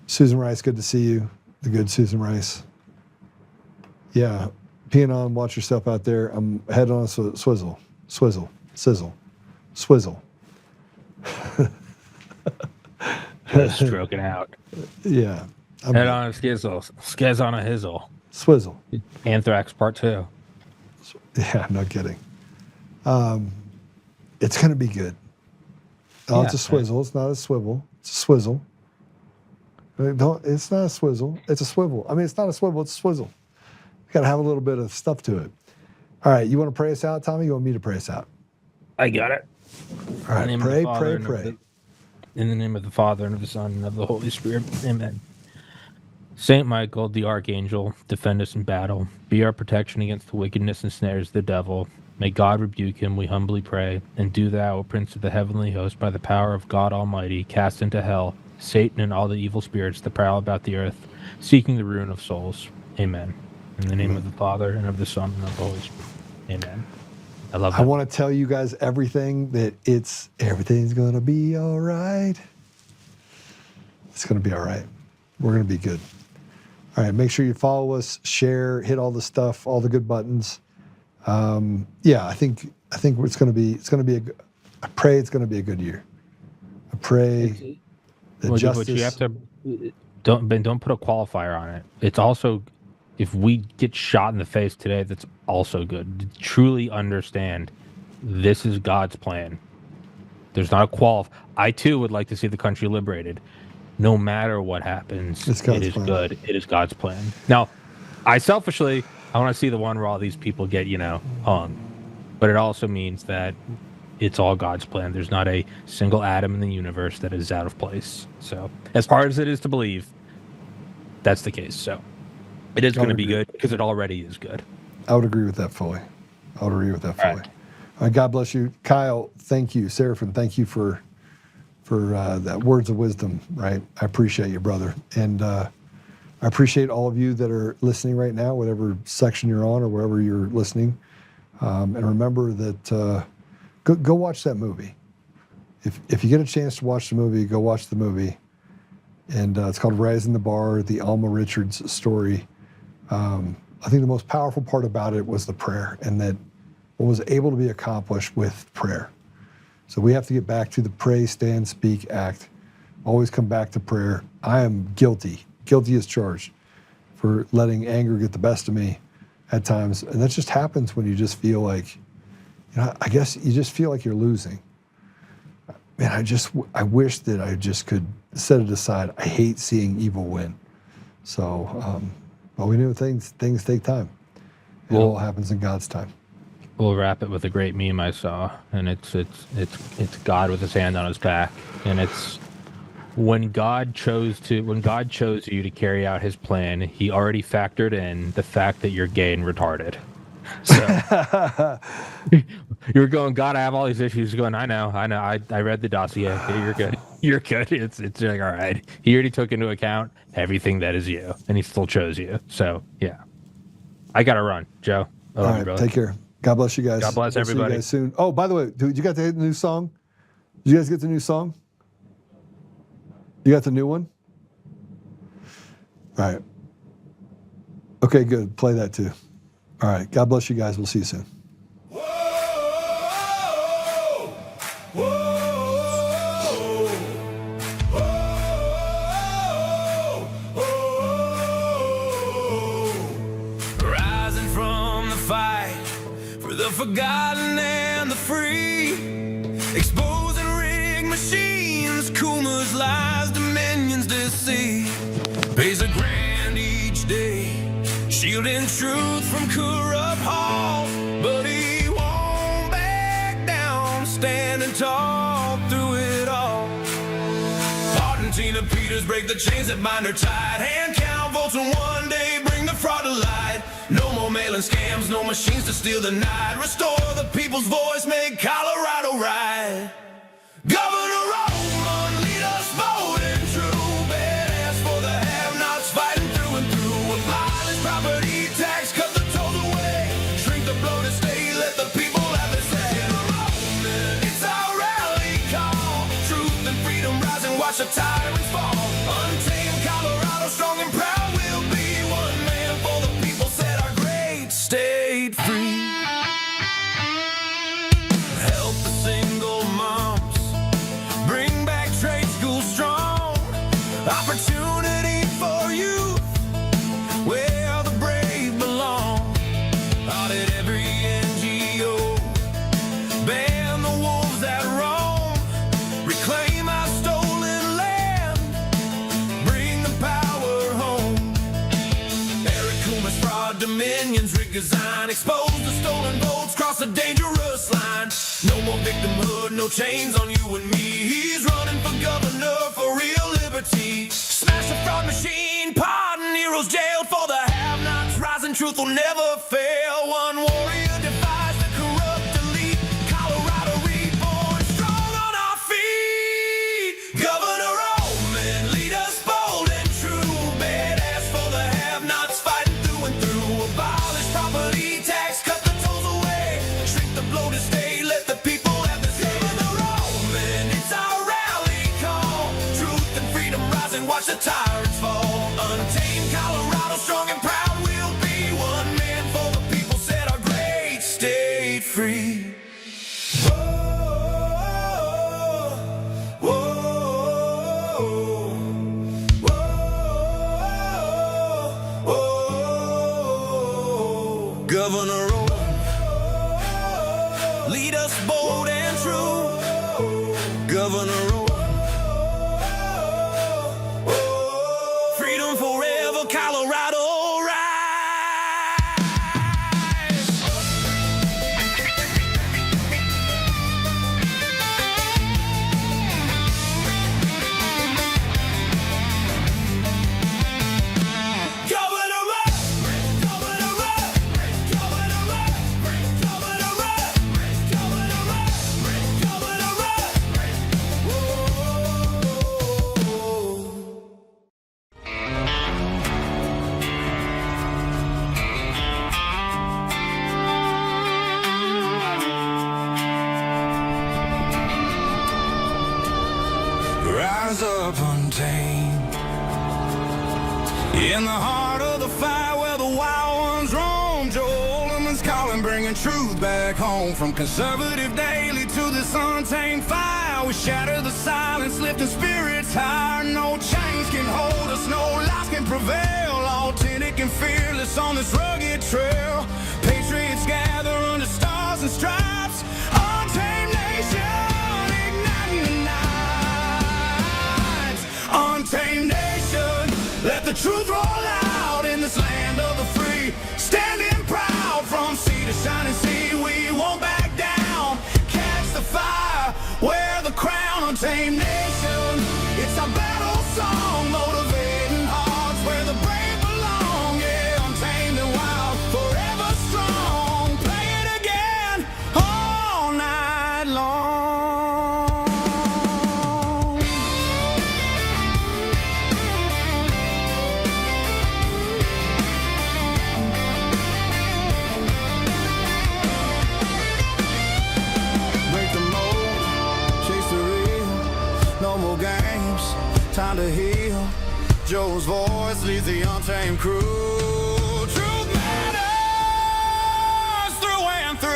Speaker 2: Susan Rice, good to see you. The good Susan Rice. Yeah. Peeing on, watch yourself out there. I'm heading on a swizzle. Swizzle. Sizzle. Swizzle.
Speaker 11: Just stroking out.
Speaker 2: Yeah.
Speaker 11: Head on a skizzle. Skez on a hizzle.
Speaker 2: Swizzle.
Speaker 11: Anthrax Part 2.
Speaker 2: Yeah, no kidding. It's going to be good. Oh, yeah, it's a swizzle. It's not a swivel. It's a swizzle. It's not a swizzle. It's a swivel. I mean, it's not a swivel. It's a swizzle. You got to have a little bit of stuff to it. All right. You want to pray us out, Tommy? You want me to pray us out?
Speaker 11: I got it.
Speaker 2: All right. Pray.
Speaker 11: In the name of the Father, and of the Son, and of the Holy Spirit. Amen. Saint Michael, the Archangel, defend us in battle. Be our protection against the wickedness and snares of the devil. May God rebuke him, we humbly pray. And do thou, O Prince of the heavenly host, by the power of God Almighty, cast into hell Satan and all the evil spirits that prowl about the earth, seeking the ruin of souls. Amen. In the name of the Father, and of the Son, and of the Holy Spirit. Amen. I love that.
Speaker 2: I want to tell you guys everything that everything's going to be all right. It's going to be all right. We're going to be good. All right, make sure you follow us, share, hit all the stuff, all the good buttons. Yeah, I think it's going to be I pray it's going to be a good year. I pray that justice.
Speaker 11: But you have to don't put a qualifier on it. It's also, if we get shot in the face today, that's also good. To truly understand, this is God's plan. There's not a I too would like to see the country liberated. No matter what happens, it is good. It is God's plan. Now, I want to see the one where all these people get, hung. But it also means that it's all God's plan. There's not a single atom in the universe that is out of place. So, as hard as it is to believe, that's the case. So, it is going to be good because it already is good.
Speaker 2: I would agree with that fully. All right, God bless you. Kyle, thank you. Seraphin, thank you for that words of wisdom, right? I appreciate you, brother. And I appreciate all of you that are listening right now, whatever section you're on or wherever you're listening. And remember that go watch that movie. If you get a chance to watch the movie, go watch the movie. And it's called Rising the Bar, the Alma Richards story. I think the most powerful part about it was the prayer, and that what was able to be accomplished with prayer. So we have to get back to the pray, stand, speak, act. Always come back to prayer. I am guilty as charged for letting anger get the best of me at times. And that just happens when you just feel like, I guess you just feel like you're losing. Man, I wish that I just could set it aside. I hate seeing evil win. So, but we know things take time. It all happens in God's time.
Speaker 11: We'll wrap it with a great meme I saw, and it's God with his hand on his back, and it's when God chose you to carry out his plan, he already factored in the fact that you're gay and retarded. So you're going, God, I have all these issues. Going, I know, I read the dossier. You're good. You're good. It's like, all right. He already took into account everything that is you, and he still chose you. So yeah, I gotta run, Joe.
Speaker 2: All right, take care. God bless you guys.
Speaker 11: God bless
Speaker 2: We'll see
Speaker 11: everybody.
Speaker 2: you guys soon. Oh, by the way, dude, you got the new song? Did you guys get the new song? You got the new one? All right. Okay, good. Play that too. All right. God bless you guys. We'll see you soon.
Speaker 18: Rising from the fight for the forgotten and the free, exposing rigged machines, Kuma's lies, dominions deceit, pays a grand each day, shielding truth from corrupt halls, but he won't back down, standing tall through it all. Argentina Peters break the chains that bind her tight, hand count votes and one day bring the fraud to light. No more mailing scams, no machines to steal the night, restore the people's voice, make Colorado right. Governor Oltmann, lead us bold and true, badass for the have-nots, fighting through and through. Abolish property tax, cut the tolls away, shrink the bloated state, let the people have their say. It's our rally call, truth and freedom rise and watch the tyrants fall. Untamed Colorado, strong and proud, we'll be one man for the people, set our great state free. Help the single moms, bring back trade school strong, opportunity for youth, where the brave belong. Audit every NGO, ban the wolves that roam, reclaim our stolen land, bring the power home. Eric Kuma's fraud, dominions, rig design, expose the stolen votes, cross a dangerous line. No more victimhood, no chains on you and me. He's running for governor for real liberty. Smash the fraud machine, pardon heroes jailed for the have-nots. Rising truth will never fail. One warrior defies the corrupt elite. Colorado reborn, strong on our feet. Governor Oltmann, lead us bold and true. Badass for the have-nots, fighting through and through. Abolish property tax, cut the tolls away, shrink the bloated state, let the people have the say. Governor Oltmann, it's our rally call, truth and freedom rise and watch the tyrants fall. Untamed Colorado, strong and proud, we'll be one man for the people, set our great state free. Governor Oltmann, lead us bold and true. Governor Oltmann, freedom forever, Colorado rise. Governor rise up untamed, in the heart of the fight where the wild ones roam. Joe Oltmann's calling, bringing truth back home. From conservative daily to this untamed fire, we shatter the silence, lifting spirits higher. No chains can hold us, no lies can prevail. Authentic and fearless on this rugged trail. Patriots gather under stars and stripes. Untamed nation, igniting the night. Untamed nation, let the truth roll out in this land of the free. Standing proud from sea to shining sea, we won't back down. Catch the fire, wear the crown. Untamed nation, it's our battle song, motivating hearts where the brave belong. Yeah, untamed and wild, forever strong. Play it again all night long. Joe's voice leads the untamed crew. Truth matters through and through.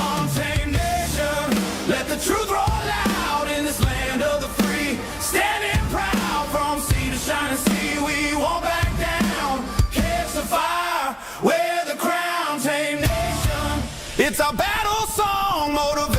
Speaker 18: Untamed nation, let the truth roll out in this land of the free. Standing proud from sea to shining sea, we won't back down. Catch the fire, wear the crown. Tame nation, it's our battle song, motivation.